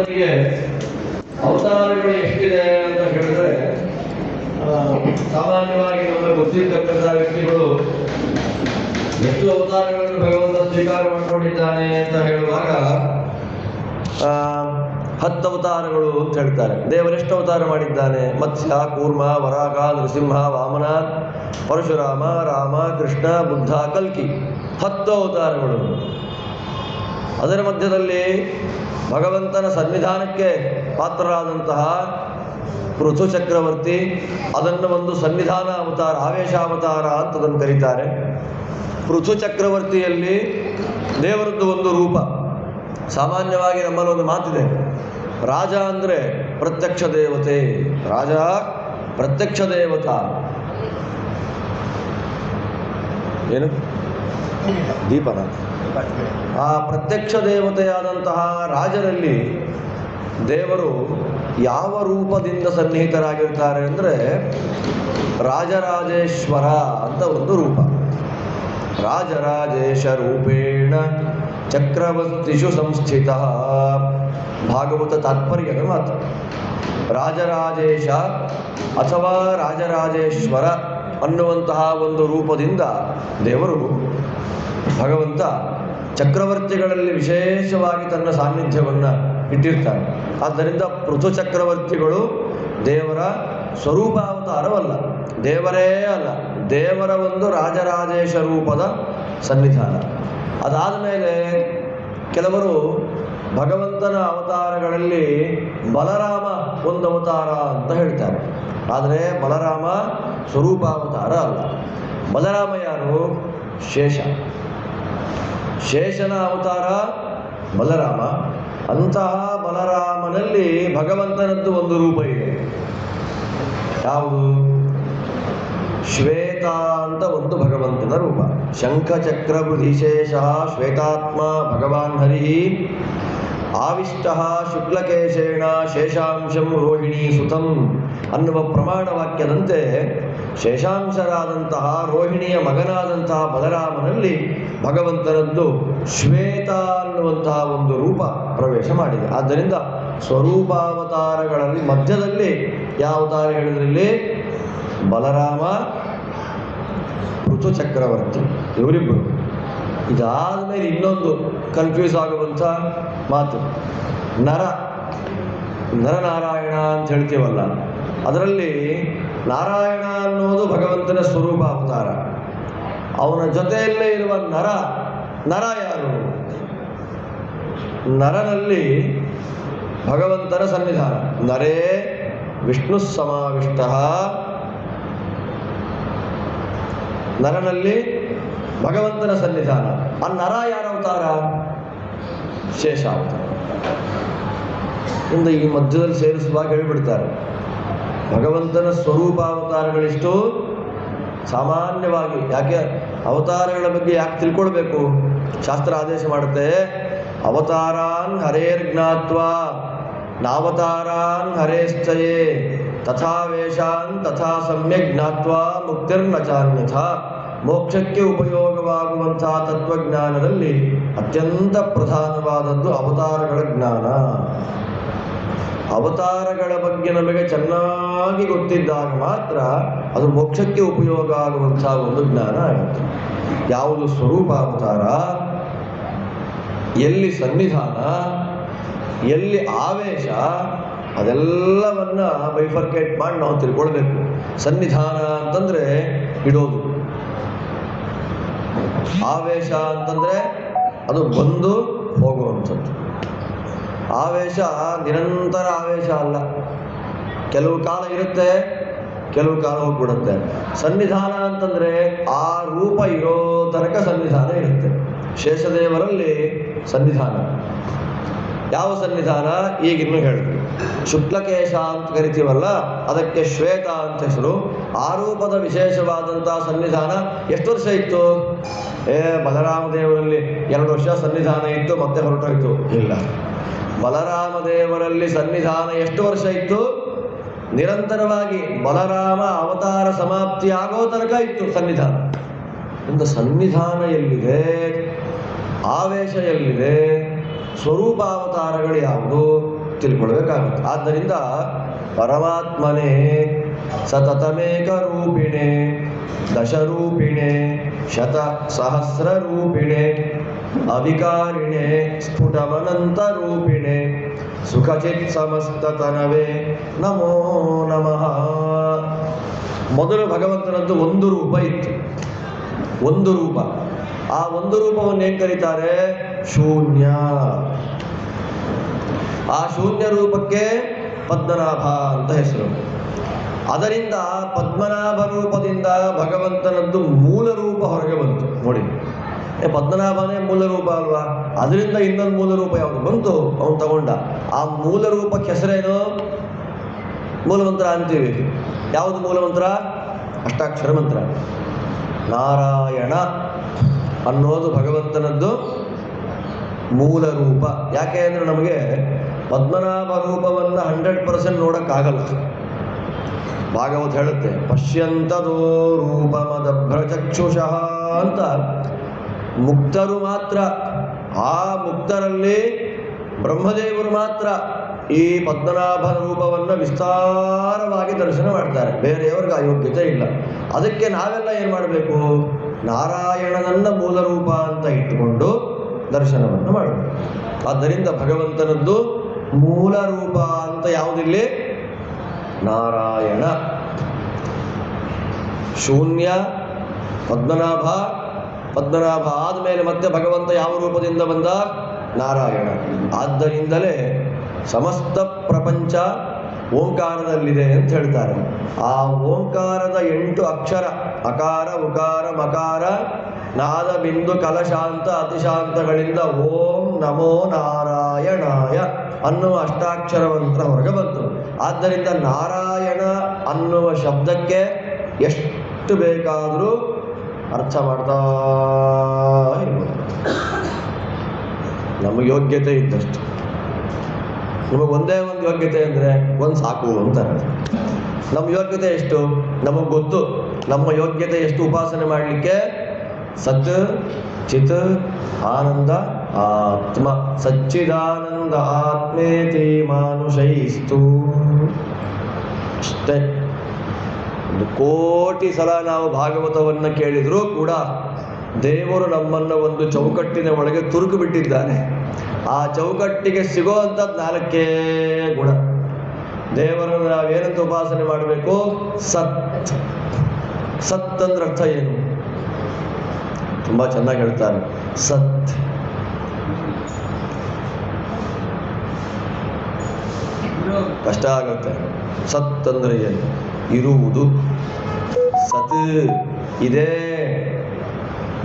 ಭಗವಂತನಿಗೆ ಅವತಾರಗಳು ಎಷ್ಟಿದೆ ಅಂತ ಹೇಳಿದ್ರೆ ಸಾಮಾನ್ಯವಾಗಿ ನಮಗೆ ಗೊತ್ತಿರ್ತಕ್ಕಂಥ ವ್ಯಕ್ತಿಗಳು ಎಷ್ಟು ಅವತಾರಗಳನ್ನು ಭಗವಂತ ಸ್ವೀಕಾರ ಮಾಡಿಕೊಂಡಿದ್ದಾನೆ ಅಂತ ಹೇಳುವಾಗ 10 ಅವತಾರಗಳು ಅಂತ ಹೇಳ್ತಾರೆ. ದೇವರೆಷ್ಟು ಅವತಾರ ಮಾಡಿದ್ದಾನೆ? ಮತ್ಸ್ಯ, ಕೂರ್ಮ, ವರಾಹ, ನೃಸಿಂಹ, ವಾಮನ, ಪರಶುರಾಮ, ರಾಮ, ಕೃಷ್ಣ, ಬುದ್ಧ, ಕಲ್ಕಿ 10 ಅವತಾರಗಳು. ಅದರ ಮಧ್ಯದಲ್ಲಿ ಭಗವಂತನ ಸನ್ನಿಧಾನಕ್ಕೆ ಪಾತ್ರರಾದಂತಹ ಪೃಥು ಚಕ್ರವರ್ತಿ, ಅದನ್ನು ಒಂದು ಸನ್ನಿಧಾನ ಅವತಾರ, ಆವೇಶಾವತಾರ ಅಂತ ಅದನ್ನು ಕರೀತಾರೆ. ಪೃಥು ಚಕ್ರವರ್ತಿಯಲ್ಲಿ ದೇವರದ್ದು ಒಂದು ರೂಪ. ಸಾಮಾನ್ಯವಾಗಿ ನಮ್ಮಲ್ಲಿ ಒಂದು ಮಾತಿದೆ, ರಾಜ ಅಂದರೆ ಪ್ರತ್ಯಕ್ಷ ದೇವತೆ, ರಾಜ ಪ್ರತ್ಯಕ್ಷ ದೇವತಾ. ಏನು ದೀಪನ ಆ ಪ್ರತ್ಯಕ್ಷ ದೇವತೆಯಾದಂತಹ ರಾಜರಲ್ಲಿ ದೇವರು ಯಾವ ರೂಪದಿಂದ ಸನ್ನಿಹಿತರಾಗಿರ್ತಾರೆ ಅಂದರೆ ರಾಜರಾಜೇಶ್ವರ ಅಂತ ಒಂದು ರೂಪ. ರಾಜರಾಜೇಶ ರೂಪೇಣ ಚಕ್ರವರ್ತಿಷು ಸಂಸ್ಥಿತ. ಭಾಗವತ ತಾತ್ಪರ್ಯದ ಮಾತು. ರಾಜರಾಜೇಶ ಅಥವಾ ರಾಜರಾಜೇಶ್ವರ ಅನ್ನುವಂತಹ ಒಂದು ರೂಪದಿಂದ ದೇವರು ಭಗವಂತ ಚಕ್ರವರ್ತಿಗಳಲ್ಲಿ ವಿಶೇಷವಾಗಿ ತನ್ನ ಸಾನ್ನಿಧ್ಯವನ್ನು ಇಟ್ಟಿರ್ತಾನೆ. ಆದ್ದರಿಂದ ಪೃಥು ಚಕ್ರವರ್ತಿಗಳು ದೇವರ ಸ್ವರೂಪಾವತಾರವಲ್ಲ, ದೇವರೇ ಅಲ್ಲ, ದೇವರ ಒಂದು ರಾಜರಾಜೇಶ ರೂಪದ ಸನ್ನಿಧಾನ. ಅದಾದ ಮೇಲೆ ಕೆಲವರು ಭಗವಂತನ ಅವತಾರಗಳಲ್ಲಿ ಬಲರಾಮ ಒಂದು ಅವತಾರ ಅಂತ ಹೇಳ್ತಾರೆ. ಆದರೆ ಬಲರಾಮ ಸ್ವರೂಪಾವತಾರ ಅಲ್ಲ. ಬಲರಾಮ ಯಾರು? ಶೇಷ. ಶೇಷನ ಅವತಾರ ಬಲರಾಮ. ಅಂತಹ ಬಲರಾಮನಲ್ಲಿ ಭಗವಂತನದ್ದು ಒಂದು ರೂಪ ಇದೆ. ಯಾವುದು? ಶ್ವೇತ ಅಂತ ಒಂದು ಭಗವಂತನ ರೂಪ. ಶಂಖಚಕ್ರ ಬೃಧಿಶೇಷ ಶ್ವೇತಾತ್ಮ ಭಗವಾನ್ ಹರಿ ಆವಿಷ್ಟ ಶುಕ್ಲಕೇಶೇಣ ಶೇಷಾಂಶಂ ರೋಹಿಣಿ ಸುತಂ ಅನ್ನುವ ಪ್ರಮಾಣ ವಾಕ್ಯದಂತೆ ಶೇಷಾಂಶರಾದಂತಹ ರೋಹಿಣಿಯ ಮಗನಾದಂತಹ ಬಲರಾಮನಲ್ಲಿ ಭಗವಂತನದ್ದು ಶ್ವೇತ ಅನ್ನುವಂತಹ ಒಂದು ರೂಪ ಪ್ರವೇಶ ಮಾಡಿದೆ. ಆದ್ದರಿಂದ ಸ್ವರೂಪಾವತಾರಗಳಲ್ಲಿ ಮಧ್ಯದಲ್ಲಿ ಯಾವ ಅವತಾರ ಹೇಳಿದ್ರಲ್ಲಿ? ಬಲರಾಮ, ಪೃಥು ಚಕ್ರವರ್ತಿ, ಇವರಿಬ್ಬರು. ಇದಾದ ಮೇಲೆ ಇನ್ನೊಂದು ಕನ್ಫ್ಯೂಸ್ ಆಗುವಂಥ ಮಾತು, ನರನಾರಾಯಣ ಅಂತ ಹೇಳ್ತೀವಲ್ಲ, ಅದರಲ್ಲಿ ನಾರಾಯಣ ಅನ್ನೋದು ಭಗವಂತನ ಸ್ವರೂಪ ಅವತಾರ. ಅವನ ಜೊತೆಯಲ್ಲೇ ಇರುವ ನರ ಯಾರು? ನರನಲ್ಲಿ ಭಗವಂತನ ಸನ್ನಿಧಾನ. ನರೇ ವಿಷ್ಣು ಸಮಾವಿಷ್ಟ. ನರನಲ್ಲಿ ಭಗವಂತನ ಸನ್ನಿಧಾನ. ಆ ನರ ಯಾರ ಅವತಾರ? ಶೇಷ ಅವತಾರ. ಇಂದ ಈ ಮಧ್ಯದಲ್ಲಿ ಸೇರಿಸುವಾಗ ಹೇಳಿಬಿಡ್ತಾರೆ, ಭಗವಂತನ ಸ್ವರೂಪಾವತಾರಗಳಿಷ್ಟು ಸಾಮಾನ್ಯವಾಗಿ. ಯಾಕೆ ಅವತಾರಗಳ ಬಗ್ಗೆ ಯಾಕೆ ತಿಳ್ಕೊಳ್ಬೇಕು? ಶಾಸ್ತ್ರ ಆದೇಶ ಮಾಡುತ್ತೆ, ಅವತಾರಾನ್ ಹರೇರ್ಜ್ಞಾತ್ವಾ ನಾವತಾರಾನ್ ಹರೇಶ್ಚಯೇ ತಥಾ ವೇಷಾನ್ ತಥಾ ಸಮ್ಯಕ್ ಜ್ಞಾತ್ವಾ ಮುಕ್ತಿರ್ನ ಚಾನ್ಯಥ. ಮೋಕ್ಷಕ್ಕೆ ಉಪಯೋಗವಾಗುವಂತಹ ತತ್ವಜ್ಞಾನದಲ್ಲಿ ಅತ್ಯಂತ ಪ್ರಧಾನವಾದದ್ದು ಅವತಾರಗಳ ಜ್ಞಾನ. ಅವತಾರಗಳ ಬಗ್ಗೆ ನಮಗೆ ಚೆನ್ನಾಗಿ ಗೊತ್ತಿದ್ದಾಗ ಮಾತ್ರ ಅದು ಮೋಕ್ಷಕ್ಕೆ ಉಪಯೋಗ ಆಗುವಂತಹ ಒಂದು ಜ್ಞಾನ ಆಗುತ್ತೆ. ಯಾವುದು ಸ್ವರೂಪ ಅವತಾರ, ಎಲ್ಲಿ ಸನ್ನಿಧಾನ, ಎಲ್ಲಿ ಆವೇಶ, ಅದೆಲ್ಲವನ್ನ ಬೈಫರ್ಕೇಟ್ ಮಾಡಿ ನಾವು ತಿಳ್ಕೊಳ್ಬೇಕು. ಸನ್ನಿಧಾನ ಅಂತಂದ್ರೆ ಇಡೋದು, ಆವೇಶ ಅಂತಂದ್ರೆ ಅದು ಬಂದು ಹೋಗುವಂಥದ್ದು. ಆವೇಶ ನಿರಂತರ ಆವೇಶ ಅಲ್ಲ, ಕೆಲವು ಕಾಲ ಇರುತ್ತೆ, ಕೆಲವು ಕಾಲ ಹೋಗ್ಬಿಡುತ್ತೆ. ಸನ್ನಿಧಾನ ಅಂತಂದ್ರೆ ಆ ರೂಪ ಇರೋ ತನಕ ಸನ್ನಿಧಾನ ಇರುತ್ತೆ. ಶೇಷದೇವರಲ್ಲಿ ಸನ್ನಿಧಾನ. ಯಾವ ಸನ್ನಿಧಾನ? ಈಗಿನ್ನೂ ಹೇಳಿದ್ವಿ. ಶುಕ್ಲಕೇಶ ಅಂತ ಕರಿತೀವಲ್ಲ, ಅದಕ್ಕೆ ಶ್ವೇತ ಅಂತ ಹೆಸರು. ಆ ರೂಪದ ವಿಶೇಷವಾದಂತಹ ಸನ್ನಿಧಾನ ಎಷ್ಟು ವರ್ಷ ಇತ್ತು? ಬಲರಾಮ ದೇವರಲ್ಲಿ 2 ವರ್ಷ ಸನ್ನಿಧಾನ ಇತ್ತು, ಮತ್ತೆ ಹೊರಟೋಯ್ತು. ಇಲ್ಲ, ಬಲರಾಮ ದೇವರಲ್ಲಿ ಸನ್ನಿಧಾನ ಎಷ್ಟು ವರ್ಷ ಇತ್ತು? ನಿರಂತರವಾಗಿ ಬಲರಾಮ ಅವತಾರ ಸಮಾಪ್ತಿ ಆಗೋ ತನಕ ಇತ್ತು ಸನ್ನಿಧಾನ. ಇಂದ ಸನ್ನಿಧಾನ ಎಲ್ಲಿದೆ, ಆವೇಶ ಎಲ್ಲಿದೆ, ಸ್ವರೂಪಾವತಾರಗಳು ಯಾವುದು ತಿಳ್ಕೊಳ್ಬೇಕಾಗುತ್ತೆ. ಆದ್ದರಿಂದ ಪರಮಾತ್ಮನೇ ಸತತಮೇಕ ರೂಪಿಣೆ ದಶರೂಪಿಣೆ ಶತ ಸಹಸ್ರ ರೂಪಿಣೆ ಅವಿಕಾರಿಣೆ ಸ್ಫುಟಮನಂತ ರೂಪಿಣೆ ಸುಖಚಿತ್ ಸಮಸ್ತತನವೇ ನಮೋ ನಮಃ. ಮೊದಲು ಭಗವಂತನದ್ದು ಒಂದು ರೂಪ ಇತ್ತು, ಒಂದು ರೂಪ. ಆ ಒಂದು ರೂಪವನ್ನು ಏನು ಕರೀತಾರೆ? ಶೂನ್ಯ. ಆ ಶೂನ್ಯ ರೂಪಕ್ಕೆ ಪದ್ಮನಾಭ ಅಂತ ಹೆಸರು. ಅದರಿಂದ ಪದ್ಮನಾಭ ರೂಪದಿಂದ ಭಗವಂತನದ್ದು ಮೂಲ ರೂಪ ಹೊರಗೆ ಬಂತು. ನೋಡಿ, ಪದ್ಮನಾಭನೇ ಮೂಲ ರೂಪ ಅಲ್ವಾ, ಅದರಿಂದ ಇನ್ನೊಂದು ಮೂಲ ರೂಪ ಯಾವುದು ಬಂತು, ಅವನು ತಗೊಂಡ. ಆ ಮೂಲ ರೂಪಕ್ಕೆ ಹೆಸರೇನು? ಮೂಲಮಂತ್ರ ಅಂತೀವಿ. ಯಾವುದು ಮೂಲಮಂತ್ರ? ಅಷ್ಟಾಕ್ಷರ ಮಂತ್ರ. ನಾರಾಯಣ ಅನ್ನೋದು ಭಗವಂತನದ್ದು ಮೂಲ ರೂಪ. ಯಾಕೆ ಅಂದರೆ ನಮಗೆ ಪದ್ಮನಾಭ ರೂಪವನ್ನು 100% ನೋಡೋಕ್ಕಾಗಲ್ಲ. ಭಾಗವತ ಹೇಳುತ್ತೆ, ಪಶ್ಯಂತದೋ ರೂಪಮದಭ್ರಚಕ್ಷುಷಃ ಅಂತ. ಮುಕ್ತರು ಮಾತ್ರ, ಆ ಮುಕ್ತರಲ್ಲಿ ಬ್ರಹ್ಮದೇವರು ಮಾತ್ರ ಈ ಪದ್ಮನಾಭನ ರೂಪವನ್ನು ವಿಸ್ತಾರವಾಗಿ ದರ್ಶನ ಮಾಡ್ತಾರೆ. ಬೇರೆಯವ್ರಿಗೆ ಆ ಯೋಗ್ಯತೆ ಇಲ್ಲ. ಅದಕ್ಕೆ ನಾವೆಲ್ಲ ಏನು ಮಾಡಬೇಕು? ನಾರಾಯಣನನ್ನ ಮೂಲ ರೂಪ ಅಂತ ಇಟ್ಟುಕೊಂಡು ದರ್ಶನವನ್ನು ಮಾಡಬೇಕು. ಆದ್ದರಿಂದ ಭಗವಂತನದ್ದು ಮೂಲ ರೂಪ ಅಂತ ಯಾವುದಿಲ್ಲಿ? ನಾರಾಯಣ. ಶೂನ್ಯ, ಪದ್ಮನಾಭ. ಪದ್ಮನಾಭ ಆದಮೇಲೆ ಮತ್ತೆ ಭಗವಂತ ಯಾವ ರೂಪದಿಂದ ಬಂದ? ನಾರಾಯಣ. ಆದ್ದರಿಂದಲೇ ಸಮಸ್ತ ಪ್ರಪಂಚ ಓಂಕಾರದಲ್ಲಿದೆ ಅಂತ ಹೇಳ್ತಾರೆ. ಆ ಓಂಕಾರದ 8 ಅಕ್ಷರ ಅಕಾರ ಉಕಾರ ಮಕಾರ ನಾದ ಬಿಂದು ಕಲಶಾಂತ ಅತಿಶಾಂತಗಳಿಂದ ಓಂ ನಮೋ ನಾರಾಯಣಾಯ ಅನ್ನುವ ಅಷ್ಟಾಕ್ಷರ ಮಂತ್ರ ಹೊರಗೆ ಬಂತು. ಆದ್ದರಿಂದ ನಾರಾಯಣ ಅನ್ನುವ ಶಬ್ದಕ್ಕೆ ಎಷ್ಟು ಬೇಕಾದರೂ ಅರ್ಥ ಮಾಡ್ತಾ ಇರ್ಬೋದು, ನಮ್ಮ ಯೋಗ್ಯತೆ ಇದ್ದಷ್ಟು. ನಮಗೆ ಒಂದೇ ಒಂದು ಯೋಗ್ಯತೆ ಅಂದರೆ ಒಂದು ಸಾಕು ಅಂತ. ನಮ್ಮ ಯೋಗ್ಯತೆ ಎಷ್ಟು ನಮಗೆ ಗೊತ್ತು. ನಮ್ಮ ಯೋಗ್ಯತೆ ಎಷ್ಟು ಉಪಾಸನೆ ಮಾಡಲಿಕ್ಕೆ? ಸತ್ ಚಿತ್ ಆನಂದ ಆತ್ಮ. ಸಚ್ಚಿದಾನಂದ ಆತ್ಮೇತಿ ಮಾನುಷೈಸ್ತು. ಅಷ್ಟೇ. 1 ಕೋಟಿ ಸಲ ನಾವು ಭಾಗವತವನ್ನು ಕೇಳಿದರೂ ಕೂಡ ದೇವರು ನಮ್ಮನ್ನು ಒಂದು ಚೌಕಟ್ಟಿನ ಒಳಗೆ ತುರುಕು ಬಿಟ್ಟಿದ್ದಾನೆ. ಆ ಚೌಕಟ್ಟಿಗೆ ಸಿಗೋ ಅಂಥದ್ದು 4 ಗುಣ. ದೇವರನ್ನು ನಾವೇನಂತ ಉಪಾಸನೆ ಮಾಡಬೇಕು? ಸತ್. ಸತ್ ಅಂದ್ರೆ ಅರ್ಥ ಏನು? ತುಂಬ ಚೆನ್ನಾಗಿ ಹೇಳ್ತಾರೆ. ಸತ್ ಕಷ್ಟ ಆಗುತ್ತೆ. ಸತ್ ಅಂದ್ರೆ ಏನು? ಇರುವುದು. ಸತ್ ಇದೆ,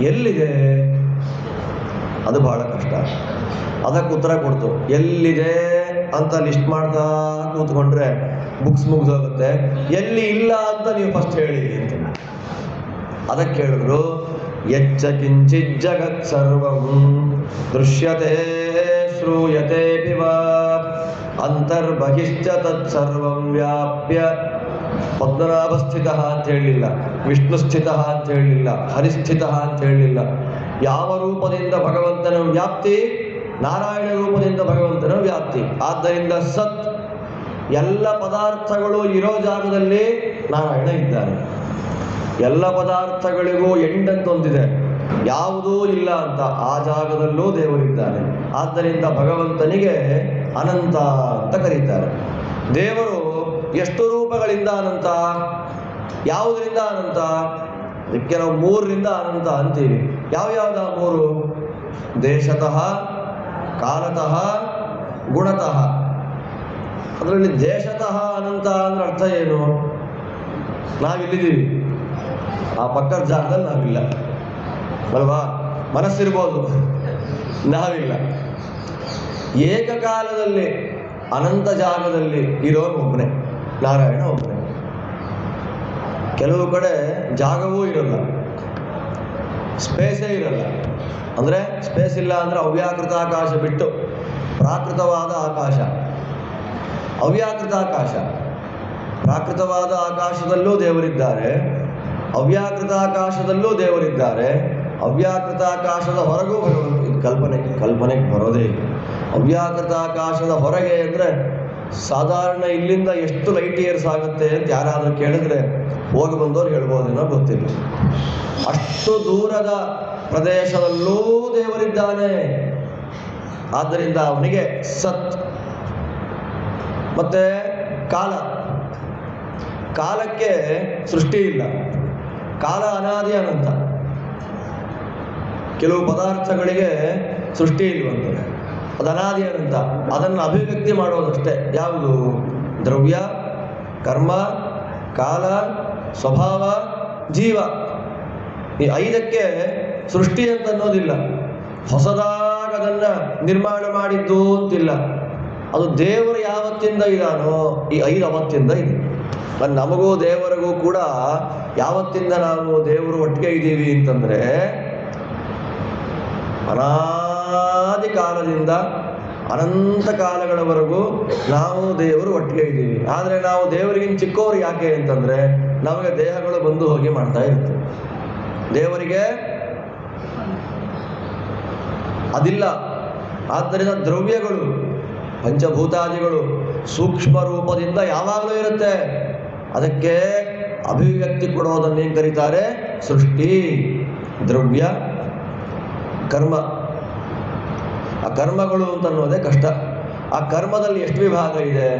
ಎಲ್ಲಿದೆ? ಅದು ಬಹಳ ಕಷ್ಟ. ಅದಕ್ಕೆ ಉತ್ತರ ಕೊಡ್ತು. ಎಲ್ಲಿದೆ ಅಂತ ಲಿಸ್ಟ್ ಮಾಡ್ತಾ ಕೂತ್ಕೊಂಡ್ರೆ ಬುಕ್ಸ್ ಮುಗಿದೋಗುತ್ತೆ. ಎಲ್ಲಿ ಇಲ್ಲ ಅಂತ ನೀವು ಫಸ್ಟ್ ಹೇಳಿ ಅಂತ. ಅದಕ್ಕೆ ಹೇಳಿದ್ರು, ಯಚ್ಚ ಕಿಂಚಿತ್ ಜಗತ್ ಸರ್ವಂ ದೃಶ್ಯತೆ ಶ್ರೂಯತೆ ಪಿವ ಅಂತರ್ಬಹಿಶ್ಚ ತತ್ಸರ್ವಂ ವ್ಯಾಪ್ಯ. ಪದ್ಮನಾಭ ಸ್ಥಿತ ಅಂತ ಹೇಳಲಿಲ್ಲ, ವಿಷ್ಣು ಸ್ಥಿತ ಅಂತ ಹೇಳಲಿಲ್ಲ, ಹರಿಸ್ಥಿತ ಅಂತ ಹೇಳಲಿಲ್ಲ. ಯಾವ ರೂಪದಿಂದ ಭಗವಂತನ ವ್ಯಾಪ್ತಿ? ನಾರಾಯಣ ರೂಪದಿಂದ ಭಗವಂತನ ವ್ಯಾಪ್ತಿ. ಆದ್ದರಿಂದ ಸತ್, ಎಲ್ಲ ಪದಾರ್ಥಗಳು ಇರೋ ಜಾಗದಲ್ಲಿ ನಾರಾಯಣ ಇದ್ದಾನೆ. ಎಲ್ಲ ಪದಾರ್ಥಗಳಿಗೂ ಎಂಡಂತ ಒಂದಿದೆ, ಯಾವುದೂ ಇಲ್ಲ ಅಂತ. ಆ ಜಾಗದಲ್ಲೂ ದೇವರಿದ್ದಾನೆ. ಆದ್ದರಿಂದ ಭಗವಂತನಿಗೆ ಅನಂತ ಅಂತ ಕರೀತಾರೆ. ದೇವರು ಎಷ್ಟು ರೂಪಗಳಿಂದ ಅನಂತ? ಯಾವುದರಿಂದ ಅನಂತ? ಇದಕ್ಕೆ ನಾವು 3ರಿಂದ ಅನಂತ ಅಂತೀವಿ. ಯಾವ್ಯಾವ್ದು 3? ದೇಶತಃ, ಕಾಲತಃ, ಗುಣತಃ. ಅದರಲ್ಲಿ ದೇಶತಃ ಅನಂತ ಅಂದ್ರೆ ಅರ್ಥ ಏನು? ನಾವಿಲ್ಲಿದ್ದೀವಿ, ಆ ಪಕ್ಕದ ಜಾಗದಲ್ಲಿ ನಾವಿಲ್ಲ ಅಲ್ವಾ? ಮನಸ್ಸಿರ್ಬೋದು, ನಾವಿಲ್ಲ. ಏಕಕಾಲದಲ್ಲಿ ಅನಂತ ಜಾಗದಲ್ಲಿ ಇರೋನು ಒಬ್ಬನೇ, ನಾರಾಯಣ ಒಬ್ಬನೇ. ಕೆಲವು ಕಡೆ ಜಾಗವೂ ಇರಲ್ಲ, ಸ್ಪೇಸೇ ಇರಲ್ಲ. ಅಂದರೆ ಸ್ಪೇಸ್ ಇಲ್ಲ ಅಂದರೆ ಅವ್ಯಾಕೃತ ಆಕಾಶ ಬಿಟ್ಟು ಪ್ರಾಕೃತವಾದ ಆಕಾಶ. ಅವ್ಯಾಕೃತ ಆಕಾಶ, ಪ್ರಾಕೃತವಾದ ಆಕಾಶದಲ್ಲೂ ದೇವರಿದ್ದಾರೆ, ಅವ್ಯಾಕೃತ ಆಕಾಶದಲ್ಲೂ ದೇವರಿದ್ದಾರೆ. ಅವ್ಯಾಕೃತ ಆಕಾಶದ ಹೊರಗೂ ಭಗವಂತ. ಇದು ಕಲ್ಪನೆಗೆ ಬರೋದೇ ಇಲ್ಲ. ಅವ್ಯಾಕೃತ ಆಕಾಶದ ಹೊರಗೆ ಅಂದರೆ ಸಾಧಾರಣ ಇಲ್ಲಿಂದ ಎಷ್ಟು ಲೈಟ್ ಇಯರ್ಸ್ ಆಗುತ್ತೆ ಅಂತ ಯಾರಾದರೂ ಕೇಳಿದ್ರೆ ಹೋಗಿ ಬಂದವರು ಹೇಳ್ಬೋದೇನೋ ಗೊತ್ತಿಲ್ಲ. ಅಷ್ಟು ದೂರದ ಪ್ರದೇಶದಲ್ಲೂ ದೇವರಿದ್ದಾನೆ. ಆದ್ದರಿಂದ ಅವನಿಗೆ ಸತ್. ಮತ್ತೆ ಕಾಲಕ್ಕೆ ಸೃಷ್ಟಿ ಇಲ್ಲ. ಕಾಲ ಅನಾದಿ ಅನಂತ. ಕೆಲವು ಪದಾರ್ಥಗಳಿಗೆ ಸೃಷ್ಟಿ ಇಲ್ವಂತೆ, ಅದು ಅನಾದಿ ಅನಂತ. ಅದನ್ನು ಅಭಿವ್ಯಕ್ತಿ ಮಾಡೋದಷ್ಟೇ. ಯಾವುದು? ದ್ರವ್ಯ, ಕರ್ಮ, ಕಾಲ, ಸ್ವಭಾವ, ಜೀವ. ಈ 5ಕ್ಕೆ ಸೃಷ್ಟಿ ಅಂತ ಅನ್ನೋದಿಲ್ಲ. ಹೊಸದಾಗಿ ಅದನ್ನು ನಿರ್ಮಾಣ ಮಾಡಿದ್ದು ಅಂತಿಲ್ಲ. ಅದು ದೇವರು ಯಾವತ್ತಿಂದ ಇದಾನೋ ಈ 5 ಅವತ್ತಿಂದ ಇದೆ. ನಮಗೂ ದೇವರಿಗೂ ಕೂಡ ಯಾವತ್ತಿಂದ ನಾವು ದೇವರು ಒಟ್ಟಿಗೆ ಇದ್ದೀವಿ ಅಂತಂದರೆ ಅನಾದಿ ಕಾಲದಿಂದ ಅನಂತ ಕಾಲಗಳವರೆಗೂ ನಾವು ದೇವರು ಒಟ್ಟಿಗೆ ಇದ್ದೀವಿ. ಆದರೆ ನಾವು ದೇವರಿಗಿಂತ ಚಿಕ್ಕವರು ಯಾಕೆ ಅಂತಂದರೆ ನಮಗೆ ದೇಹಗಳು ಬಂದು ಹೋಗಿ ಮಾಡ್ತಾ ಇರುತ್ತೆ. ದೇವರಿಗೆ ಅದಿಲ್ಲ. ಆದ್ದರಿಂದ ದ್ರವ್ಯಗಳು, ಪಂಚಭೂತಾದಿಗಳು ಸೂಕ್ಷ್ಮ ರೂಪದಿಂದ ಯಾವಾಗಲೂ ಇರುತ್ತೆ. ಅದಕ್ಕೆ ಅಭಿವ್ಯಕ್ತಿ ಕೊಡೋದನ್ನೇನು ಕರೀತಾರೆ? ಸೃಷ್ಟಿ. ದ್ರವ್ಯ, ಕರ್ಮ. ಆ ಕರ್ಮಗಳು ಅಂತ ಅನ್ನೋದೇ ಕಷ್ಟ. ಆ ಕರ್ಮದಲ್ಲಿ ಎಷ್ಟು ವಿಭಾಗ ಇದೆ?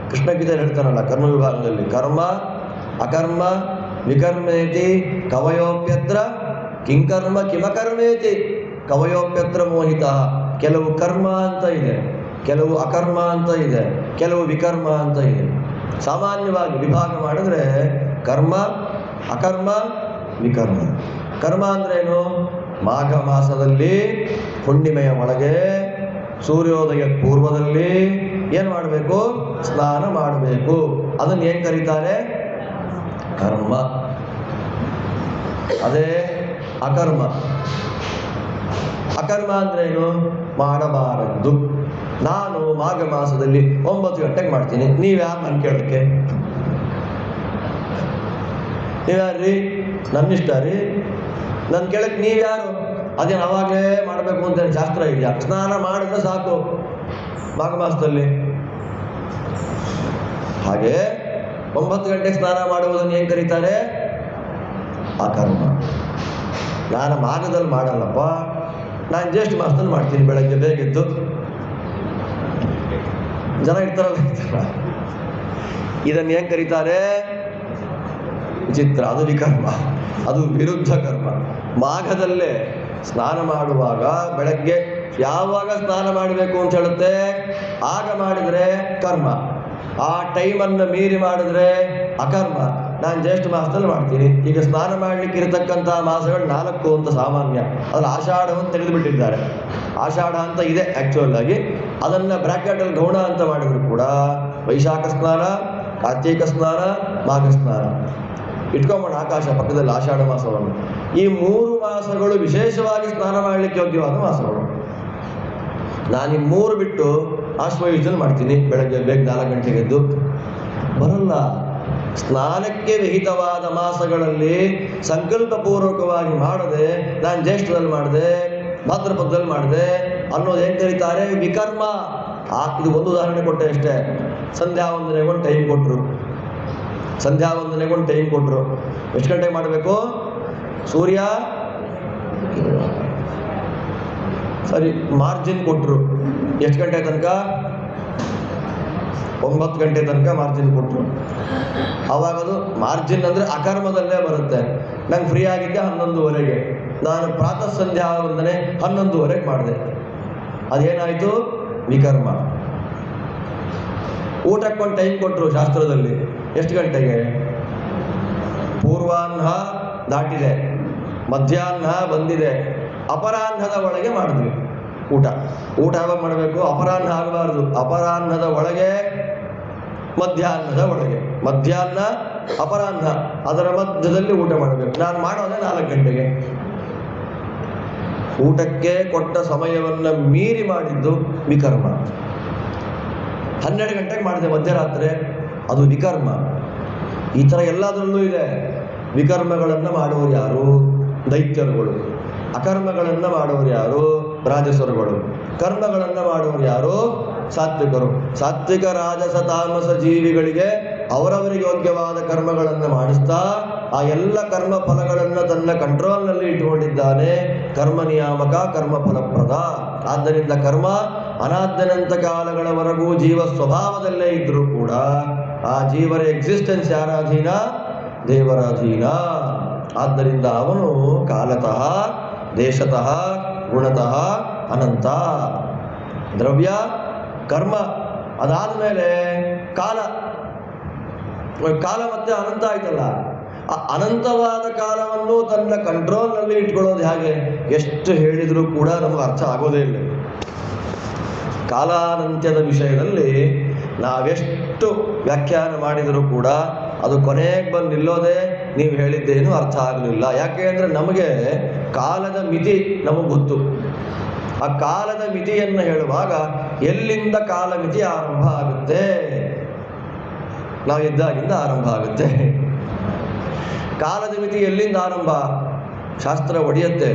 ಕೃಷ್ಣಗೀತೆ ಹೇಳ್ತಾನಲ್ಲ ಕರ್ಮ ವಿಭಾಗದಲ್ಲಿ, ಕರ್ಮ, ಅಕರ್ಮ, ವಿಕರ್ಮೇತಿ ಕವಯೋಪ್ಯತ್ರ ಕಿಂಕರ್ಮ ಕಿಮಕರ್ಮೇತಿ ಕವಯೋಪ್ಯತ್ರ ಮೋಹಿತ. ಕೆಲವು ಕರ್ಮ ಅಂತ ಇದೆ, ಕೆಲವು ಅಕರ್ಮ ಅಂತ ಇದೆ, ಕೆಲವು ವಿಕರ್ಮ ಅಂತ ಇದೆ. ಸಾಮಾನ್ಯವಾಗಿ ವಿಭಾಗ ಮಾಡಿದ್ರೆ ಕರ್ಮ, ಅಕರ್ಮ, ವಿಕರ್ಮ. ಕರ್ಮ ಅಂದ್ರೇನು? ಮಾಘ ಮಾಸದಲ್ಲಿ ಹುಣ್ಣಿಮೆಯ ಒಳಗೆ ಸೂರ್ಯೋದಯ ಪೂರ್ವದಲ್ಲಿ ಏನು ಮಾಡಬೇಕು? ಸ್ನಾನ ಮಾಡಬೇಕು. ಅದನ್ನು ಏನು ಕರೀತಾರೆ? ಕರ್ಮ. ಅದೇ ಅಕರ್ಮ. ಅಕರ್ಮ ಅಂದ್ರೇನು? ಮಾಡಬಾರದ್ದು. ನಾನು ಮಾಘ ಮಾಸದಲ್ಲಿ 9 ಗಂಟೆಗೆ ಮಾಡ್ತೀನಿ, ನೀವ್ಯಾರು ನಾನು ಕೇಳೋಕ್ಕೆ? ನೀವ್ಯಾರ್ರಿ? ನನ್ನಿಷ್ಟ ರೀ, ನನ್ನ ಕೇಳಕ್ಕೆ ನೀವ್ಯಾರು? ಅದೇನು ಅವಾಗಲೇ ಮಾಡಬೇಕು ಅಂತ ಶಾಸ್ತ್ರ ಇದೆಯಾ? ಸ್ನಾನ ಮಾಡಿದ್ರೆ ಸಾಕು ಮಾಘ ಮಾಸದಲ್ಲಿ. ಹಾಗೆ 9 ಗಂಟೆಗೆ ಸ್ನಾನ ಮಾಡುವುದನ್ನು ಏನು ಕರೀತಾರೆ? ಅಕರ್ಮ. ನಾನು ಮಾಘದಲ್ಲಿ ಮಾಡಲ್ಲಪ್ಪ, ನಾನು ಜ್ಯೇಷ್ಠ ಮಾಸದಲ್ಲಿ ಮಾಡ್ತೀನಿ, ಬೆಳಗ್ಗೆ ಬೇಗೆದ್ದು. ಜನ ಇರ್ತಾರಲ್ಲ, ಇದನ್ನು ಏನು ಕರೀತಾರೆ? ವಿಚಿತ್ರ. ಅದು ವಿಕರ್ಮ, ಅದು ವಿರುದ್ಧ ಕರ್ಮ. ಮಾಘದಲ್ಲೇ ಸ್ನಾನ ಮಾಡುವಾಗ ಬೆಳಗ್ಗೆ ಯಾವಾಗ ಸ್ನಾನ ಮಾಡಬೇಕು ಅಂತ ಹೇಳುತ್ತೆ, ಆಗ ಮಾಡಿದರೆ ಕರ್ಮ. ಆ ಟೈಮನ್ನು ಮೀರಿ ಮಾಡಿದ್ರೆ ಅಕರ್ಮ. ನಾನು ಜ್ಯೇಷ್ಠ ಮಾಸದಲ್ಲಿ ಮಾಡ್ತೀನಿ. ಈಗ ಸ್ನಾನ ಮಾಡಲಿಕ್ಕೆ ಇರತಕ್ಕಂಥ ಮಾಸಗಳು 4 ಅಂತ ಸಾಮಾನ್ಯ. ಅದ್ರ ಆಷಾಢವನ್ನು ತೆಗೆದುಬಿಟ್ಟಿದ್ದಾರೆ. ಆಷಾಢ ಅಂತ ಇದೆ ಆ್ಯಕ್ಚುಯಲ್ ಆಗಿ. ಅದನ್ನು ಬ್ರ್ಯಾಕೆಟಲ್ಲಿ ಗೌಣ ಅಂತ ಮಾಡಿದ್ರು ಕೂಡ ವೈಶಾಖ ಸ್ನಾನ, ಕಾರ್ತೀಕ ಸ್ನಾನ, ಮಾಘ ಸ್ನಾನ ಇಟ್ಕೊಂಬೋಣ ಆಕಾಶ ಪಕ್ಕದಲ್ಲಿ ಆಷಾಢ ಮಾಸವನ್ನು. ಈ 3 ಮಾಸಗಳು ವಿಶೇಷವಾಗಿ ಸ್ನಾನ ಮಾಡಲಿಕ್ಕೆ ಯೋಗ್ಯವಾದ ಮಾಸಗಳು. ನಾನು ಈ 3 ಬಿಟ್ಟು ಆಶ್ವಯುಜದಲ್ಲಿ ಮಾಡ್ತೀನಿ, ಬೆಳಗ್ಗೆ ಬೇಗ 4 ಗಂಟೆಗೆ ಎದ್ದು. ಬರಲ್ಲ. ಸ್ನಾನಕ್ಕೆ ವಿಹಿತವಾದ ಮಾಸಗಳಲ್ಲಿ ಸಂಕಲ್ಪಪೂರ್ವಕವಾಗಿ ಮಾಡದೆ, ನಾನು ಜ್ಯೇಷ್ಠದಲ್ಲಿ ಮಾಡಿದೆ, ಭಾದ್ರಪದದಲ್ಲಿ ಮಾಡಿದೆ ಅನ್ನೋದು ಏನು ಕರೀತಾರೆ? ವಿಕರ್ಮ. ಇದು ಒಂದು ಉದಾಹರಣೆ ಕೊಟ್ಟೆ ಅಷ್ಟೇ. ಸಂಧ್ಯಾ ವಂದನೆಗೊಂದು ಟೈಮ್ ಕೊಟ್ಟರು. ಸಂಧ್ಯಾ ವಂದನೆಗೊಂದು ಟೈಮ್ ಕೊಟ್ಟರು. ಎಷ್ಟು ಗಂಟೆಗೆ ಮಾಡಬೇಕು? ಸೂರ್ಯ ಸರಿ ಮಾರ್ಜಿನ್ ಕೊಟ್ಟರು. ಎಷ್ಟು ಗಂಟೆ ತನಕ? 9 ಗಂಟೆ ತನಕ ಮಾರ್ಜಿನ್ ಕೊಟ್ಟರು. ಆವಾಗದು ಮಾರ್ಜಿನ್ ಅಂದರೆ ಅಕರ್ಮದಲ್ಲೇ ಬರುತ್ತೆ. ನಂಗೆ ಫ್ರೀ ಆಗಿದ್ದೆ 11:30. ನಾನು ಪ್ರಾತಃ ಸಂಧ್ಯಾ ವಂದನೆ 11:30 ಮಾಡಿದೆ. ಅದೇನಾಯಿತು? ವಿಕರ್ಮ. ಊಟಕ್ಕೊಂದು ಟೈಮ್ ಕೊಟ್ಟರು ಶಾಸ್ತ್ರದಲ್ಲಿ. ಎಷ್ಟು ಗಂಟೆಗೆ? ಪೂರ್ವಾಹ್ನ ದಾಟಿದೆ, ಮಧ್ಯಾಹ್ನ ಬಂದಿದೆ, ಅಪರಾಹ್ನದ ಒಳಗೆ ಮಾಡಿದ್ವಿ ಊಟ. ಯಾವಾಗ ಮಾಡಬೇಕು? ಅಪರಾಹ್ನ ಆಗಬಾರ್ದು. ಅಪರಾಹ್ನದ ಒಳಗೆ, ಮಧ್ಯಾಹ್ನದ ಒಳಗೆ. ಮಧ್ಯಾಹ್ನ, ಅಪರಾಹ್ನ, ಅದರ ಮಧ್ಯದಲ್ಲಿ ಊಟ ಮಾಡಬೇಕು. ನಾನು ಮಾಡೋದೇ 4 ಗಂಟೆಗೆ. ಊಟಕ್ಕೆ ಕೊಟ್ಟ ಸಮಯವನ್ನು ಮೀರಿ ಮಾಡಿದ್ದು ವಿಕರ್ಮ. 12 ಗಂಟೆಗೆ ಮಾಡಿದೆ ಮಧ್ಯರಾತ್ರಿ, ಅದು ವಿಕರ್ಮ. ಈ ಥರ ಎಲ್ಲದರಲ್ಲೂ ಇದೆ. ವಿಕರ್ಮಗಳನ್ನು ಮಾಡುವವರು ಯಾರು? ದೈತ್ಯರುಗಳು. ಅಕರ್ಮಗಳನ್ನು ಮಾಡುವವರು ಯಾರು? ರಾಜಸರುಗಳು. ಕರ್ಮಗಳನ್ನು ಮಾಡುವರು ಯಾರು? ಸಾತ್ವಿಕರು. ಸಾತ್ವಿಕ ರಾಜಸ ತಾಮಸ ಜೀವಿಗಳಿಗೆ ಅವರವರಿಗೆ ಯೋಗ್ಯವಾದ ಕರ್ಮಗಳನ್ನು ಮಾಡಿಸ್ತಾ ಆ ಎಲ್ಲ ಕರ್ಮ ಫಲಗಳನ್ನು ತನ್ನ ಕಂಟ್ರೋಲ್ನಲ್ಲಿ ಇಟ್ಟುಕೊಂಡಿದ್ದಾನೆ. ಕರ್ಮ ನಿಯಾಮಕ, ಕರ್ಮ ಫಲಪ್ರದ. ಆದ್ದರಿಂದ ಕರ್ಮ ಅನಾದ್ಯನಂತ ಕಾಲಗಳವರೆಗೂ ಜೀವ ಸ್ವಭಾವದಲ್ಲೇ ಇದ್ದರೂ ಕೂಡ ಆ ಜೀವರ ಎಕ್ಸಿಸ್ಟೆನ್ಸ್ ಯಾರ ಅಧೀನ? ದೇವರ ಅಧೀನ. ಆದ್ದರಿಂದ ಅವನು ಕಾಲತಃ, ದೇಶತಃ, ಗುಣತಃ ಅನಂತ. ದ್ರವ್ಯ, ಕರ್ಮ, ಅದಾದ ಮೇಲೆ ಕಾಲ. ಕಾಲ ಮತ್ತೆ ಅನಂತ ಆಯ್ತಲ್ಲ. ಆ ಅನಂತವಾದ ಕಾಲವನ್ನು ತನ್ನ ಕಂಟ್ರೋಲ್ನಲ್ಲಿ ಇಟ್ಕೊಳ್ಳೋದು ಹೇಗೆ? ಎಷ್ಟು ಹೇಳಿದರೂ ಕೂಡ ನಮಗೆ ಅರ್ಥ ಆಗೋದೇ ಇಲ್ಲ. ಕಾಲಾನಂತ್ಯದ ವಿಷಯದಲ್ಲಿ ನಾವೆಷ್ಟು ವ್ಯಾಖ್ಯಾನ ಮಾಡಿದರೂ ಕೂಡ ಅದು ಕೊನೆಗೆ ಬಂದು ನಿಲ್ಲೋದೇ ನೀವು ಹೇಳಿದ್ದೇನು ಅರ್ಥ ಆಗಲಿಲ್ಲ. ಯಾಕೆ ಅಂದರೆ ನಮಗೆ ಕಾಲದ ಮಿತಿ ನಮಗೆ ಗೊತ್ತು. ಆ ಕಾಲದ ಮಿತಿಯನ್ನು ಹೇಳುವಾಗ ಎಲ್ಲಿಂದ ಕಾಲ ಮಿತಿ ಆರಂಭ ಆಗುತ್ತೆ? ನಾವು ಇದ್ದಾಗಿಂದ ಆರಂಭ ಆಗುತ್ತೆ. ಕಾಲದ ಮಿತಿ ಎಲ್ಲಿಂದ ಆರಂಭ? ಶಾಸ್ತ್ರ ಒಡೆಯುತ್ತೆ.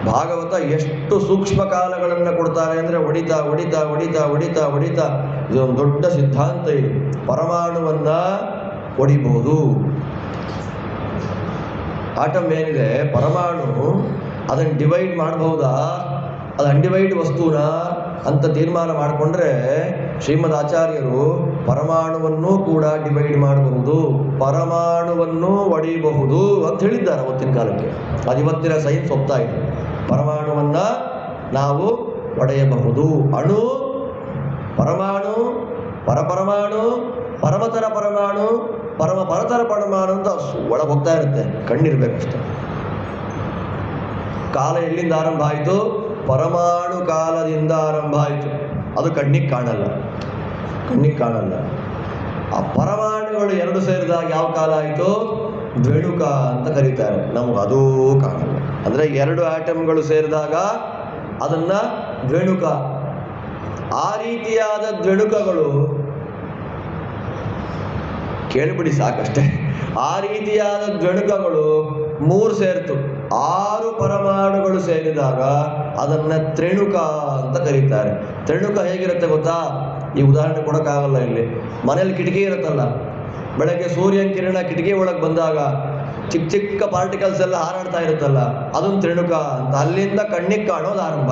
ಭಾಗವತ ಎಷ್ಟು ಸೂಕ್ಷ್ಮ ಕಾಲಗಳನ್ನು ಕೊಡ್ತಾರೆ ಅಂದರೆ ಹೊಡಿತಾ ಹೊಡಿತಾ ಹೊಡಿತಾ ಹೊಡಿತಾ ಹೊಡಿತಾ ಇದೊಂದು ದೊಡ್ಡ ಸಿದ್ಧಾಂತ. ಇದು ಪರಮಾಣುವನ್ನು ಹೊಡಿಬಹುದು. ಆಟಮ್ ಏನಿದೆ ಪರಮಾಣು, ಅದನ್ನು ಡಿವೈಡ್ ಮಾಡಬಹುದಾ? ಅದು ಅನ್ಡಿವೈಡ್ ವಸ್ತುನ ಅಂತ ತೀರ್ಮಾನ ಮಾಡಿಕೊಂಡ್ರೆ ಶ್ರೀಮದ್ ಆಚಾರ್ಯರು ಪರಮಾಣುವನ್ನು ಕೂಡ ಡಿವೈಡ್ ಮಾಡಬಹುದು, ಪರಮಾಣುವನ್ನು ಒಡೆಯಬಹುದು ಅಂತ ಹೇಳಿದ್ದಾರೆ ಅವತ್ತಿನ ಕಾಲಕ್ಕೆ. ಅದು ಇವತ್ತಿನ ಸೈನ್ಸ್ ಒಪ್ತಾ ಇದೆ. ಪರಮಾಣುವನ್ನು ನಾವು ಒಡೆಯಬಹುದು. ಅಣು, ಪರಮಾಣು, ಪರಪರಮಾಣು, ಪರಮತರ ಪರಮಾಣು, ಪರಮ ಪರತರ ಪರಮಾಣು ಅಂತ ಒಳಗೆ ಹೋಗ್ತಾ ಇರುತ್ತೆ. ಕಣ್ಣಿರ್ಬೇಕಷ್ಟೆ. ಕಾಲ ಎಲ್ಲಿಂದ ಆರಂಭ ಆಯಿತು? ಪರಮಾಣು ಕಾಲದಿಂದ ಆರಂಭ ಆಯಿತು. ಅದು ಕಣ್ಣಿಗೆ ಕಾಣಲ್ಲ, ಕಣ್ಣಿಗೆ ಕಾಣಲ್ಲ. ಆ ಪರಮಾಣುಗಳು ಎರಡು ಸೇರಿದಾಗ ಯಾವ ಕಾಲ ಆಯಿತು? ದ್ವೇಣುಕ ಅಂತ ಕರೀತಾರೆ. ನಮಗೆ ಅದೂ ಕಾಣಲ್ಲ. ಅಂದರೆ ಎರಡು ಆಟಮ್ಗಳು ಸೇರಿದಾಗ ಅದನ್ನು ದ್ವೇಣುಕ. ಆ ರೀತಿಯಾದ ದ್ವೇಣುಕಗಳು ಕೇಳಿಬಿಡಿ ಸಾಕಷ್ಟೇ. ಆ ರೀತಿಯಾದ ದ್ವೇಣುಕಗಳು ಮೂರು ಸೇರ್ತು, 6 ಪರಮಾಣುಗಳು ಸೇರಿದಾಗ ಅದನ್ನು ತ್ರೇಣುಕ ಅಂತ ಕರೀತಾರೆ. ತ್ರೇಣುಕ ಹೇಗಿರುತ್ತೆ ಗೊತ್ತಾ? ಈ ಉದಾಹರಣೆ ಕೊಡೋಕ್ಕಾಗಲ್ಲ ಇಲ್ಲಿ. ಮನೇಲಿ ಕಿಟಕಿ ಇರುತ್ತಲ್ಲ, ಬೆಳಗ್ಗೆ ಸೂರ್ಯನ ಕಿರಣ ಕಿಟಕಿ ಒಳಗೆ ಬಂದಾಗ ಚಿಕ್ಕ ಚಿಕ್ಕ ಪಾರ್ಟಿಕಲ್ಸ್ ಎಲ್ಲ ಹಾರಾಡ್ತಾ ಇರುತ್ತಲ್ಲ, ಅದೊಂದು ತ್ರೇಣುಕ ಅಂತ. ಅಲ್ಲಿಂದ ಕಣ್ಣಿಗೆ ಕಾಣೋದು ಆರಂಭ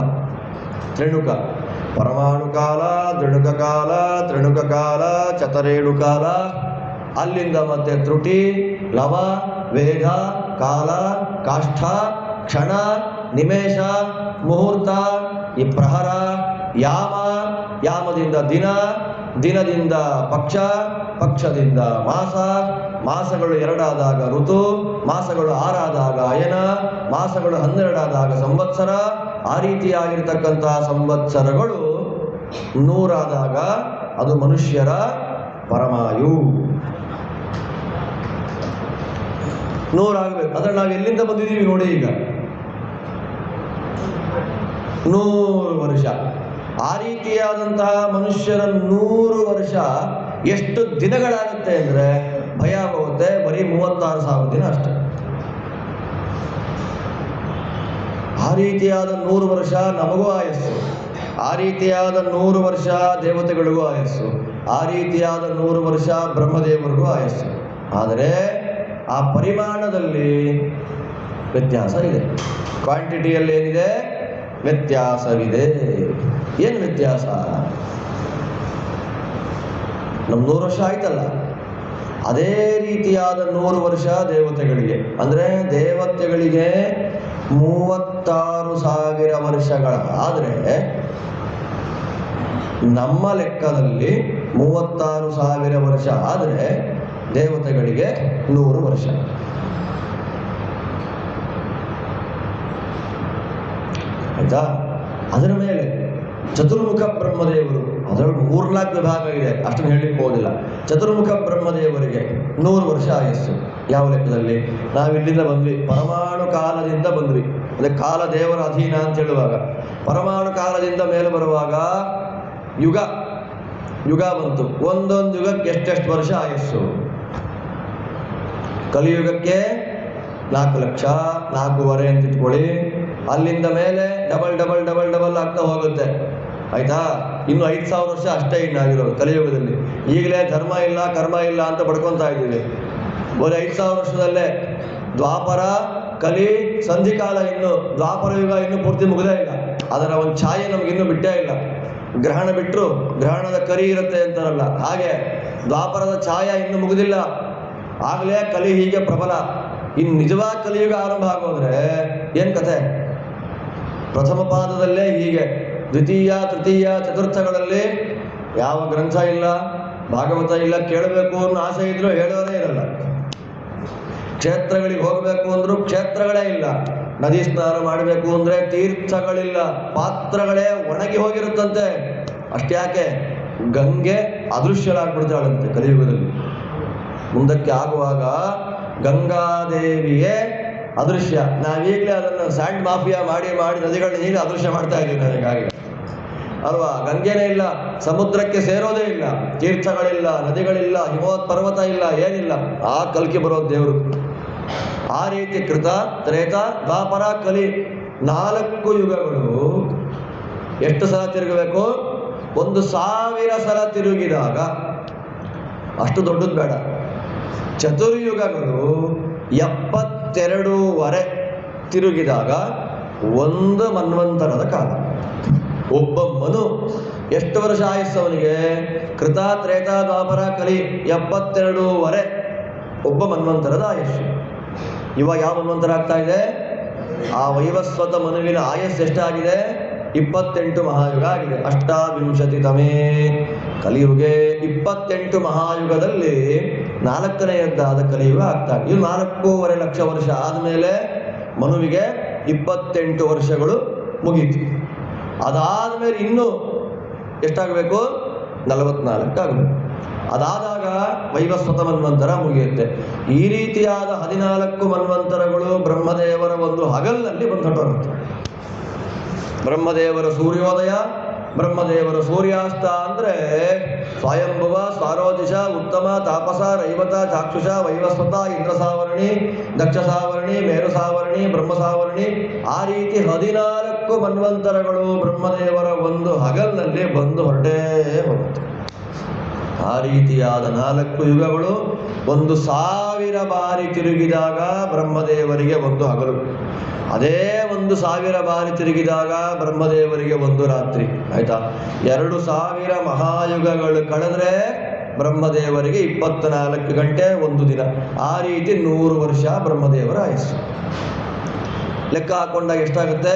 ತ್ರೇಣುಕ. ಪರಮಾಣು ಕಾಲ, ತ್ರೇಣುಕ ಕಾಲ, ತ್ರೇಣುಕ ಕಾಲ, ಚತರೇಣು ಕಾಲ. ಅಲ್ಲಿಂದ ಮತ್ತೆ ತ್ರುಟಿ, ಲವ, ವೇಗ, ಕಾಲ, ಕಾಷ್ಠ, ಕ್ಷಣ, ನಿಮೇಷ, ಮುಹೂರ್ತ, ಈ ಪ್ರಹರ, ಯಾಮ, ಯಾಮದಿಂದ ದಿನ, ದಿನದಿಂದ ಪಕ್ಷ, ಪಕ್ಷದಿಂದ ಮಾಸ, ಮಾಸಗಳು 2 ಆದಾಗ ಋತು, ಮಾಸಗಳು 6 ಆದಾಗ ಅಯನ, ಮಾಸಗಳು 12 ಆದಾಗ ಸಂವತ್ಸರ. ಆ ರೀತಿಯಾಗಿರ್ತಕ್ಕಂತಹ ಸಂವತ್ಸರಗಳು 100 ಆದಾಗ ಅದು ಮನುಷ್ಯರ ಪರಮಾಯು. 100 ಆಗಬೇಕು. ಅಂದರೆ ನಾವು ಎಲ್ಲಿಂದ ಬಂದಿದ್ದೀವಿ ನೋಡಿ. ಈಗ 100 ವರ್ಷ. ಆ ರೀತಿಯಾದಂತಹ ಮನುಷ್ಯರ 100 ವರ್ಷ ಎಷ್ಟು ದಿನಗಳಾಗುತ್ತೆ ಅಂದರೆ ಭಯ ಆಗುತ್ತೆ. ಬರೀ 36,000 ದಿನ ಅಷ್ಟೆ. ಆ ರೀತಿಯಾದ 100 ವರ್ಷ ನಮಗೂ ಆಯಸ್ಸು. ಆ ರೀತಿಯಾದ 100 ವರ್ಷ ದೇವತೆಗಳಿಗೂ ಆಯಸ್ಸು. ಆ ರೀತಿಯಾದ 100 ವರ್ಷ ಬ್ರಹ್ಮದೇವರಿಗೂ ಆಯಸ್ಸು. ಆದರೆ ಆ ಪರಿಮಾಣದಲ್ಲಿ ವ್ಯತ್ಯಾಸ ಇದೆ. ಕ್ವಾಂಟಿಟಿಯಲ್ಲಿ ಏನಿದೆ? ವ್ಯತ್ಯಾಸವಿದೆ. ಏನು ವ್ಯತ್ಯಾಸ? ನಮ್ಮ 100 ವರ್ಷ ಆಯ್ತಲ್ಲ, ಅದೇ ರೀತಿಯಾದ 100 ವರ್ಷ ದೇವತೆಗಳಿಗೆ. ಅಂದರೆ ದೇವತೆಗಳಿಗೆ 36,000 ವರ್ಷಗಳಾದರೆ ನಮ್ಮ ಲೆಕ್ಕದಲ್ಲಿ 36,000 ವರ್ಷ ಆದರೆ ದೇವತೆಗಳಿಗೆ 100 ವರ್ಷ. ಆಯ್ತಾ? ಅದರ ಮೇಲೆ ಚತುರ್ಮುಖ ಬ್ರಹ್ಮದೇವರು, ಅದರಲ್ಲಿ 3-4 ವಿಭಾಗ ಇದೆ, ಅಷ್ಟನ್ನು ಹೇಳಲಿಕ್ಕೆ ಹೋಗೋದಿಲ್ಲ. ಚತುರ್ಮುಖ ಬ್ರಹ್ಮದೇವರಿಗೆ 100 ವರ್ಷ ಆಯಸ್ಸು. ಯಾವ ಲೆಕ್ಕದಲ್ಲಿ? ನಾವಿಲ್ಲಿಂದ ಬಂದ್ವಿ, ಪರಮಾಣು ಕಾಲದಿಂದ ಬಂದ್ವಿ. ಅಂದರೆ ಕಾಲ ದೇವರ ಅಧೀನ ಅಂತ ಹೇಳುವಾಗ ಪರಮಾಣು ಕಾಲದಿಂದ ಮೇಲೆ ಬರುವಾಗ ಯುಗ, ಯುಗ ಬಂತು. ಒಂದೊಂದು ಯುಗಕ್ಕೆ ಎಷ್ಟೆಷ್ಟು ವರ್ಷ ಆಯಸ್ಸು? ಕಲಿಯುಗಕ್ಕೆ 4 ಲಕ್ಷ, 4.5 ಅಂತ ಇಟ್ಕೊಳ್ಳಿ. ಅಲ್ಲಿಂದ ಮೇಲೆ ಡಬಲ್ ಡಬಲ್ ಡಬಲ್ ಡಬಲ್ ಆಗ್ತಾ ಹೋಗುತ್ತೆ. ಆಯ್ತಾ? ಇನ್ನು 5000 ವರ್ಷ ಅಷ್ಟೇ ಇನ್ನಾಗಿರೋದು ಕಲಿಯುಗದಲ್ಲಿ. ಈಗಲೇ ಧರ್ಮ ಇಲ್ಲ ಕರ್ಮ ಇಲ್ಲ ಅಂತ ಪಡ್ಕೊತಾ ಇದ್ದೀವಿ. ಬರೀ 5000 ವರ್ಷದಲ್ಲೇ ದ್ವಾಪರ ಕಲಿ ಸಂಧಿಕಾಲ, ಇನ್ನು ದ್ವಾಪರ ಯುಗ ಇನ್ನೂ ಪೂರ್ತಿ ಮುಗಿದೇ ಇಲ್ಲ. ಅದರ ಒಂದು ಛಾಯೆ ನಮಗಿನ್ನೂ ಬಿಟ್ಟೇ ಇಲ್ಲ. ಗ್ರಹಣ ಬಿಟ್ಟರು ಗ್ರಹಣದ ಕರಿ ಇರುತ್ತೆ ಅಂತಾರಲ್ಲ, ಹಾಗೆ ದ್ವಾಪರದ ಛಾಯ ಇನ್ನೂ ಮುಗಿದಿಲ್ಲ. ಆಗಲೇ ಕಲಿ ಹೀಗೆ ಪ್ರಬಲ. ಇನ್ನು ನಿಜವಾದ ಕಲಿಯುಗ ಆರಂಭ ಆಗೋದ್ರೆ ಏನು ಕಥೆ? ಪ್ರಥಮ ಪಾದದಲ್ಲೇ ಹೀಗೆ, ದ್ವಿತೀಯ ತೃತೀಯ ಚತುರ್ಥಗಳಲ್ಲಿ ಯಾವ ಗ್ರಂಥ ಇಲ್ಲ, ಭಾಗವತ ಇಲ್ಲ. ಕೇಳಬೇಕು ಅನ್ನೋ ಆಸೆ ಇದ್ರೂ ಹೇಳೋದೇ ಇರಲ್ಲ. ಕ್ಷೇತ್ರಗಳಿಗೆ ಹೋಗಬೇಕು ಅಂದ್ರೂ ಕ್ಷೇತ್ರಗಳೇ ಇಲ್ಲ. ನದಿ ಸ್ನಾನ ಮಾಡಬೇಕು ಅಂದರೆ ತೀರ್ಥಗಳಿಲ್ಲ, ಪಾತ್ರಗಳೇ ಒಣಗಿ ಹೋಗಿರುತ್ತಂತೆ. ಅಷ್ಟ್ಯಾಕೆ, ಗಂಗೆ ಅದೃಶ್ಯಳಾಗ್ಬಿಡ್ತಾಳಂತೆ ಕಲಿಯುಗದಲ್ಲಿ. ಮುಂದಕ್ಕೆ ಆಗುವಾಗ ಗಂಗಾದೇವಿಯೇ ಅದೃಶ್ಯ. ನಾವೀಗಲೇ ಅದನ್ನು ಸ್ಯಾಂಡ್ ಮಾಫಿಯಾ ಮಾಡಿ ಮಾಡಿ ನದಿಗಳನ್ನ ಹೀಗೆ ಅದೃಶ್ಯ ಮಾಡ್ತಾ ಇದ್ದೀವಿ ನನಗಾಗಿ ಅಲ್ವಾ? ಗಂಗೆನೇ ಇಲ್ಲ, ಸಮುದ್ರಕ್ಕೆ ಸೇರೋದೇ ಇಲ್ಲ, ತೀರ್ಥಗಳಿಲ್ಲ, ನದಿಗಳಿಲ್ಲ, ಹಿಮವತ್ ಪರ್ವತ ಇಲ್ಲ, ಏನಿಲ್ಲ. ಆ ಕಲ್ಕಿ ಬರೋದು ದೇವರು. ಆ ರೀತಿ ಕೃತ ತ್ರೇತ ದ್ವಾಪರ ಕಲಿ 4 ಯುಗಗಳು ಎಷ್ಟು ಸಲ ತಿರುಗಬೇಕು? 1000 ಸಲ ತಿರುಗಿದಾಗ, ಅಷ್ಟು ದೊಡ್ಡದು ಬೇಡ. ಚತುರ್ಯುಗಗಳು 72 ತಿರುಗಿದಾಗ 1 ಮನ್ವಂತರದ ಕಾಲ. ಒಬ್ಬ ಮನು ಎಷ್ಟು ವರ್ಷ ಆಯಸ್ಸು ಅವನಿಗೆ? ಕೃತ ತ್ರೇತ ದ್ವಾಪರ ಕಲಿ 72 ಒಬ್ಬ ಮನ್ವಂತರದ ಆಯಸ್ಸು. ಇವಾಗ ಯಾವ ಮನ್ವಂತರ ಆಗ್ತಾ ಇದೆ? ಆ ವೈವಸ್ವತ ಮನುವಿನ ಆಯಸ್ಸು ಎಷ್ಟಾಗಿದೆ? 28 ಮಹಾಯುಗ ಆಗಿದೆ. 28 ಕಲಿಯುಗೆ 28 ಮಹಾಯುಗದಲ್ಲಿ 4ನೆಯದ್ದಾದ ಕಲಿಯುಗ ಆಗ್ತಾ ಇದೆ. ಇದು 4.5 ಲಕ್ಷ ವರ್ಷ ಆದಮೇಲೆ ಮನುವಿಗೆ 28 ವರ್ಷಗಳು ಮುಗೀತು. ಅದಾದಮೇಲೆ ಇನ್ನೂ ಎಷ್ಟಾಗಬೇಕು? 44 ಆಗಬೇಕು. ಅದಾದಾಗ ವೈವಸ್ವತ ಮನ್ವಂತರ ಮುಗಿಯುತ್ತೆ. ಈ ರೀತಿಯಾದ 14 ಮನ್ವಂತರಗಳು ಬ್ರಹ್ಮದೇವರ ಒಂದು ಹಗಲಿನಲ್ಲಿ ಬಂದು ಹೊರಟುತ್ತೆ. ಬ್ರಹ್ಮದೇವರ ಸೂರ್ಯೋದಯ, ಬ್ರಹ್ಮದೇವರ ಸೂರ್ಯಾಸ್ತ ಅಂದರೆ ಸ್ವಯಂಭುವ, ಸ್ವಾರೋದಿಶ, ಉತ್ತಮ, ತಾಪಸ, ರೈವತ, ಚಾಕ್ಷುಷ, ವೈವಸ್ವತ, ಇಂದ್ರ ಸಾವರ್ಣಿ, ದಕ್ಷ ಸಾವರ್ಣಿ, ಮೇರು ಸಾವರ್ಣಿ, ಬ್ರಹ್ಮ ಸಾವರ್ಣಿ, ಆ ರೀತಿ 14 ಮನ್ವಂತರಗಳು ಬ್ರಹ್ಮದೇವರ ಒಂದು ಹಗಲಿನಲ್ಲಿ ಬಂದು ಹೊರಟೇ ಹೋಗುತ್ತೆ. ಆ ರೀತಿಯಾದ 4 ಯುಗಗಳು 1000 ಬಾರಿ ತಿರುಗಿದಾಗ ಬ್ರಹ್ಮದೇವರಿಗೆ ಒಂದು ಹಗಲು. ಅದೇ 1000 ಬಾರಿ ತಿರುಗಿದಾಗ ಬ್ರಹ್ಮದೇವರಿಗೆ ಒಂದು ರಾತ್ರಿ. ಆಯ್ತಾ? 2000 ಮಹಾಯುಗಗಳು ಕಳೆದ್ರೆ ಬ್ರಹ್ಮದೇವರಿಗೆ 24 ಗಂಟೆ ಒಂದು ದಿನ. ಆ ರೀತಿ 100 ವರ್ಷ ಬ್ರಹ್ಮದೇವರ ಆಯಸ್ಸು. ಲೆಕ್ಕ ಹಾಕೊಂಡಾಗ ಎಷ್ಟಾಗುತ್ತೆ?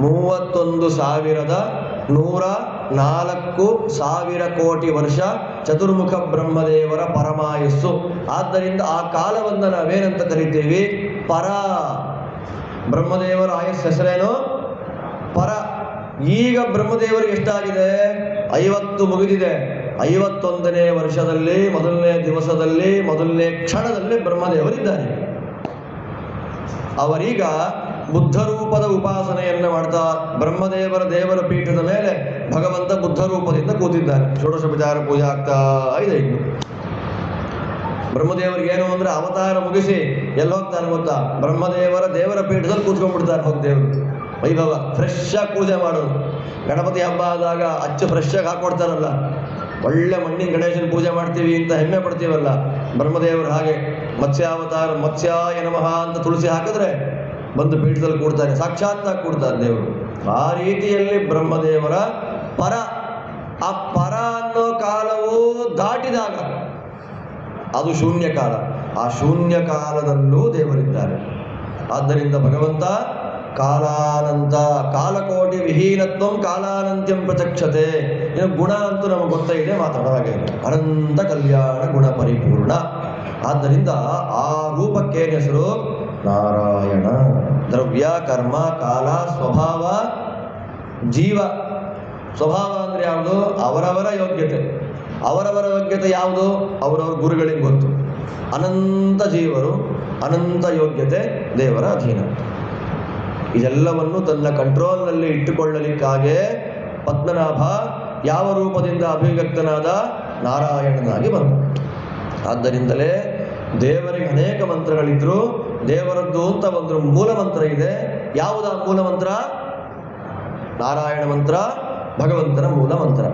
31,104,000 ಕೋಟಿ ವರ್ಷ ಚತುರ್ಮುಖ ಬ್ರಹ್ಮದೇವರ ಪರಮಾಯಸ್ಸು. ಆದ್ದರಿಂದ ಆ ಕಾಲವನ್ನು ನಾವೇನಂತ ಕರಿತೀವಿ? ಪರ. ಬ್ರಹ್ಮದೇವರ ಆಯಸ್ಸು ಹೆಸರೇನು? ಪರ. ಈಗ ಬ್ರಹ್ಮದೇವರಿಗೆ ಎಷ್ಟಾಗಿದೆ? 50 ಮುಗಿದಿದೆ. 51ನೇ ವರ್ಷದಲ್ಲಿ, ಮೊದಲನೇ ದಿವಸದಲ್ಲಿ, ಮೊದಲನೇ ಕ್ಷಣದಲ್ಲಿ ಬ್ರಹ್ಮದೇವರಿದ್ದಾರೆ. ಅವರೀಗ ಬುದ್ಧ ರೂಪದ ಉಪಾಸನೆಯನ್ನು ಮಾಡ್ತಾ ಬ್ರಹ್ಮದೇವರ ದೇವರ ಪೀಠದ ಮೇಲೆ ಭಗವಂತ ಬುದ್ಧ ರೂಪದಿಂದ ಕೂತಿದ್ದಾನೆ. ಷೋಡಶೋಪಚಾರ ಪೂಜೆ ಆಗ್ತಾ ಇದೆ. ಇನ್ನು ಬ್ರಹ್ಮದೇವರಿಗೆ ಏನು ಅಂದರೆ ಅವತಾರ ಮುಗಿಸಿ ಎಲ್ಲಿ ಹೋಗ್ತಾನೆ ಗೊತ್ತಾ? ಬ್ರಹ್ಮದೇವರ ದೇವರ ಪೀಠದಲ್ಲಿ ಕೂತ್ಕೊಂಡ್ಬಿಡ್ತಾನೆ. ಹೋಗಿ ದೇವರು ವೈಭವ ಫ್ರೆಶ್ ಆಗಿ ಪೂಜೆ ಮಾಡೋದು. ಗಣಪತಿ ಹಬ್ಬ ಆದಾಗ ಅಚ್ಚು ಫ್ರೆಶ್ ಆಗಿ ಹಾಕೊಡ್ತಾರಲ್ಲ, ಒಳ್ಳೆ ಮಣ್ಣಿನ ಗಣೇಶನ ಪೂಜೆ ಮಾಡ್ತೀವಿ ಅಂತ ಹೆಮ್ಮೆ ಪಡ್ತೀವಲ್ಲ, ಬ್ರಹ್ಮದೇವರು ಹಾಗೆ ಮತ್ಸ್ಯಾವತಾರ ಮತ್ಸ್ಯಾಯ ನಮಃ ಅಂತ ತುಳಸಿ ಹಾಕಿದ್ರೆ ಬಂದು ಪೀಠದಲ್ಲಿ ಕೂಡ್ತಾನೆ, ಸಾಕ್ಷಾತ್ತಾಗಿ ಕೂಡ್ತಾನೆ ದೇವರು. ಆ ರೀತಿಯಲ್ಲಿ ಬ್ರಹ್ಮದೇವರ ಪರ. ಆ ಪರ ಅನ್ನೋ ಕಾಲವು ದಾಟಿದಾಗ ಅದು ಶೂನ್ಯ ಕಾಲ. ಆ ಶೂನ್ಯ ಕಾಲದಲ್ಲೂ ದೇವರಿದ್ದಾರೆ. ಆದ್ದರಿಂದ ಭಗವಂತ ಕಾಲಾನಂತ, ಕಾಲಕೋಟಿ ವಿಹೀನತ್ವ ಕಾಲಾನಂತ್ಯಂ ಪ್ರಚಕ್ಷತೆ. ಇನ್ನು ಗುಣ ಅಂತೂ ನಮಗೆ ಗೊತ್ತೇ ಇದೆ, ಮಾತಾಡುವಾಗೆ ಅನಂತ ಕಲ್ಯಾಣ ಗುಣ ಪರಿಪೂರ್ಣ. ಆದ್ದರಿಂದ ಆ ರೂಪಕ್ಕೇನು ಹೆಸರು? ನಾರಾಯಣ. ದ್ರವ್ಯ, ಕರ್ಮ, ಕಾಲ, ಸ್ವಭಾವ, ಜೀವ. ಸ್ವಭಾವ ಅಂದರೆ ಯಾವುದು? ಅವರವರ ಯೋಗ್ಯತೆ. ಅವರವರ ಯೋಗ್ಯತೆ ಯಾವುದು? ಅವರವರ ಗುರುಗಳಿಗೆ ಗೊತ್ತು. ಅನಂತ ಜೀವರು, ಅನಂತ ಯೋಗ್ಯತೆ ದೇವರ ಅಧೀನ. ಇದೆಲ್ಲವನ್ನು ತನ್ನ ಕಂಟ್ರೋಲ್ನಲ್ಲಿ ಇಟ್ಟುಕೊಳ್ಳಲಿಕ್ಕಾಗೇ ಪದ್ಮನಾಭ ಯಾವ ರೂಪದಿಂದ ಅಭಿವ್ಯಕ್ತನಾದ? ನಾರಾಯಣನಾಗಿ ಬಂದ. ಆದ್ದರಿಂದಲೇ ದೇವರಿಗೆ ಅನೇಕ ಮಂತ್ರಗಳಿದ್ರು. ದೇವರದ್ದು ಅಂತ ಒಂದು ಮೂಲ ಮಂತ್ರ ಇದೆ. ಯಾವುದ ಮೂಲ ಮಂತ್ರ? ನಾರಾಯಣ ಮಂತ್ರ. ಭಗವಂತನ ಮೂಲ ಮಂತ್ರ.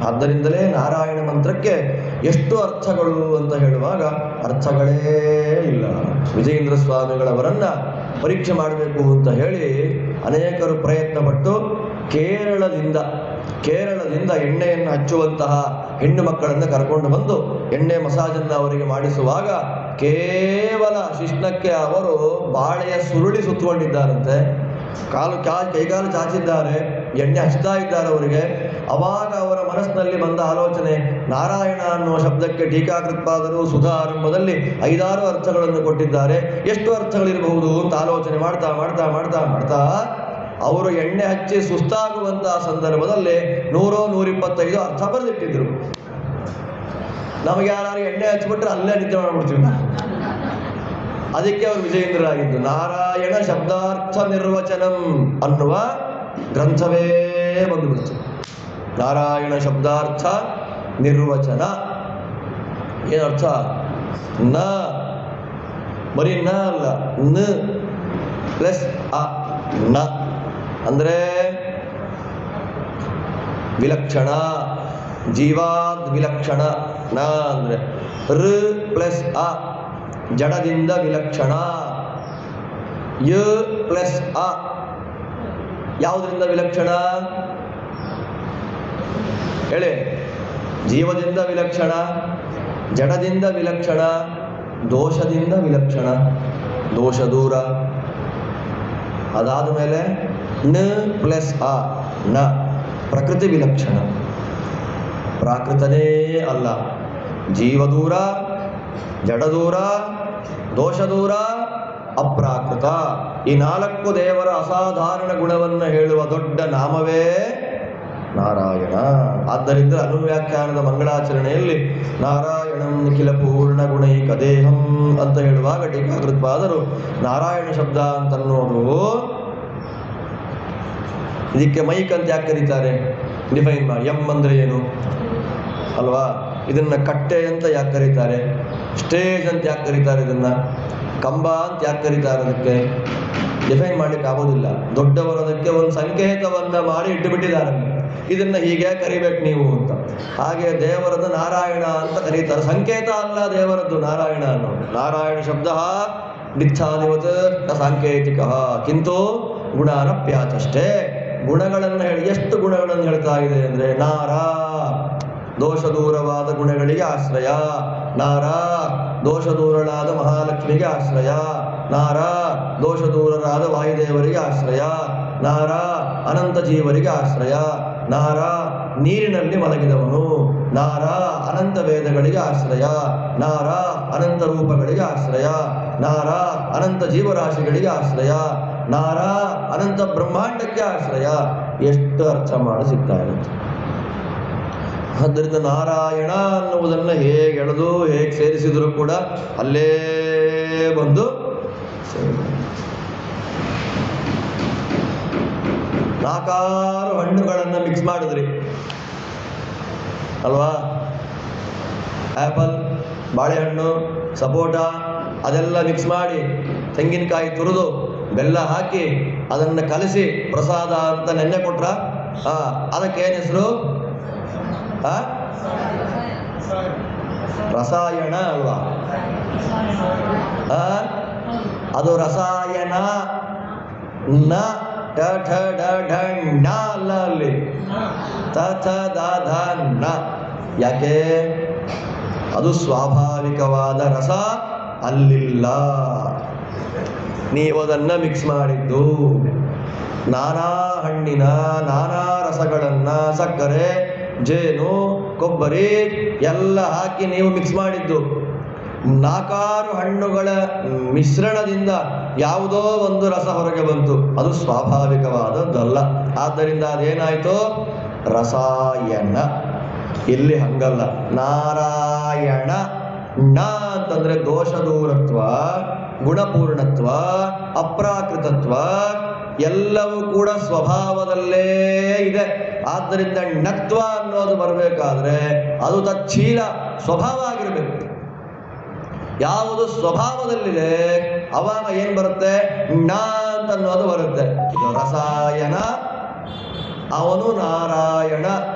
ಆದ್ದರಿಂದಲೇ ನಾರಾಯಣ ಮಂತ್ರಕ್ಕೆ ಎಷ್ಟು ಅರ್ಥಗಳು ಅಂತ ಹೇಳುವಾಗ ಅರ್ಥಗಳೇ ಇಲ್ಲ. ವಿಜಯೇಂದ್ರ ಸ್ವಾಮಿಗಳವರನ್ನ ಪರೀಕ್ಷೆ ಮಾಡಬೇಕು ಅಂತ ಹೇಳಿ ಅನೇಕರು ಪ್ರಯತ್ನಪಟ್ಟು ಕೇರಳದಿಂದ ಎಣ್ಣೆಯನ್ನು ಹಚ್ಚುವಂತಹ ಹೆಣ್ಣು ಮಕ್ಕಳನ್ನು ಕರ್ಕೊಂಡು ಬಂದು ಎಣ್ಣೆ ಮಸಾಜನ್ನು ಅವರಿಗೆ ಮಾಡಿಸುವಾಗ ಕೇವಲ ಶಿಷ್ಣಕ್ಕೆ ಅವರು ಬಾಳೆಯ ಸುರುಳಿ ಸುತ್ತಕೊಂಡಿದ್ದಾರಂತೆ. ಕೈಕಾಲು ಚಾಚಿದ್ದಾರೆ, ಎಣ್ಣೆ ಹಚ್ತಾ ಇದ್ದಾರೆ ಅವರಿಗೆ. ಅವಾಗ ಅವರ ಮನಸ್ಸಿನಲ್ಲಿ ಬಂದ ಆಲೋಚನೆ, ನಾರಾಯಣ ಅನ್ನುವ ಶಬ್ದಕ್ಕೆ ಟೀಕಾಕೃತ್ಪಾದರು ಸುಧಾ ಆರಂಭದಲ್ಲಿ 5-6 ಅರ್ಥಗಳನ್ನು ಕೊಟ್ಟಿದ್ದಾರೆ, ಎಷ್ಟು ಅರ್ಥಗಳಿರಬಹುದು ಅಂತ ಆಲೋಚನೆ ಮಾಡ್ತಾ ಮಾಡ್ತಾ ಮಾಡ್ತಾ ಮಾಡ್ತಾ ಅವರು ಎಣ್ಣೆ ಹಚ್ಚಿ ಸುಸ್ತಾಗುವಂತಹ ಸಂದರ್ಭದಲ್ಲಿ 100-125 ಅರ್ಥ ಬರೆದಿಟ್ಟಿದ್ರು. ನಮಗೆ ಯಾರು ಎಣ್ಣೆ ಹಚ್ಚಿಬಿಟ್ರೆ ಅಲ್ಲೇ ನಿದ್ದೆ ಮಾಡ್ಬಿಡ್ತೀವಿ. ಅದಕ್ಕೆ ಅವರು ವಿಜಯೇಂದ್ರರಾಗಿದ್ದು. ನಾರಾಯಣ ಶಬ್ದಾರ್ಥ ನಿರ್ವಚನಂ ಅನ್ನುವ ಗ್ರಂಥವೇ ಬಂದುಬಿಡ್ತು. ನಾರಾಯಣ ಶಬ್ದಾರ್ಥ ನಿರ್ವಚನ ಏನರ್ಥ? ನ ಬರೀ ನ ಅಲ್ಲ, ನ ಪ್ಲಸ್ ಅ, ನ ಅಂದರೆ ವಿಲಕ್ಷಣ, ಜೀವಾದ್ ವಿಲಕ್ಷಣ. ನ ಅಂದರೆ ಋ ಪ್ಲಸ್ ಅ, ಜಡದಿಂದ ವಿಲಕ್ಷಣ. ಯ ಪ್ಲಸ್ ಅ, ಯಾವುದರಿಂದ ವಿಲಕ್ಷಣ ಹೇಳಿ? ಜೀವದಿಂದ ವಿಲಕ್ಷಣ, ಜಡದಿಂದ ವಿಲಕ್ಷಣ, ದೋಷದಿಂದ ವಿಲಕ್ಷಣ, ದೋಷ ದೂರ. ಅದಾದ ಮೇಲೆ ನ ಪ್ಲಸ್ ಅ, ನ ಪ್ರಕೃತಿ ವಿಲಕ್ಷಣ, ಪ್ರಾಕೃತನೇ ಅಲ್ಲ. ಜೀವ ದೂರ, ಜಡ ದೂರ, ದೋಷ ದೂರ, ಅಪ್ರಾಕೃತ. ಈ 4 ದೇವರ ಅಸಾಧಾರಣ ಗುಣವನ್ನು ಹೇಳುವ ದೊಡ್ಡ ನಾಮವೇ ನಾರಾಯಣ. ಆದ್ದರಿಂದ ಅನುವ್ಯಾಖ್ಯಾನದ ಮಂಗಳಾಚರಣೆಯಲ್ಲಿ ನಾರಾಯಣಂ ನಿಖಿಲ ಪೂರ್ಣ ಗುಣೈಕ ದೇಹಂ ಅಂತ ಹೇಳುವಾಗ ಟೀಕಾಕೃತ್ಪಾದರು ನಾರಾಯಣ ಶಬ್ದ ಅಂತನ್ನೋದು ಇದಕ್ಕೆ ಮೈಕ್ ಅಂತ ಯಾಕೆ ಕರೀತಾರೆ? ಡಿಫೈನ್ ಮಾಡಿ. ಎಂ ಅಂದರೆ ಏನು ಅಲ್ವಾ? ಇದನ್ನ ಕಟ್ಟೆ ಅಂತ ಯಾಕೆ ಕರೀತಾರೆ? ಸ್ಟೇಜ್ ಅಂತ ಯಾಕೆ ಕರೀತಾರೆ? ಇದನ್ನ ಕಂಬ ಅಂತ ಯಾಕೆ ಕರೀತಾರೆ? ಅದಕ್ಕೆ ಡಿಫೈನ್ ಮಾಡ್ಲಿಕ್ಕೆ ಆಗೋದಿಲ್ಲ. ದೊಡ್ಡವರು ಅದಕ್ಕೆ ಒಂದು ಸಂಕೇತವನ್ನ ಮಾಡಿ ಇಟ್ಟುಬಿಟ್ಟಿದ್ದಾರೆ, ಇದನ್ನ ಹೀಗೆ ಕರಿಬೇಕು ನೀವು ಅಂತ. ಹಾಗೆ ದೇವರದ್ದು ನಾರಾಯಣ ಅಂತ ಕರೀತಾರೆ. ಸಂಕೇತ ಅಲ್ಲ ದೇವರದ್ದು ನಾರಾಯಣ ಅನ್ನೋದು. ನಾರಾಯಣ ಶಬ್ದ ಮಿಥ್ಯಾದಿವತ್ ಸಾಂಕೇತಿಕ ಕಿಂತು ಗುಣಾನಪ್ಯಾಚಷ್ಟೇ. ಗುಣಗಳನ್ನು ಹೇಳಿ, ಎಷ್ಟು ಗುಣಗಳನ್ನು ಹೇಳ್ತಾ ಇದೆ ಅಂದರೆ, ನಾರಾ ದೋಷ ದೂರವಾದ ಗುಣಗಳಿಗೆ ಆಶ್ರಯ, ನಾರ ದೋಷ ದೂರಳಾದ ಮಹಾಲಕ್ಷ್ಮಿಗೆ ಆಶ್ರಯ, ನಾರ ದೋಷ ದೂರರಾದ ವಾಯುದೇವರಿಗೆ ಆಶ್ರಯ, ನಾರ ಅನಂತ ಜೀವರಿಗೆ ಆಶ್ರಯ, ನಾರ ನೀರಿನಲ್ಲಿ ಮಲಗಿದವನು, ನಾರ ಅನಂತ ವೇದಗಳಿಗೆ ಆಶ್ರಯ, ನಾರ ಅನಂತ ರೂಪಗಳಿಗೆ ಆಶ್ರಯ, ನಾರ ಅನಂತ ಜೀವರಾಶಿಗಳಿಗೆ ಆಶ್ರಯ, ನಾರ ಅನಂತ ಬ್ರಹ್ಮಾಂಡಕ್ಕೆ ಆಶ್ರಯ. ಎಷ್ಟು ಅರ್ಥ ಮಾಡಿ ಸಿಗ್ತಾ ಇರುತ್ತೆ. ಆದ್ದರಿಂದ ನಾರಾಯಣ ಅನ್ನುವುದನ್ನು ಹೇಗೆ ಎಳೆದು ಹೇಗೆ ಸೇರಿಸಿದ್ರು ಕೂಡ ಅಲ್ಲೇ ಬಂದು 4 ಹಣ್ಣುಗಳನ್ನು ಮಿಕ್ಸ್ ಮಾಡಿದ್ರಿ ಅಲ್ವಾ? ಆ್ಯಪಲ್, ಬಾಳೆಹಣ್ಣು, ಸಪೋಟ ಅದೆಲ್ಲ ಮಿಕ್ಸ್ ಮಾಡಿ ತೆಂಗಿನಕಾಯಿ ತುರಿದು ಬೆಲ್ಲ ಹಾಕಿ ಅದನ್ನು ಕಲಸಿ ಪ್ರಸಾದ ಅಂತ ನೆನ್ನೆ ಕೊಟ್ರ. ಅದಕ್ಕೇನು ಹೆಸರು? ರಸಾಯನ ಅಲ್ವಾ? ಅದು ರಸಾಯನ. ನ ಟ ಠ ಡ ಢ ಣ ಅಲ್ಲ, ಅಲ್ಲಿ ತ ಥ ದ ಧ ನ. ಯಾಕೆ? ಅದು ಸ್ವಾಭಾವಿಕವಾದ ರಸ ಅಲ್ಲಿಲ್ಲ. ನೀವು ಅದನ್ನು ಮಿಕ್ಸ್ ಮಾಡಿದ್ದು. ನಾನಾ ಹಣ್ಣಿನ ನಾನಾ ರಸಗಳನ್ನು, ಸಕ್ಕರೆ, ಜೇನು, ಕೊಬ್ಬರಿ ಎಲ್ಲ ಹಾಕಿ ನೀವು ಮಿಕ್ಸ್ ಮಾಡಿದ್ದು. 4 ಹಣ್ಣುಗಳ ಮಿಶ್ರಣದಿಂದ ಯಾವುದೋ ಒಂದು ರಸ ಹೊರಗೆ ಬಂತು. ಅದು ಸ್ವಾಭಾವಿಕವಾದದ್ದಲ್ಲ. ಆದ್ದರಿಂದ ಅದೇನಾಯಿತು? ರಸಾಯನ. ಇಲ್ಲಿ ಹಂಗಲ್ಲ. ನಾರಾಯಣ ನ ಅಂತಂದ್ರೆ ದೋಷ ದೂರತ್ವ, ಗುಣಪೂರ್ಣತ್ವ, ಅಪ್ರಾಕೃತತ್ವ ಎಲ್ಲವೂ ಕೂಡ ಸ್ವಭಾವದಲ್ಲೇ ಇದೆ. ಆದ್ದರಿಂದ ಣತ್ವ ಅನ್ನೋದು ಬರಬೇಕಾದ್ರೆ ಅದು ತಚ್ಛೀಲ ಸ್ವಭಾವ ಆಗಿರಬೇಕು. ಯಾವುದು ಸ್ವಭಾವದಲ್ಲಿದೆ ಅವಾಗ ಏನು ಬರುತ್ತೆ? ಣ ಅಂತ ಅನ್ನೋದು ಬರುತ್ತೆ. ಇದು ರಸಾಯನ ಅವನು ನಾರಾಯಣ.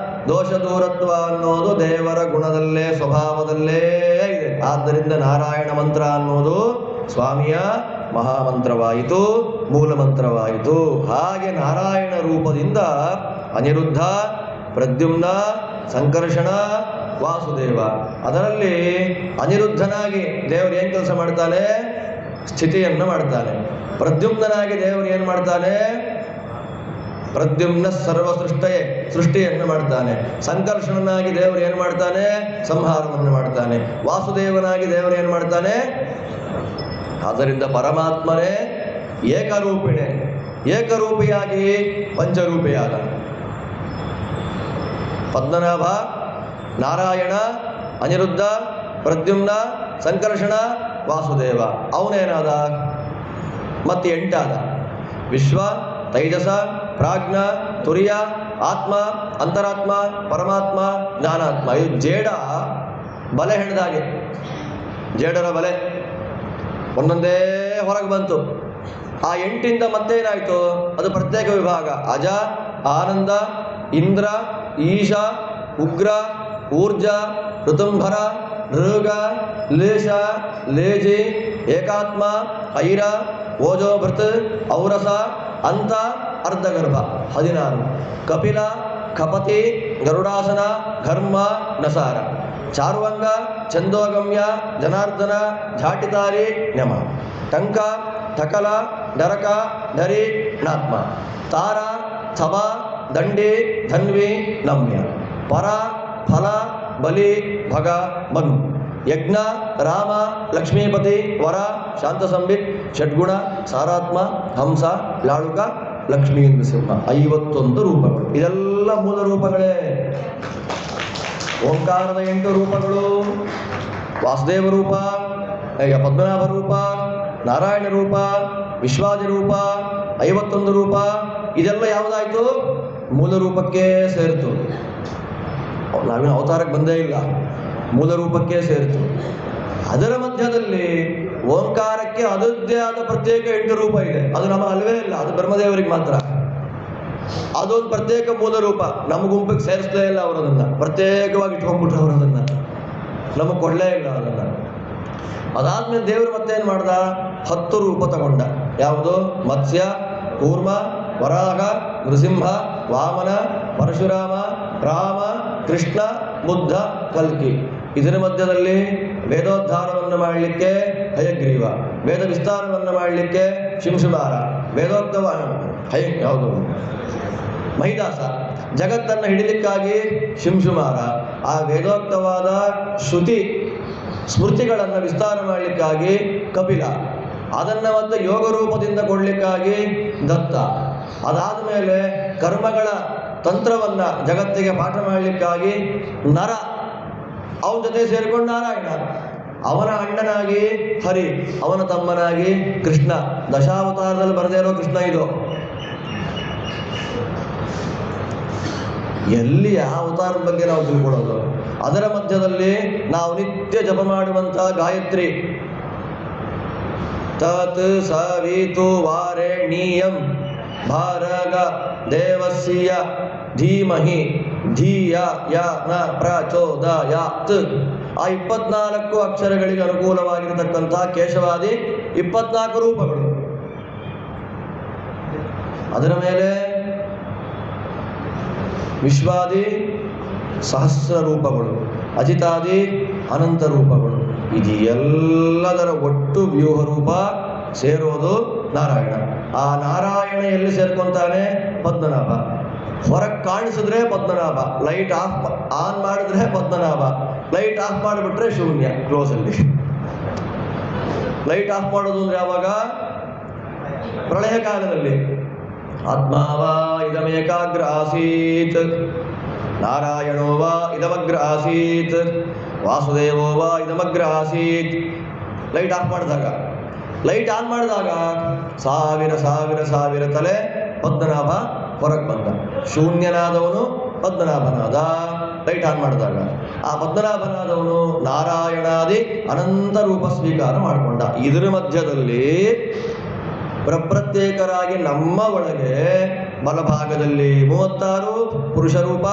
ದೋಷ ದೂರತ್ವ ಅನ್ನೋದು ದೇವರ ಗುಣದಲ್ಲೇ ಸ್ವಭಾವದಲ್ಲೇ ಇದೆ. ಆದ್ದರಿಂದ ನಾರಾಯಣ ಮಂತ್ರ ಅನ್ನೋದು ಸ್ವಾಮಿಯ ಮಹಾಮಂತ್ರವಾಯಿತು, ಮೂಲ ಮಂತ್ರವಾಯಿತು. ಹಾಗೆ ನಾರಾಯಣ ರೂಪದಿಂದ ಅನಿರುದ್ಧ, ಪ್ರದ್ಯುಮ್ನ, ಸಂಕರ್ಷಣ, ವಾಸುದೇವ. ಅದರಲ್ಲಿ ಅನಿರುದ್ಧನಾಗಿ ದೇವರು ಏನು ಕೆಲಸ ಮಾಡ್ತಾನೆ? ಸ್ಥಿತಿಯನ್ನು ಮಾಡ್ತಾನೆ. ಪ್ರದ್ಯುಮ್ನಾಗಿ ದೇವರು ಏನು ಮಾಡ್ತಾನೆ? ಪ್ರದ್ಯುಮ್ನ ಸರ್ವ ಸೃಷ್ಟಿಯನ್ನು ಮಾಡ್ತಾನೆ. ಸಂಕರ್ಷಣನಾಗಿ ದೇವರು ಏನು ಮಾಡ್ತಾನೆ? ಸಂಹಾರವನ್ನು ಮಾಡ್ತಾನೆ. ವಾಸುದೇವನಾಗಿ ದೇವರು ಏನು ಮಾಡ್ತಾನೆ? ಆದ್ದರಿಂದ ಪರಮಾತ್ಮನೇ ಏಕರೂಪಿಯಾಗಿ ಪಂಚರೂಪಿಯಾದ ಪದ್ಮನಾಭ, ನಾರಾಯಣ, ಅನಿರುದ್ಧ, ಪ್ರದ್ಯುಮ್ನ, ಸಂಕರ್ಷಣ, ವಾಸುದೇವ. ಅವನೇನಾದ? ಮತ್ತೆ 8 ಆದ. ವಿಶ್ವ, ತೈಜಸ, ಪ್ರಾಜ್ಞ, ತುರ್ಯ, ಆತ್ಮ, ಅಂತರಾತ್ಮ, ಪರಮಾತ್ಮ, ಜ್ಞಾನಾತ್ಮ. ಇದು ಜೇಡ ಬಲೆ ಹೆಣೆದಾಗೆ, ಜೇಡರ ಬಲೆ ಒಂದೊಂದೇ ಹೊರಗೆ ಬಂತು. ಆ 8ರಿಂದ ಮತ್ತೇನಾಯಿತು? ಅದು ಪ್ರತ್ಯೇಕ ವಿಭಾಗ. ಅಜ, ಆನಂದ, ಇಂದ್ರ, ಈಶ, ಉಗ್ರ, ಊರ್ಜ, ಋತುಂಭರ, ನೃಗ, ಲೇಷ, ಲೇಜಿ, ಏಕಾತ್ಮ, ಐರ, ಓಜೋಭೃತ್, ಔರಸ, ಅಂತ, ಅರ್ಧಗರ್ಭ 16. ಕಪಿಲ, ಕಪತಿ, ಗರುಡಾಸನ, ಘರ್ಮ, ನಸಾರ, ಚಾರ್ವಂಗ, ಛಂದೋಗಮ್ಯ, ಜನಾರ್ದನ, ಝಾಟಿತಾರಿ, ನ್ಯಮ, ಟಂಕ, ಟಕಲ, ಡರಕ, ಢರಿ, ನಾತ್ಮ, ತಾರ, ಥಬ, ದಂಡಿ, ಧನ್ವಿ, ನಮ್ಯ, ಪರ, ಫಲ, ಬಲಿ, ಭಗ, ಮನು, ಯಜ್ಞ, ರಾಮ, ಲಕ್ಷ್ಮೀಪತಿ, ವರ, ಶಾಂತ ಸಂಬಿತ್, ಷಡ್ಗುಣ, ಸಾರಾತ್ಮ, ಹಂಸ, ಲಾಳುಕ, ಲಕ್ಷ್ಮೀ ನೃಸಿಂಹ. 51 ರೂಪಗಳು. ಇದೆಲ್ಲ ಮೂಲ ರೂಪಗಳೇ. ಓಂಕಾರದ 8 ರೂಪಗಳು: ವಾಸುದೇವ ರೂಪ, ಪದ್ಮನಾಭ ರೂಪ, ನಾರಾಯಣ ರೂಪ, ವಿಶ್ವಾದಿ ರೂಪ, 51 ರೂಪ. ಇದೆಲ್ಲ ಯಾವುದಾಯಿತು? ಮೂಲ ರೂಪಕ್ಕೆ ಸೇರಿತು. ನಾವೇನು ಅವತಾರಕ್ಕೆ ಬಂದೇ ಇಲ್ಲ, ಮೂಲ ರೂಪಕ್ಕೆ ಸೇರಿತು. ಅದರ ಮಧ್ಯದಲ್ಲಿ ಓಂಕಾರಕ್ಕೆ ಅದರದ್ದೇ ಆದ ಪ್ರತ್ಯೇಕ 8 ರೂಪ ಇದೆ. ಅದು ನಮ್ಮ ಅಲ್ವೇ ಇಲ್ಲ, ಅದು ಬ್ರಹ್ಮದೇವರಿಗೆ ಮಾತ್ರ. ಅದೊಂದು ಪ್ರತ್ಯೇಕ ಮೂಲ ರೂಪ. ನಮ್ಮ ಗುಂಪಿಗೆ ಸೇರಿಸಲೇ ಇಲ್ಲ ಅವರದನ್ನು, ಪ್ರತ್ಯೇಕವಾಗಿ ಇಟ್ಕೊಂಡ್ಬಿಟ್ರು ಅವರದನ್ನು, ನಮಗೆ ಕೊಡಲೇ ಇಲ್ಲ ಅದನ್ನು. ಅದಾದ್ಮೇಲೆ ದೇವರು ಮತ್ತೇನು ಮಾಡ್ದ? 10 ರೂಪ ತಗೊಂಡ. ಯಾವುದು? ಮತ್ಸ್ಯ, ಕೂರ್ಮ, ವರಾಹ, ನೃಸಿಂಹ, ವಾಮನ, ಪರಶುರಾಮ, ರಾಮ, ಕೃಷ್ಣ, ಬುದ್ಧ, ಕಲ್ಕಿ. ಇದರ ಮಧ್ಯದಲ್ಲಿ ವೇದೋದ್ಧಾರವನ್ನು ಮಾಡಲಿಕ್ಕೆ ಹಯಗ್ರೀವ, ವೇದ ವಿಸ್ತಾರವನ್ನು ಮಾಡಲಿಕ್ಕೆ ಶಿಂಶುಮಾರ, ಯಾವುದು ಮಹಿದಾಸ, ಜಗತ್ತನ್ನು ಹಿಡಿಲಿಕ್ಕಾಗಿ ಶಿಂಶುಮಾರ, ಆ ವೇದೋಕ್ತವಾದ ಶ್ರುತಿ ಸ್ಮೃತಿಗಳನ್ನು ವಿಸ್ತಾರ ಮಾಡಲಿಕ್ಕಾಗಿ ಕಪಿಲ, ಅದನ್ನು ಮತ್ತೆ ಯೋಗ ರೂಪದಿಂದ ಕೊಡಲಿಕ್ಕಾಗಿ ದತ್ತ. ಅದಾದ ಮೇಲೆ ಕರ್ಮಗಳ ತಂತ್ರವನ್ನು ಜಗತ್ತಿಗೆ ಪಾಠ ಮಾಡಲಿಕ್ಕಾಗಿ ನರ, ಅವನ ಜೊತೆ ಸೇರಿಕೊಂಡು ನಾರಾಯಣ, ಅವನ ಅಣ್ಣನಾಗಿ ಹರಿ, ಅವನ ತಮ್ಮನಾಗಿ ಕೃಷ್ಣ. ದಶಾವತಾರದಲ್ಲಿ ಬರದೇ ಇರೋ ಕೃಷ್ಣ ಇದು. ಎಲ್ಲಿ ಆ ಅವತಾರದ ಬಗ್ಗೆ ನಾವು ತಿಳ್ಕೊಳ್ಳೋದು? ಅದರ ಮಧ್ಯದಲ್ಲಿ ನಾವು ನಿತ್ಯ ಜಪ ಮಾಡುವಂತಹ ಗಾಯತ್ರಿ, ತತ್ ಸವಿತು ವಾರೆಣೀಯಂ ಭಾರಗ ದೇವಸ್ಯ ಧೀಮಹಿ ಧಿಯ ಯ ನ ಪ್ರಚೋದಯಾತ್. ಆ 24 ಅಕ್ಷರಗಳಿಗೆ ಅನುಕೂಲವಾಗಿರತಕ್ಕಂತಹ ಕೇಶವಾದಿ 24 ರೂಪಗಳು. ಅದರ ಮೇಲೆ ವಿಶ್ವಾದಿ ಸಹಸ್ರ ರೂಪಗಳು, ಅಜಿತಾದಿ ಅನಂತ ರೂಪಗಳು. ಇದು ಎಲ್ಲದರ ಒಟ್ಟು ವ್ಯೂಹ ರೂಪ ಸೇರೋದು ನಾರಾಯಣ. ಆ ನಾರಾಯಣ ಎಲ್ಲಿ ಸೇರ್ಕೊಂತಾನೆ? ಪದ್ಮನಾಭ. ಹೊರಗೆ ಕಾಣಿಸಿದ್ರೆ ಪದ್ಮನಾಭ, ಲೈಟ್ ಆನ್ ಮಾಡಿದ್ರೆ ಪದ್ಮನಾಭ, ಲೈಟ್ ಆಫ್ ಮಾಡಿಬಿಟ್ರೆ ಶೂನ್ಯ, ಕ್ಲೋಸಲ್ಲಿ. ಲೈಟ್ ಆಫ್ ಮಾಡೋದು ಅಂದ್ರೆ ಯಾವಾಗ? ಪ್ರಳಯ ಕಾಲದಲ್ಲಿ. ಆತ್ಮಾವ ಇದಮೇಕಾಗ್ರ ಆಸೀತ್, ನಾರಾಯಣೋ ವಾ ಇದಮಗ್ರ ಆಸೀತ್, ವಾಸುದೇವೋ ವಾ ಇದಮಗ್ರ ಆಸೀತ್. ಲೈಟ್ ಆಫ್ ಮಾಡಿದಾಗ, ಲೈಟ್ ಆನ್ ಮಾಡಿದಾಗ ಸಾವಿರ ಸಾವಿರ ಸಾವಿರ ತಲೆ ಪದ್ಮನಾಭ ಹೊರಗೆ ಬಂದ. ಶೂನ್ಯನಾದವನು ಪದ್ಮನಾಭನಾದ ಲೈಟ್ ಆನ್ ಮಾಡಿದಾಗ. ಆ ಪದ್ಮನಾಭನಾದವನು ನಾರಾಯಣಾದಿ ಅನಂತ ರೂಪ ಸ್ವೀಕಾರ ಮಾಡಿಕೊಂಡ. ಇದರ ಮಧ್ಯದಲ್ಲಿ ಪ್ರತ್ಯೇಕರಾಗಿ ನಮ್ಮ ಒಳಗೆ ಬಲಭಾಗದಲ್ಲಿ 36 ಪುರುಷ ರೂಪ,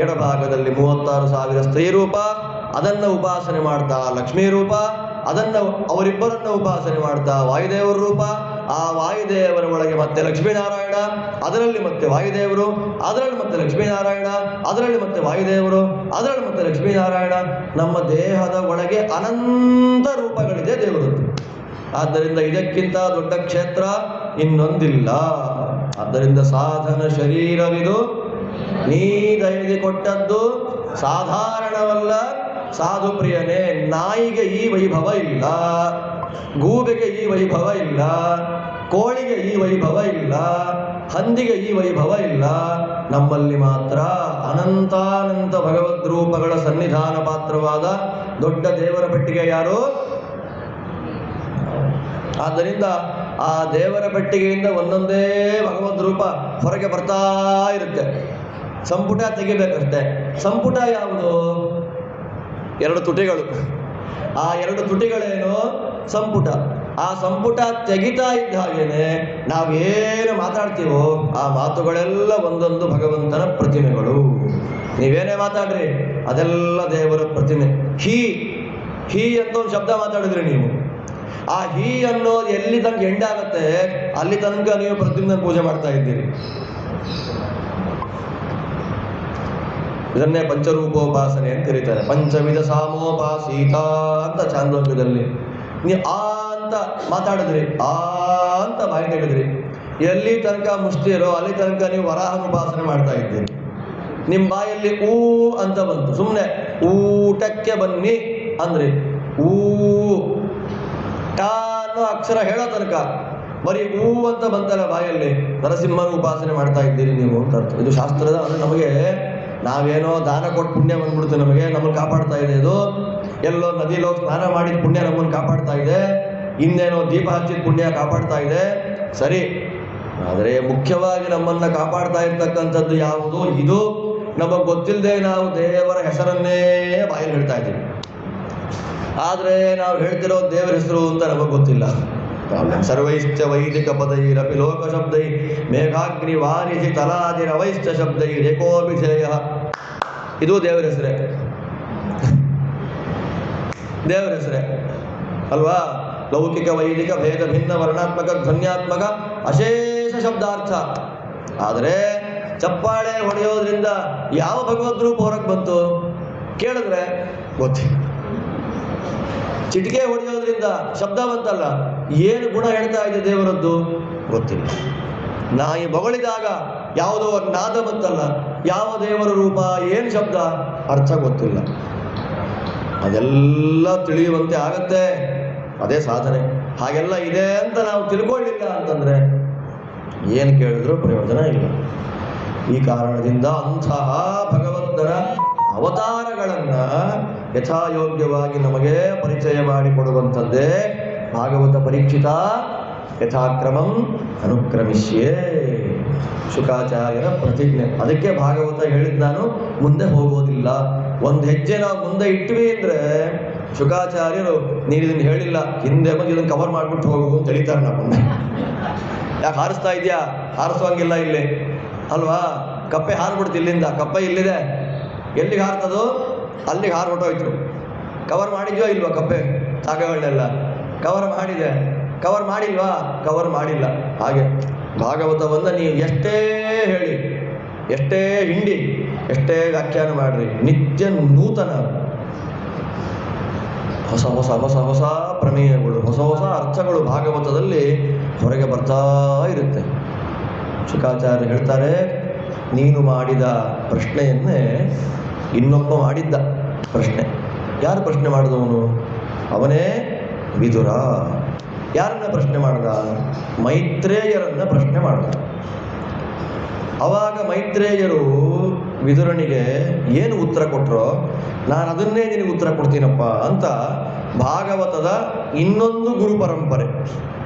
ಎಡಭಾಗದಲ್ಲಿ 36,000 ಸ್ತ್ರೀ ರೂಪ. ಅದನ್ನು ಉಪಾಸನೆ ಮಾಡ್ತಾ ಲಕ್ಷ್ಮೀ ರೂಪ, ಅದನ್ನು ಅವರಿಬ್ಬರನ್ನ ಉಪಾಸನೆ ಮಾಡ್ತಾ ವಾಯುದೇವರ ರೂಪ. ಆ ವಾಯುದೇವರ ಒಳಗೆ ಮತ್ತೆ ಲಕ್ಷ್ಮೀನಾರಾಯಣ, ಅದರಲ್ಲಿ ಮತ್ತೆ ವಾಯುದೇವರು, ಅದರಲ್ಲಿ ಮತ್ತೆ ಲಕ್ಷ್ಮೀನಾರಾಯಣ, ಅದರಲ್ಲಿ ಮತ್ತೆ ವಾಯುದೇವರು, ಅದರಲ್ಲಿ ಮತ್ತೆ ಲಕ್ಷ್ಮೀನಾರಾಯಣ. ನಮ್ಮ ದೇಹದ ಒಳಗೆ ಅನಂತ ರೂಪಗಳಿದೆ ದೇವರದ್ದು. ಆದ್ದರಿಂದ ಇದಕ್ಕಿಂತ ದೊಡ್ಡ ಕ್ಷೇತ್ರ ಇನ್ನೊಂದಿಲ್ಲ. ಆದ್ದರಿಂದ ಸಾಧನ ಶರೀರವಿದು ನೀ ದಯದಿ ಕೊಟ್ಟದ್ದು ಸಾಧಾರಣವಲ್ಲ ಸಾಧು ಪ್ರಿಯನೇ. ನಾಯಿಗೆ ಈ ವೈಭವ ಇಲ್ಲ, ಗೂಬೆಗೆ ಈ ವೈಭವ ಇಲ್ಲ, ಕೋಳಿಗೆ ಈ ವೈಭವ ಇಲ್ಲ, ಹಂದಿಗೆ ಈ ವೈಭವ ಇಲ್ಲ. ನಮ್ಮಲ್ಲಿ ಮಾತ್ರ ಅನಂತಾನಂತ ಭಗವದ್ ರೂಪಗಳ ಸನ್ನಿಧಾನ ಪಾತ್ರವಾದ ದೊಡ್ಡ ದೇವರ ಪೆಟ್ಟಿಗೆ ಯಾರು? ಆದ್ದರಿಂದ ಆ ದೇವರ ಪೆಟ್ಟಿಗೆಯಿಂದ ಒಂದೊಂದೇ ಭಗವದ್ ರೂಪ ಹೊರಗೆ ಬರ್ತಾ ಇರುತ್ತೆ. ಸಂಪುಟ ತೆಗಿಬೇಕಷ್ಟೆ. ಸಂಪುಟ ಯಾವುದು? 2 ತುಟಿಗಳು. ಆ 2 ತುಟಿಗಳೇನು? ಸಂಪುಟ. ಆ ಸಂಪುಟ ತೆಗಿತಾ ಇದ್ದ ಹಾಗೇನೆ ನಾವೇನು ಮಾತಾಡ್ತೀವೋ ಆ ಮಾತುಗಳೆಲ್ಲ ಒಂದೊಂದು ಭಗವಂತನ ಪ್ರತಿಮೆಗಳು. ನೀವೇನೇ ಮಾತಾಡ್ರಿ ಅದೆಲ್ಲ ದೇವರ ಪ್ರತಿಮೆ. ಹೀ ಅಂತ ಒಂದು ಶಬ್ದ ಮಾತಾಡಿದ್ರಿ ನೀವು. ಆ ಹೀ ಅನ್ನೋದು ಎಲ್ಲಿ ತನಕ ಎಂಡಾಗತ್ತೆ ಅಲ್ಲಿ ತನಕ ನೀವು ಪ್ರತಿಮೆನ ಪೂಜೆ ಮಾಡ್ತಾ ಇದ್ದೀರಿ. ಇದನ್ನೇ ಪಂಚರೂಪೋಪಾಸನೆ ಅಂತ ಕರೀತಾರೆ. ಪಂಚವಿಧ ಸಾಮೋಪಾಸೀತ ಅಂತ ಚಾಂದೋಗ್ಯದಲ್ಲಿ. ನೀವು ಆ ಅಂತ ಮಾತಾಡಿದ್ರಿ, ಆ ಅಂತ ಬಾಯಿ ತೆಗೆದ್ರಿ, ಎಲ್ಲಿ ತನಕ ಮುಷ್ಟಿರೋ ಅಲ್ಲಿ ತನಕ ನೀವು ವರಾಹನ ಉಪಾಸನೆ ಮಾಡ್ತಾ ಇದ್ದೀರಿ. ನಿಮ್ಮ ಬಾಯಲ್ಲಿ ಊ ಅಂತ ಬಂತು, ಸುಮ್ಮನೆ ಊಟಕ್ಕೆ ಬನ್ನಿ ಅಂದ್ರಿ. ಊ ಟ ಅನ್ನೋ ಅಕ್ಷರ ಹೇಳೋ ತನಕ ಬರೀ ಊ ಅಂತ ಬಂತಲ್ಲ ಬಾಯಲ್ಲಿ, ನರಸಿಂಹನ ಉಪಾಸನೆ ಮಾಡ್ತಾ ಇದ್ದೀರಿ ನೀವು ಅಂತ ಅರ್ಥ. ಇದು ಶಾಸ್ತ್ರದ ಅಂದರೆ ನಮಗೆ ನಾವೇನೋ ದಾನ ಕೊಟ್ಟು ಪುಣ್ಯ ಬಂದ್ಬಿಡುತ್ತೆ, ನಮ್ಮನ್ನು ಕಾಪಾಡ್ತಾ ಇದೆ. ಇದು ಎಲ್ಲೋ ನದಿಲೋ ಸ್ನಾನ ಮಾಡಿದ ಪುಣ್ಯ ನಮ್ಮನ್ನು ಕಾಪಾಡ್ತಾ ಇದೆ, ಇನ್ನೇನೋ ದೀಪ ಹಚ್ಚಿದ ಪುಣ್ಯ ಕಾಪಾಡ್ತಾ ಇದೆ. ಸರಿ, ಆದರೆ ಮುಖ್ಯವಾಗಿ ನಮ್ಮನ್ನು ಕಾಪಾಡ್ತಾ ಇರ್ತಕ್ಕಂಥದ್ದು ಯಾವುದು? ಇದು ನಮಗೆ ಗೊತ್ತಿಲ್ಲದೆ ನಾವು ದೇವರ ಹೆಸರನ್ನೇ ಬಾಯಲ್ಲಿ ಹೇಳ್ತಾ ಇದ್ದೀವಿ. ಆದರೆ ನಾವು ಹೇಳ್ತಿರೋ ದೇವರ ಹೆಸರು ಅಂತ ನಮಗೆ ಗೊತ್ತಿಲ್ಲ. ಸರ್ವೈಶ್ಚ ವೈದಿಕ ಪದೈರಪಿ ಲೋಕ ಶಬ್ದೈ ಮೇಘಾಗ್ನಿ ವಾರಿಧಿ ತಲಾದಿರವೈಶ್ಚ ಶಬ್ದೈ ರೇಕೋಭಿಧೇಯ. ಇದು ದೇವರ ಹೆಸರೇ, ದೇವರ ಹೆಸರೇ ಅಲ್ವಾ? ಲೌಕಿಕ ವೈದಿಕ ಭೇದ ಭಿನ್ನ ವರ್ಣಾತ್ಮಕ ಧ್ವನ್ಯಾತ್ಮಕ ಅಶೇಷ ಶಬ್ದಾರ್ಥ. ಆದರೆ ಚಪ್ಪಾಳೆ ಹೊಡೆಯೋದ್ರಿಂದ ಯಾವ ಭಗವದ್ ರೂಪ ಹೊರಗೆ ಬಂತು ಕೇಳಿದ್ರೆ ಗೊತ್ತಿಲ್ಲ. ಚಿಟಿಕೆ ಹೊಡೆಯೋದ್ರಿಂದ ಶಬ್ದ ಬಂತಲ್ಲ, ಏನು ಗುಣ ಹೇಳ್ತಾ ಇದೆ ದೇವರದ್ದು ಗೊತ್ತಿಲ್ಲ. ನಾಯಿ ಬೊಗಳಿದಾಗ ಯಾವುದೋ ನಾದ ಬಂತಲ್ಲ, ಯಾವ ದೇವರ ರೂಪ, ಏನು ಶಬ್ದ, ಅರ್ಥ ಗೊತ್ತಿಲ್ಲ. ಅದೆಲ್ಲ ತಿಳಿಯುವಂತೆ ಆಗತ್ತೆ, ಅದೇ ಸಾಧನೆ. ಹಾಗೆಲ್ಲ ಇದೆ ಅಂತ ನಾವು ತಿಳ್ಕೊಳ್ಳಿಲ್ಲ ಅಂತಂದರೆ ಏನು ಕೇಳಿದ್ರೂ ಪ್ರಯೋಜನ ಇಲ್ಲ. ಈ ಕಾರಣದಿಂದ ಅಂತಹ ಭಗವಂತನ ಅವತಾರಗಳನ್ನು ಯಥಾಯೋಗ್ಯವಾಗಿ ನಮಗೆ ಪರಿಚಯ ಮಾಡಿಕೊಡುವಂಥದ್ದೇ ಭಾಗವತ ಪರೀಕ್ಷಿತ. ಯಥಾಕ್ರಮಂ ಅನುಕ್ರಮಿಷ್ಯೇ ಶುಕಾಚಾರ್ಯರ ಪ್ರತಿಜ್ಞೆ. ಅದಕ್ಕೆ ಭಾಗವತ ಹೇಳಿದ್ ನಾನು ಮುಂದೆ ಹೋಗೋದಿಲ್ಲ. ಒಂದು ಹೆಜ್ಜೆ ನಾವು ಮುಂದೆ ಇಟ್ವಿ ಅಂದರೆ ಶುಕಾಚಾರ್ಯರು ನೀನು ಇದನ್ನು ಹೇಳಿಲ್ಲ, ಹಿಂದೆ ಬಂದು ಇದನ್ನು ಕವರ್ ಮಾಡಿಬಿಟ್ಟು ಹೋಗು ಅಂತ ಹೇಳಿತಾರೆ. ನಮ್ಮನ್ನ ಯಾಕೆ ಹಾರಿಸ್ತಾ ಇದೆಯಾ? ಹಾರಿಸುವಂಗಿಲ್ಲ ಇಲ್ಲಿ ಅಲ್ವಾ? ಕಪ್ಪೆ ಹಾರ್ಬಿಡ್ತು ಇಲ್ಲಿಂದ, ಕಪ್ಪೆ ಇಲ್ಲಿದೆ, ಎಲ್ಲಿಗೆ ಹಾರ್ತದೋ ಅಲ್ಲಿಗೆ ಹಾರು ಹೊಟ್ಟೋಯ್ತು. ಕವರ್ ಮಾಡಿದ್ಯೋ ಇಲ್ವಾ? ಕಪ್ಪೆ ಜಾಗಗಳನ್ನೆಲ್ಲ ಕವರ್ ಮಾಡಿದೆ, ಕವರ್ ಮಾಡಿಲ್ವಾ? ಕವರ್ ಮಾಡಿಲ್ಲ. ಹಾಗೆ ಭಾಗವತವನ್ನು ನೀವು ಎಷ್ಟೇ ಹೇಳಿ, ಎಷ್ಟೇ ಹಿಂಡಿ, ಎಷ್ಟೇ ವ್ಯಾಖ್ಯಾನ ಮಾಡ್ರಿ, ನಿತ್ಯ ನೂತನ ಹೊಸ ಹೊಸ ಹೊಸ ಹೊಸ ಪ್ರಮೇಯಗಳು, ಹೊಸ ಹೊಸ ಅರ್ಥಗಳು ಭಾಗವತದಲ್ಲಿ ಹೊರಗೆ ಬರ್ತಾ ಇರುತ್ತೆ. ಶುಕಾಚಾರ್ಯ ಹೇಳ್ತಾರೆ, ನೀನು ಮಾಡಿದ ಪ್ರಶ್ನೆಯನ್ನೇ ಇನ್ನೊಬ್ಬ ಮಾಡಿದ್ದ ಪ್ರಶ್ನೆ. ಯಾರು ಪ್ರಶ್ನೆ ಮಾಡಿದವನು? ಅವನೇ ವಿದುರ. ಯಾರನ್ನ ಪ್ರಶ್ನೆ ಮಾಡ್ದ? ಮೈತ್ರೇಯರನ್ನ ಪ್ರಶ್ನೆ ಮಾಡ್ದ. ಅವಾಗ ಮೈತ್ರೇಯರು ವಿದುರನಿಗೆ ಏನು ಉತ್ತರ ಕೊಟ್ಟರೋ, ನಾನು ಅದನ್ನೇ ನಿನಗೆ ಉತ್ತರ ಕೊಡ್ತೀನಪ್ಪ ಅಂತ ಭಾಗವತದ ಇನ್ನೊಂದು ಗುರು ಪರಂಪರೆ.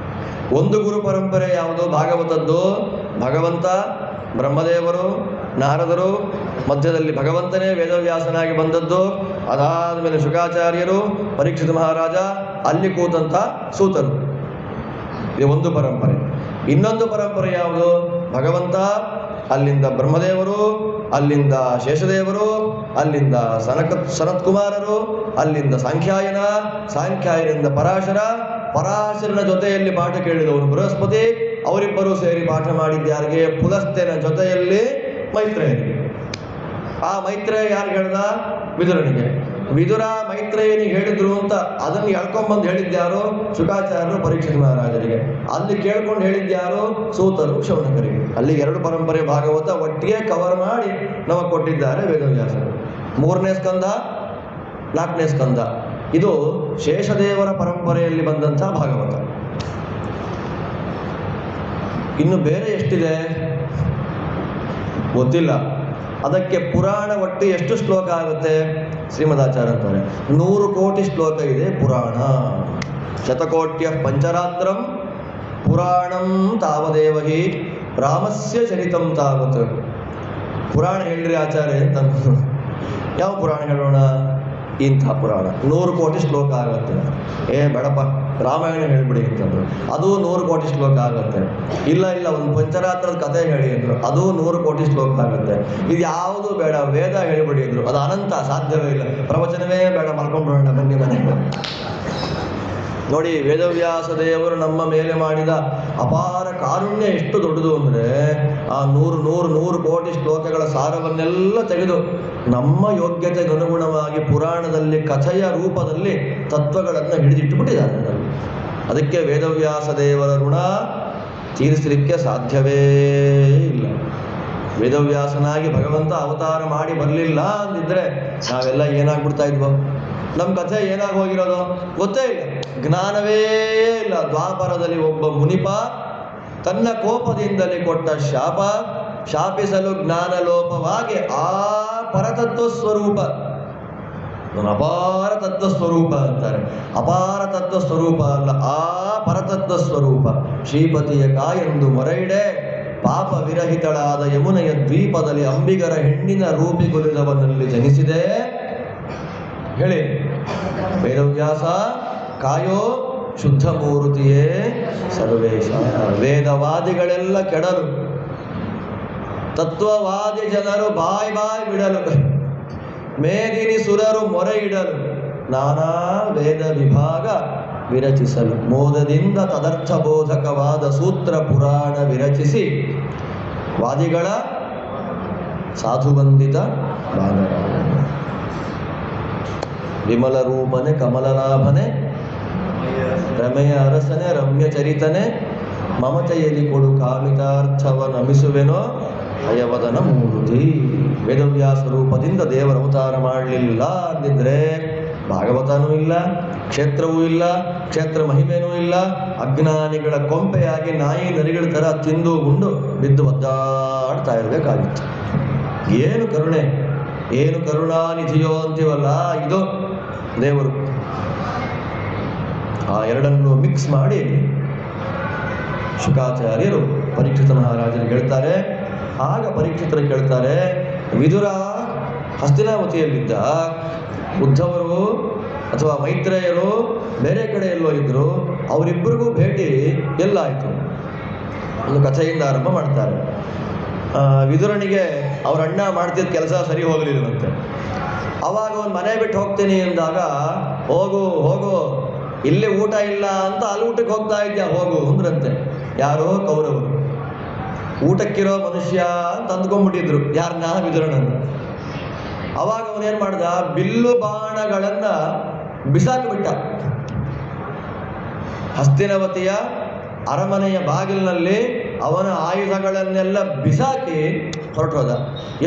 ಒಂದು ಗುರು ಪರಂಪರೆ ಯಾವುದು? ಭಾಗವತದ್ದು. ಭಗವಂತ, ಬ್ರಹ್ಮದೇವರು, ನಾರದರು, ಮಧ್ಯದಲ್ಲಿ ಭಗವಂತನೇ ವೇದವ್ಯಾಸನಾಗಿ ಬಂದದ್ದು. ಅದಾದ ಮೇಲೆ ಶುಕಾಚಾರ್ಯರು, ಪರೀಕ್ಷಿತ ಮಹಾರಾಜ, ಅಲ್ಲಿ ಕೂತಂಥ ಸೂತರು. ಇದು ಒಂದು ಪರಂಪರೆ. ಇನ್ನೊಂದು ಪರಂಪರೆ ಯಾವುದು? ಭಗವಂತ, ಅಲ್ಲಿಂದ ಬ್ರಹ್ಮದೇವರು, ಅಲ್ಲಿಂದ ಶೇಷದೇವರು, ಅಲ್ಲಿಂದ ಸನತ್ ಕುಮಾರರು, ಅಲ್ಲಿಂದ ಸಾಂಖ್ಯಾಯನಿಂದ ಪರಾಶರನ ಜೊತೆಯಲ್ಲಿ ಪಾಠ ಕೇಳಿದವನು ಬೃಹಸ್ಪತಿ, ಅವರಿಬ್ಬರೂ ಸೇರಿ ಪಾಠ ಮಾಡಿದ್ಯಾರಿಗೆ? ಪುಲಸ್ತ್ಯನ ಜೊತೆಯಲ್ಲಿ ಮೈತ್ರೇಯನಿಗೆ. ಆ ಮೈತ್ರೇಯ ಯಾರು ಹೇಳ್ದ? ವಿದುರನಿಗೆ. ವಿದುರ ಮೈತ್ರೇಯನಿಗೆ ಹೇಳಿದ್ರು ಅಂತ ಅದನ್ನು ಎಳ್ಕೊಂಬಂದು ಹೇಳಿದ್ಯಾರು? ಶುಕಾಚಾರ್ಯರು ಪರೀಕ್ಷಿತ ಮಹಾರಾಜರಿಗೆ. ಅಲ್ಲಿ ಕೇಳ್ಕೊಂಡು ಹೇಳಿದ್ಯಾರು? ಸೂತರು ಶೌನಕರಿಗೆ. ಅಲ್ಲಿ 2 ಪರಂಪರೆ ಭಾಗವತ ಒಟ್ಟಿಗೆ ಕವರ್ ಮಾಡಿ ನಮಗೆ ಕೊಟ್ಟಿದ್ದಾರೆ ವೇದವ್ಯಾಸರು. 3ನೇ ಸ್ಕಂದ, 4ನೇ ಸ್ಕಂದ. ಇದು ಶೇಷದೇವರ ಪರಂಪರೆಯಲ್ಲಿ ಬಂದಂಥ ಭಾಗವತ. ಇನ್ನು ಬೇರೆ ಎಷ್ಟಿದೆ ಗೊತ್ತಿಲ್ಲ. ಅದಕ್ಕೆ ಪುರಾಣ ಒಟ್ಟು ಎಷ್ಟು ಶ್ಲೋಕ ಆಗುತ್ತೆ? ಶ್ರೀಮದಾಚಾರ್ಯ ಅಂತಾರೆ 100 ಕೋಟಿ ಶ್ಲೋಕ ಇದೆ ಪುರಾಣ. ಶತಕೋಟ್ಯ ಪಂಚರಾತ್ರಂ ಪುರಾಣಂ ತಾವದೇವಹಿ ರಾಮಸ್ಯ ಚರಿತಂ ತಾವತ್. ಪುರಾಣ ಹೇಳ್ರಿ ಆಚಾರ್ಯ ಅಂತ. ಯಾವ ಪುರಾಣ ಹೇಳೋಣ? ಇಂಥ ಪುರಾಣ 100 ಕೋಟಿ ಶ್ಲೋಕ ಆಗುತ್ತೆ. ಬೇಡಪ್ಪ ರಾಮಾಯಣ ಹೇಳ್ಬಿಡಿ ಅಂತಂದ್ರು, ಅದು 100 ಕೋಟಿ ಶ್ಲೋಕ ಆಗುತ್ತೆ. ಇಲ್ಲ ಒಂದು ಪಂಚರಾತ್ರದ ಕಥೆ ಹೇಳಿ ಅಂದ್ರು, ಅದು 100 ಕೋಟಿ ಶ್ಲೋಕ ಆಗುತ್ತೆ. ಇದು ಯಾವುದು ಬೇಡ, ವೇದ ಹೇಳಿಬಿಡಿ ಅಂದ್ರು, ಅದು ಅನಂತ, ಸಾಧ್ಯವೇ ಇಲ್ಲ. ಪ್ರವಚನವೇ ಬೇಡ, ಮಲ್ಕೊಂಡ್ಬಿಡೋಣ ಬನ್ನಿ ಮನೆಗೆ. ನೋಡಿ, ವೇದವ್ಯಾಸ ದೇವರು ನಮ್ಮ ಮೇಲೆ ಮಾಡಿದ ಅಪಾರ ಕಾರುಣ್ಯ ಎಷ್ಟು ದೊಡ್ಡದು ಅಂದರೆ, ಆ 100 ಕೋಟಿ ಶ್ಲೋಕಗಳ ಸಾರವನ್ನೆಲ್ಲ ತೆಗೆದು ನಮ್ಮ ಯೋಗ್ಯತೆಗೆ ಅನುಗುಣವಾಗಿ ಪುರಾಣದಲ್ಲಿ ಕಥೆಯ ರೂಪದಲ್ಲಿ ತತ್ವಗಳನ್ನು ಹಿಡಿದಿಟ್ಟುಬಿಟ್ಟಿದ್ದಾರೆ. ಅದಕ್ಕೆ ವೇದವ್ಯಾಸ ದೇವರ ಋಣ ತೀರಿಸಲಿಕ್ಕೆ ಸಾಧ್ಯವೇ ಇಲ್ಲ. ವೇದವ್ಯಾಸನಾಗಿ ಭಗವಂತ ಅವತಾರ ಮಾಡಿ ಬರಲಿಲ್ಲ ಅಂದಿದ್ರೆ ನಾವೆಲ್ಲ ಏನಾಗ್ಬಿಡ್ತಾ ಇದ್ವೋ? ನಮ್ಮ ಕಥೆ ಏನಾಗಿ ಹೋಗಿರೋದು ಗೊತ್ತೇ ಇಲ್ಲ, ಜ್ಞಾನವೇ ಇಲ್ಲ. ದ್ವಾಪರದಲ್ಲಿ ಒಬ್ಬ ಮುನಿಪ ತನ್ನ ಕೋಪದಿಂದಲೇ ಕೊಟ್ಟ ಶಾಪಿಸಲು ಜ್ಞಾನ ಲೋಪವಾಗಿ ಆ ಪರತತ್ವ ಸ್ವರೂಪ, ಅಪಾರ ತತ್ವ ಸ್ವರೂಪ ಅಂತಾರೆ. ಅಪಾರ ತತ್ವ ಸ್ವರೂಪ ಅಲ್ಲ, ಆ ಪರತತ್ವ ಸ್ವರೂಪ. ಶ್ರೀಪತಿಯ ಕಾಯೆಂದು ಮೊರೆಯಿಡೆ ಪಾಪ ವಿರಹಿತಳಾದ ಯಮುನೆಯ ದ್ವೀಪದಲ್ಲಿ ಅಂಬಿಗರ ಹೆಣ್ಣಿನ ರೂಪಿಗೊಲಿದವನಲ್ಲಿ ಜನಿಸಿದೆ. ಹೇಳಿ, ವೇದವ್ಯಾಸ ಕಾಯೋ ಶುದ್ಧ ಮೂರ್ತಿಯೇ ಸರ್ವೇಶ. ವೇದವಾದಿಗಳೆಲ್ಲ ಕೆಡಲು, ತತ್ವವಾದಿ ಜನರು ಬಾಯ್ ಬಿಡಲು, ಮೇದಿನಿ ಸುರರು ಮೊರೆ ಇಡಲು, ನಾನಾ ವೇದ ವಿಭಾಗ ವಿರಚಿಸಲು, ಮೋದದಿಂದ ತದರ್ಥಬೋಧಕವಾದ ಸೂತ್ರ ಪುರಾಣ ವಿರಚಿಸಿ ವಾದಿಗಳ ಸಾಧುವಂದಿತ ಬಾಲರ ವಿಮಲ ರೂಪನೆ ಕಮಲನಾಭನೆ ರಮೆಯ ಅರಸನೆ ರಮ್ಯ ಚರಿತನೆ ಮಮತೆಯಲ್ಲಿ ಕೊಡು ಕಾಮಿತಾರ್ಥವ ನಮಿಸುವೆನೋ ಹಯವದನ ಮೂರ್ತಿ. ವೇದವ್ಯಾಸ ರೂಪದಿಂದ ದೇವರ ಅವತಾರ ಮಾಡಲಿಲ್ಲ ಅಂದಿದ್ರೆ ಭಾಗವತನೂ ಇಲ್ಲ, ಕ್ಷೇತ್ರವೂ ಇಲ್ಲ, ಕ್ಷೇತ್ರ ಮಹಿಮೆನೂ ಇಲ್ಲ. ಅಜ್ಞಾನಿಗಳ ಕೊಂಪೆಯಾಗಿ ನಾಯಿ ನರಿಗಳ ಥರ ತಿಂದು ಉಂಡು ಬಿದ್ದು ಒದ್ದಾಡ್ತಾ ಇರಬೇಕಾಗಿತ್ತು. ಏನು ಕರುಣೆ, ಏನು ಕರುಣಾನಿಧಿಯೋ ಅಂತೀವಲ್ಲ, ಇದು ದೇವರು. ಆ ಎರಡನ್ನು ಮಿಕ್ಸ್ ಮಾಡಿ ಶುಕಾಚಾರ್ಯರು ಪರೀಕ್ಷಿತ ಮಹಾರಾಜರಿಗೆ ಹೇಳ್ತಾರೆ. ಆಗ ಪರೀಕ್ಷಿತರು ಕೇಳ್ತಾರೆ, ವಿದುರ ಹಸ್ತಿನಾವತಿಯಲ್ಲಿದ್ದ, ಉದ್ಧವರು ಅಥವಾ ಮೈತ್ರೇಯರು ಬೇರೆ ಕಡೆ ಎಲ್ಲೋ ಇದ್ದರು, ಅವರಿಬ್ಬರಿಗೂ ಭೇಟಿ ಎಲ್ಲಾಯಿತು? ಒಂದು ಕಥೆಯಿಂದ ಆರಂಭ ಮಾಡ್ತಾರೆ. ವಿದುರನಿಗೆ ಅವ್ರ ಅಣ್ಣ ಮಾಡ್ತಿದ್ದ ಕೆಲಸ ಸರಿ ಹೋಗಲಿಲ್ಲವಂತೆ. ಅವಾಗ ಒಂದು ಮನೆ ಬಿಟ್ಟು ಹೋಗ್ತೀನಿ ಅಂದಾಗ, ಹೋಗು ಇಲ್ಲಿ ಊಟ ಇಲ್ಲ ಅಂತ ಅಲ್ಲಿ ಊಟಕ್ಕೆ ಹೋಗ್ತಾ ಇದ್ಯಾ, ಹೋಗು ಅಂದ್ರಂತೆ. ಯಾರೋ ಕೌರವರು ಊಟಕ್ಕಿರೋ ಮನುಷ್ಯ ಅಂತ ಅಂದ್ಕೊಂಡ್ಬಿಟ್ಟಿದ್ರು ಯಾರನ್ನ? ವಿದುರನನ್ನು. ಅವಾಗ ಅವನೇನು ಮಾಡ್ದ, ಬಿಲ್ಲು ಬಾಣಗಳನ್ನ ಬಿಸಾಕಿಬಿಟ್ಟ. ಹಸ್ತಿನವತಿಯ ಅರಮನೆಯ ಬಾಗಿಲಿನಲ್ಲಿ ಅವನ ಆಯುಧಗಳನ್ನೆಲ್ಲ ಬಿಸಾಕಿ ಹೊರಟೋದ.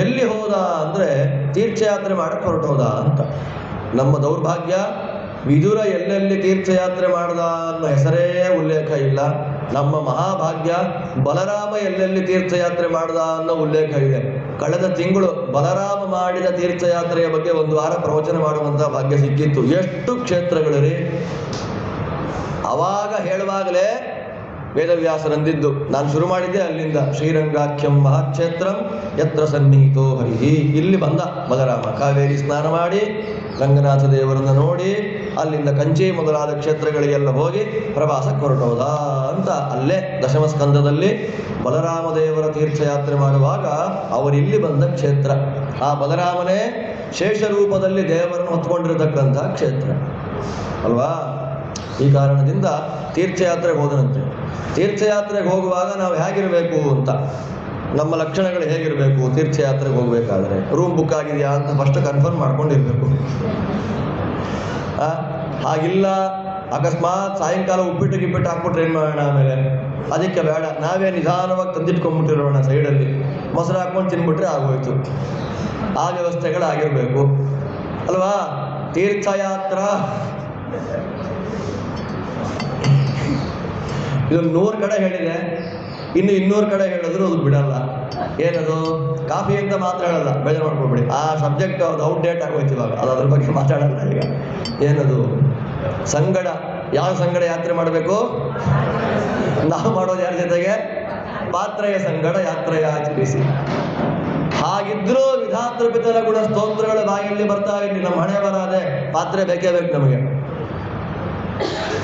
ಎಲ್ಲಿ ಹೋದ ಅಂದರೆ ತೀರ್ಥಯಾತ್ರೆ ಮಾಡಕ್ಕೆ ಹೊರಟೋದ ಅಂತ. ನಮ್ಮ ದೌರ್ಭಾಗ್ಯ, ವಿದುರ ಎಲ್ಲೆಲ್ಲಿ ತೀರ್ಥಯಾತ್ರೆ ಮಾಡ್ದ ಅನ್ನೋ ಹೆಸರೇ ಉಲ್ಲೇಖ ಇಲ್ಲ. ನಮ್ಮ ಮಹಾಭಾಗ್ಯ, ಬಲರಾಮ ಎಲ್ಲೆಲ್ಲಿ ತೀರ್ಥಯಾತ್ರೆ ಮಾಡ್ದ ಅನ್ನೋ ಉಲ್ಲೇಖ ಇದೆ. ಕಳೆದ ತಿಂಗಳು ಬಲರಾಮ ಮಾಡಿದ ತೀರ್ಥಯಾತ್ರೆಯ ಬಗ್ಗೆ 1 ವಾರ ಪ್ರವಚನ ಮಾಡುವಂಥ ಭಾಗ್ಯ ಸಿಕ್ಕಿತ್ತು. ಎಷ್ಟು ಕ್ಷೇತ್ರಗಳಿರಿ! ಅವಾಗ ಹೇಳುವಾಗಲೇ ವೇದವ್ಯಾಸರಂದಿದ್ದು, ನಾನು ಶುರು ಮಾಡಿದ್ದೆ ಅಲ್ಲಿಂದ. ಶ್ರೀರಂಗಾಖ್ಯಂ ಮಹಾಕ್ಷೇತ್ರಂ ಯತ್ರ ಸನ್ನಿಹಿತೋ ಹರಿಹಿ. ಇಲ್ಲಿ ಬಂದ ಬಲರಾಮ, ಕಾವೇರಿ ಸ್ನಾನ ಮಾಡಿ ರಂಗನಾಥ ದೇವರನ್ನು ನೋಡಿ ಅಲ್ಲಿಂದ ಕಂಚಿ ಮೊದಲಾದ ಕ್ಷೇತ್ರಗಳಿಗೆಲ್ಲ ಹೋಗಿ ಪ್ರವಾಸಕ್ಕೆ ಹೊರಟೋದ ಅಂತ ಅಲ್ಲೇ ದಶಮ ಸ್ಕಂದದಲ್ಲಿ ಬಲರಾಮ ದೇವರ ತೀರ್ಥಯಾತ್ರೆ ಮಾಡುವಾಗ ಅವರಿಲ್ಲಿ ಬಂದ ಕ್ಷೇತ್ರ. ಆ ಬಲರಾಮನೇ ಶೇಷರೂಪದಲ್ಲಿ ದೇವರನ್ನು ಹೊತ್ಕೊಂಡಿರತಕ್ಕಂಥ ಕ್ಷೇತ್ರ ಅಲ್ವಾ. ಈ ಕಾರಣದಿಂದ ತೀರ್ಥಯಾತ್ರೆಗೆ ಹೋದನಂತೆ. ತೀರ್ಥಯಾತ್ರೆಗೆ ಹೋಗುವಾಗ ನಾವು ಹೇಗಿರಬೇಕು ಅಂತ, ನಮ್ಮ ಲಕ್ಷಣಗಳು ಹೇಗಿರಬೇಕು ತೀರ್ಥಯಾತ್ರೆಗೆ ಹೋಗಬೇಕಾದ್ರೆ, ರೂಮ್ ಬುಕ್ ಆಗಿದೆಯಾ ಅಂತ ಫಸ್ಟ್ ಕನ್ಫರ್ಮ್ ಮಾಡ್ಕೊಂಡಿರ್ಬೇಕು. ಹಾಗಿಲ್ಲ ಅಕಸ್ಮಾತ್ ಸಾಯಂಕಾಲ ಉಪ್ಪಿಟ್ಟು ಗಿಪ್ಪಿಟ್ಟು ಹಾಕ್ಬಿಟ್ರೆ ಏನು ಮಾಡೋಣ, ಆಮೇಲೆ ಅದಕ್ಕೆ ಬೇಡ, ನಾವೇ ನಿಧಾನವಾಗಿ ತಂದಿಟ್ಕೊಂಡ್ಬಿಟ್ಟಿರೋಣ ಸೈಡಲ್ಲಿ, ಮೊಸರು ಹಾಕ್ಕೊಂಡು ತಿನ್ಬಿಟ್ರೆ ಆಗೋಯ್ತು. ಆ ವ್ಯವಸ್ಥೆಗಳಾಗಿರಬೇಕು ಅಲ್ವಾ. ತೀರ್ಥಯಾತ್ರಾ ಇದು 100 ಕಡೆ ಹೇಳಿದೆ, ಇನ್ನು 200 ಕಡೆ ಹೇಳಿದ್ರು ಅದು ಬಿಡಲ್ಲ. ಏನದು, ಕಾಫಿ ಅಂತ ಮಾತ್ರ ಹೇಳಲ್ಲ, ಬೇಜಾರು ಮಾಡ್ಕೊಳ್ಬೇಡಿ. ಆ ಸಬ್ಜೆಕ್ಟ್ ಅದು ಔಟ್ಡೇಟ್ ಆಗೋಯ್ತು ಇವಾಗ, ಅದು ಅದ್ರ ಬಗ್ಗೆ ಮಾತಾಡಲ್ಲ ಈಗ. ಏನದು ಸಂಗಡ, ಯಾವ ಸಂಗಡ ಯಾತ್ರೆ ಮಾಡಬೇಕು, ನಾವು ಮಾಡೋದು ಯಾರ ಜೊತೆಗೆ, ಪಾತ್ರೆಯ ಸಂಗಡ ಯಾತ್ರೆಯ ಆಚರಿಸಿ. ಹಾಗಿದ್ರೂ ವಿಧಾತೃ ಪಿತರ ಗುಣ ಸ್ತೋತ್ರಗಳ ಬಾಯಲ್ಲಿ ಬರ್ತಾ ಇರಲಿ, ನಮ್ಮ ಹಣೆ ಬರಾದೆ ಪಾತ್ರೆ ಬೇಕೇ ಬೇಕು ನಮಗೆ.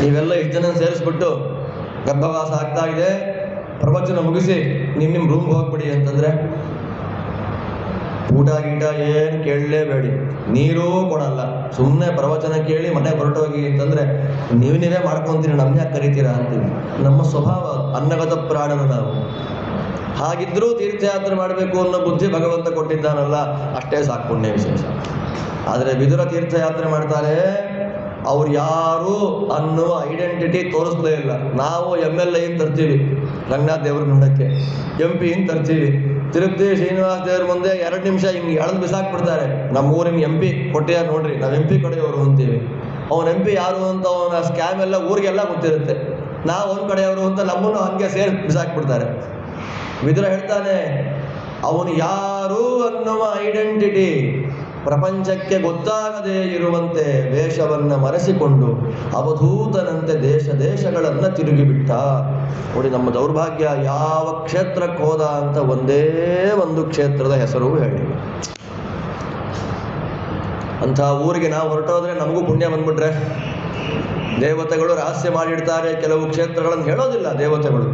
ನೀವೆಲ್ಲ ಇಷ್ಟು ಜನ ಸೇರಿಸ್ಬಿಟ್ಟು ಗರ್ಭವಾಸ ಆಗ್ತಾ ಇದೆ, ಪ್ರವಚನ ಮುಗಿಸಿ ನಿಮ್ಮ ರೂಮ್ಗೆ ಹೋಗ್ಬಿಡಿ ಅಂತಂದ್ರೆ ಊಟ ಗೀಟ ಏನು ಕೇಳಲೇಬೇಡಿ, ನೀರೂ ಕೊಡಲ್ಲ, ಸುಮ್ಮನೆ ಪ್ರವಚನ ಕೇಳಿ ಮನೆ ಹೊರಟೋಗಿ ಅಂತಂದ್ರೆ ನೀವೇ ಮಾಡ್ಕೊತೀರಿ, ನಮ್ಗೆ ಯಾಕೆ ಕರಿತೀರಾ ಅಂತೀವಿ. ನಮ್ಮ ಸ್ವಭಾವ ಅನ್ನಗತ ಪ್ರಾಣರು ನಾವು. ಹಾಗಿದ್ರೂ ತೀರ್ಥಯಾತ್ರೆ ಮಾಡಬೇಕು ಅನ್ನೋ ಬುದ್ಧಿ ಭಗವಂತ ಕೊಟ್ಟಿದ್ದಾನಲ್ಲ, ಅಷ್ಟೇ ಸಾಕು, ಪುಣ್ಯ ವಿಶೇಷ. ಆದರೆ ವಿದುರ ತೀರ್ಥಯಾತ್ರೆ ಮಾಡ್ತಾರೆ, ಅವ್ರು ಯಾರು ಅನ್ನುವ ಐಡೆಂಟಿಟಿ ತೋರಿಸ್ಲೇ ಇಲ್ಲ. ನಾವು MLA ತರ್ತೀವಿ ರಂಗನಾಥ್ ದೇವ್ರ ನೋಡೋಕ್ಕೆ, MP ತರ್ತೀವಿ, ತಿರುಪತಿ ಶ್ರೀನಿವಾಸ ದೇವ್ರ ಮುಂದೆ 2 ನಿಮಿಷ ಹಿಂಗೆ ಎಳೆದು ಬಿಸಾಕ್ಬಿಡ್ತಾರೆ. ನಮ್ಮ ಊರಿನ MP ಕೊಟ್ಟಿಯಾರ ನೋಡ್ರಿ, ನಾವು MP ಕಡೆಯವರು ಅಂತೀವಿ. ಅವನ MP ಯಾರು ಅಂತ ಅವನ ಸ್ಕ್ಯಾಮ್ ಎಲ್ಲ ಊರಿಗೆಲ್ಲ ಗೊತ್ತಿರುತ್ತೆ. ನಾವು ಒಂದು ಕಡೆಯವರು ಅಂತ ನಮ್ಮನ್ನು ಹಂಗೆ ಸೇರಿ ಬಿಸಾಕ್ಬಿಡ್ತಾರೆ. ವಿದುರ ಹೇಳ್ತಾನೆ, ಅವನು ಯಾರು ಅನ್ನುವ ಐಡೆಂಟಿಟಿ ಪ್ರಪಂಚಕ್ಕೆ ಗೊತ್ತಾಗದೇ ಇರುವಂತೆ ವೇಷವನ್ನು ಮರೆಸಿಕೊಂಡು ಅವಧೂತನಂತೆ ದೇಶ ದೇಶಗಳನ್ನು ತಿರುಗಿಬಿಟ್ಟ. ನೋಡಿ ನಮ್ಮ ದೌರ್ಭಾಗ್ಯ, ಯಾವ ಕ್ಷೇತ್ರಕ್ಕೆ ಹೋದ ಅಂತ ಒಂದೇ ಒಂದು ಕ್ಷೇತ್ರದ ಹೆಸರು ಹೇಳಿ. ಅಂಥ ಊರಿಗೆ ನಾವು ಹೊರಟೋದ್ರೆ ನಮಗೂ ಪುಣ್ಯ ಬಂದ್ಬಿಟ್ರೆ, ದೇವತೆಗಳು ರಹಸ್ಯ ಮಾಡಿಡ್ತಾರೆ, ಕೆಲವು ಕ್ಷೇತ್ರಗಳನ್ನು ಹೇಳೋದಿಲ್ಲ ದೇವತೆಗಳು,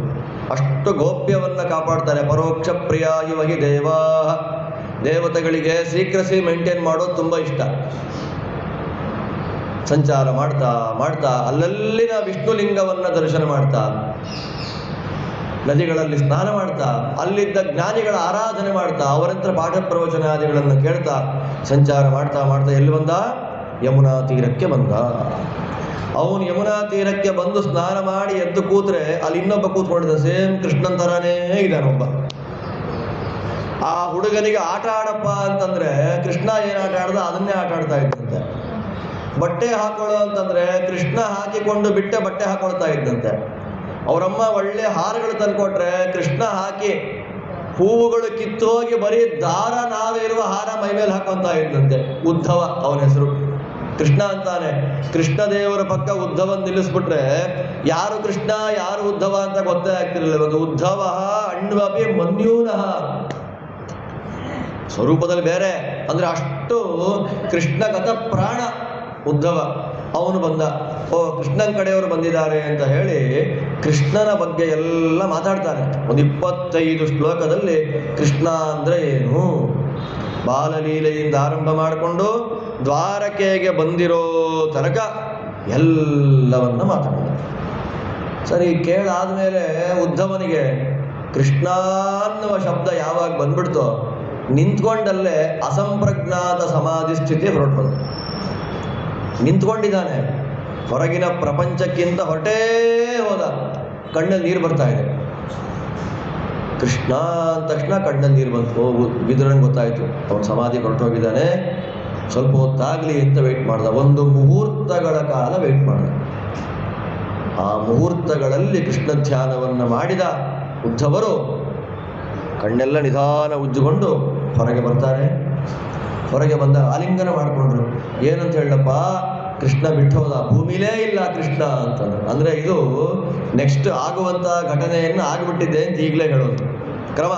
ಅಷ್ಟು ಗೋಪ್ಯವನ್ನು ಕಾಪಾಡ್ತಾರೆ. ಪರೋಕ್ಷ ಪ್ರಿಯ ಇವಹಿ ದೇವಾ, ದೇವತೆಗಳಿಗೆ ಸೀಕ್ರೆಸಿ ಮೇಂಟೈನ್ ಮಾಡೋದು ತುಂಬ ಇಷ್ಟ. ಸಂಚಾರ ಮಾಡ್ತಾ ಮಾಡ್ತಾ ಅಲ್ಲಲ್ಲಿನ ವಿಷ್ಣುಲಿಂಗವನ್ನು ದರ್ಶನ ಮಾಡ್ತಾ, ನದಿಗಳಲ್ಲಿ ಸ್ನಾನ ಮಾಡ್ತಾ, ಅಲ್ಲಿದ್ದ ಜ್ಞಾನಿಗಳ ಆರಾಧನೆ ಮಾಡ್ತಾ, ಅವರಂತ್ರ ಪಾಠ ಪ್ರವಚನಾದಿಗಳನ್ನು ಕೇಳ್ತಾ ಸಂಚಾರ ಮಾಡ್ತಾ ಮಾಡ್ತಾ ಎಲ್ಲಿ ಬಂದ, ಯಮುನಾ ತೀರಕ್ಕೆ ಬಂದ. ಅವನು ಯಮುನಾ ತೀರಕ್ಕೆ ಬಂದು ಸ್ನಾನ ಮಾಡಿ ಎದ್ದು ಕೂತ್ರೆ ಅಲ್ಲಿ ಇನ್ನೊಬ್ಬ ಕೂತ್ಕೊಂಡಿದ್ದ, ಸೇಮ್ ಕೃಷ್ಣನ್ ಥರನೇ ಇದ್ದಾನೊಬ್ಬ. ಆ ಹುಡುಗನಿಗೆ ಆಟ ಆಡಪ್ಪ ಅಂತಂದ್ರೆ ಕೃಷ್ಣ ಏನು ಆಟ ಆಡ್ದ ಅದನ್ನೇ ಆಟ ಆಡ್ತಾ ಇದ್ದಂತೆ. ಬಟ್ಟೆ ಹಾಕೊಳ್ಳೋ ಅಂತಂದ್ರೆ ಕೃಷ್ಣ ಹಾಕಿಕೊಂಡು ಬಿಟ್ಟೆ ಬಟ್ಟೆ ಹಾಕೊಳ್ತಾ ಇದ್ದಂತೆ. ಅವರಮ್ಮ ಒಳ್ಳೆ ಹಾರಗಳು ತಂದ್ಕೊಟ್ರೆ ಕೃಷ್ಣ ಹಾಕಿ ಹೂವುಗಳು ಕಿತ್ತೋಗಿ ಬರೀ ದಾರ ನಾವಿರುವ ಹಾರ ಮೈ ಮೇಲೆ ಹಾಕೊಂತ ಇದ್ದಂತೆ. ಉದ್ಧವ ಅವನ ಹೆಸರು, ಕೃಷ್ಣ ಅಂತಾನೆ. ಕೃಷ್ಣ ದೇವರ ಪಕ್ಕ ಉದ್ಧವನ್ ನಿಲ್ಲಿಸ್ಬಿಟ್ರೆ ಯಾರು ಕೃಷ್ಣ ಯಾರು ಉದ್ಧವ ಅಂತ ಗೊತ್ತೇ ಆಗ್ತಿರಲಿಲ್ಲ. ಒಂದು ಉದ್ಧವ ಅಣ್ವಪಿ ಮನ್ಯೂನಃ, ಸ್ವರೂಪದಲ್ಲಿ ಬೇರೆ, ಅಂದ್ರೆ ಅಷ್ಟು ಕೃಷ್ಣಗತ ಪ್ರಾಣ ಉದ್ಧವ. ಅವನು ಬಂದ, ಓ ಕೃಷ್ಣನ ಕಡೆಯವರು ಬಂದಿದ್ದಾರೆ ಅಂತ ಹೇಳಿ ಕೃಷ್ಣನ ಬಗ್ಗೆ ಎಲ್ಲ ಮಾತಾಡ್ತಾನೆ. ಒಂದು 25 ಶ್ಲೋಕದಲ್ಲಿ ಕೃಷ್ಣ ಅಂದ್ರೆ ಏನು, ಬಾಲಲೀಲೆಯಿಂದ ಆರಂಭ ಮಾಡಿಕೊಂಡು ದ್ವಾರಕೆಗೆ ಬಂದಿರೋ ತನಕ ಎಲ್ಲವನ್ನ ಮಾತಾಡಿದ. ಸರಿ, ಕೇಳಾದ್ಮೇಲೆ ಉದ್ಧವನಿಗೆ ಕೃಷ್ಣ ಅನ್ನುವ ಶಬ್ದ ಯಾವಾಗ ಬಂದ್ಬಿಡ್ತೋ ನಿಂತ್ಕೊಂಡಲ್ಲೇ ಅಸಂಪ್ರಜ್ಞಾತ ಸಮಾಧಿ ಸ್ಥಿತಿ ಹೊರಟೋದು. ನಿಂತ್ಕೊಂಡಿದ್ದಾನೆ, ಹೊರಗಿನ ಪ್ರಪಂಚಕ್ಕಿಂತ ಹೊರಟೇ ಹೋದ. ಕಣ್ಣಲ್ಲಿ ನೀರು ಬರ್ತಾ ಇದೆ. ಕೃಷ್ಣ ಅಂದ ತಕ್ಷಣ ಕಣ್ಣಲ್ಲಿ ನೀರು ಬಂತು. ವಿದುರನಿಗೆ ಗೊತ್ತಾಯಿತು ಅವನು ಸಮಾಧಿ ಹೊರಟೋಗಿದ್ದಾನೆ. ಸ್ವಲ್ಪ ಹೊತ್ತಾಗಲಿ ಅಂತ ವೆಯ್ಟ್ ಮಾಡ್ದ. 1 ಮುಹೂರ್ತಗಳ ಕಾಲ ವೆಯ್ಟ್ ಮಾಡ್ದ. ಆ ಮುಹೂರ್ತಗಳಲ್ಲಿ ಕೃಷ್ಣ ಧ್ಯಾನವನ್ನು ಮಾಡಿದ ಉದ್ಧವರು ಕಣ್ಣೆಲ್ಲ ನಿಧಾನ ಉಜ್ಜುಕೊಂಡು ಹೊರಗೆ ಬರ್ತಾರೆ. ಹೊರಗೆ ಬಂದ ಆಲಿಂಗನ ಮಾಡಿಕೊಂಡ್ರು. ಏನಂತ ಹೇಳಪ್ಪ, ಕೃಷ್ಣ ಬಿಟ್ಟು ಹೋದ, ಭೂಮಿಲೇ ಇಲ್ಲ ಕೃಷ್ಣ ಅಂತಂದ್ರು. ಅಂದರೆ ಇದು ನೆಕ್ಸ್ಟ್ ಆಗುವಂಥ ಘಟನೆಯನ್ನು ಆಗಿಬಿಟ್ಟಿದೆ ಅಂತ ಈಗಲೇ ಹೇಳೋದು ಕ್ರಮ.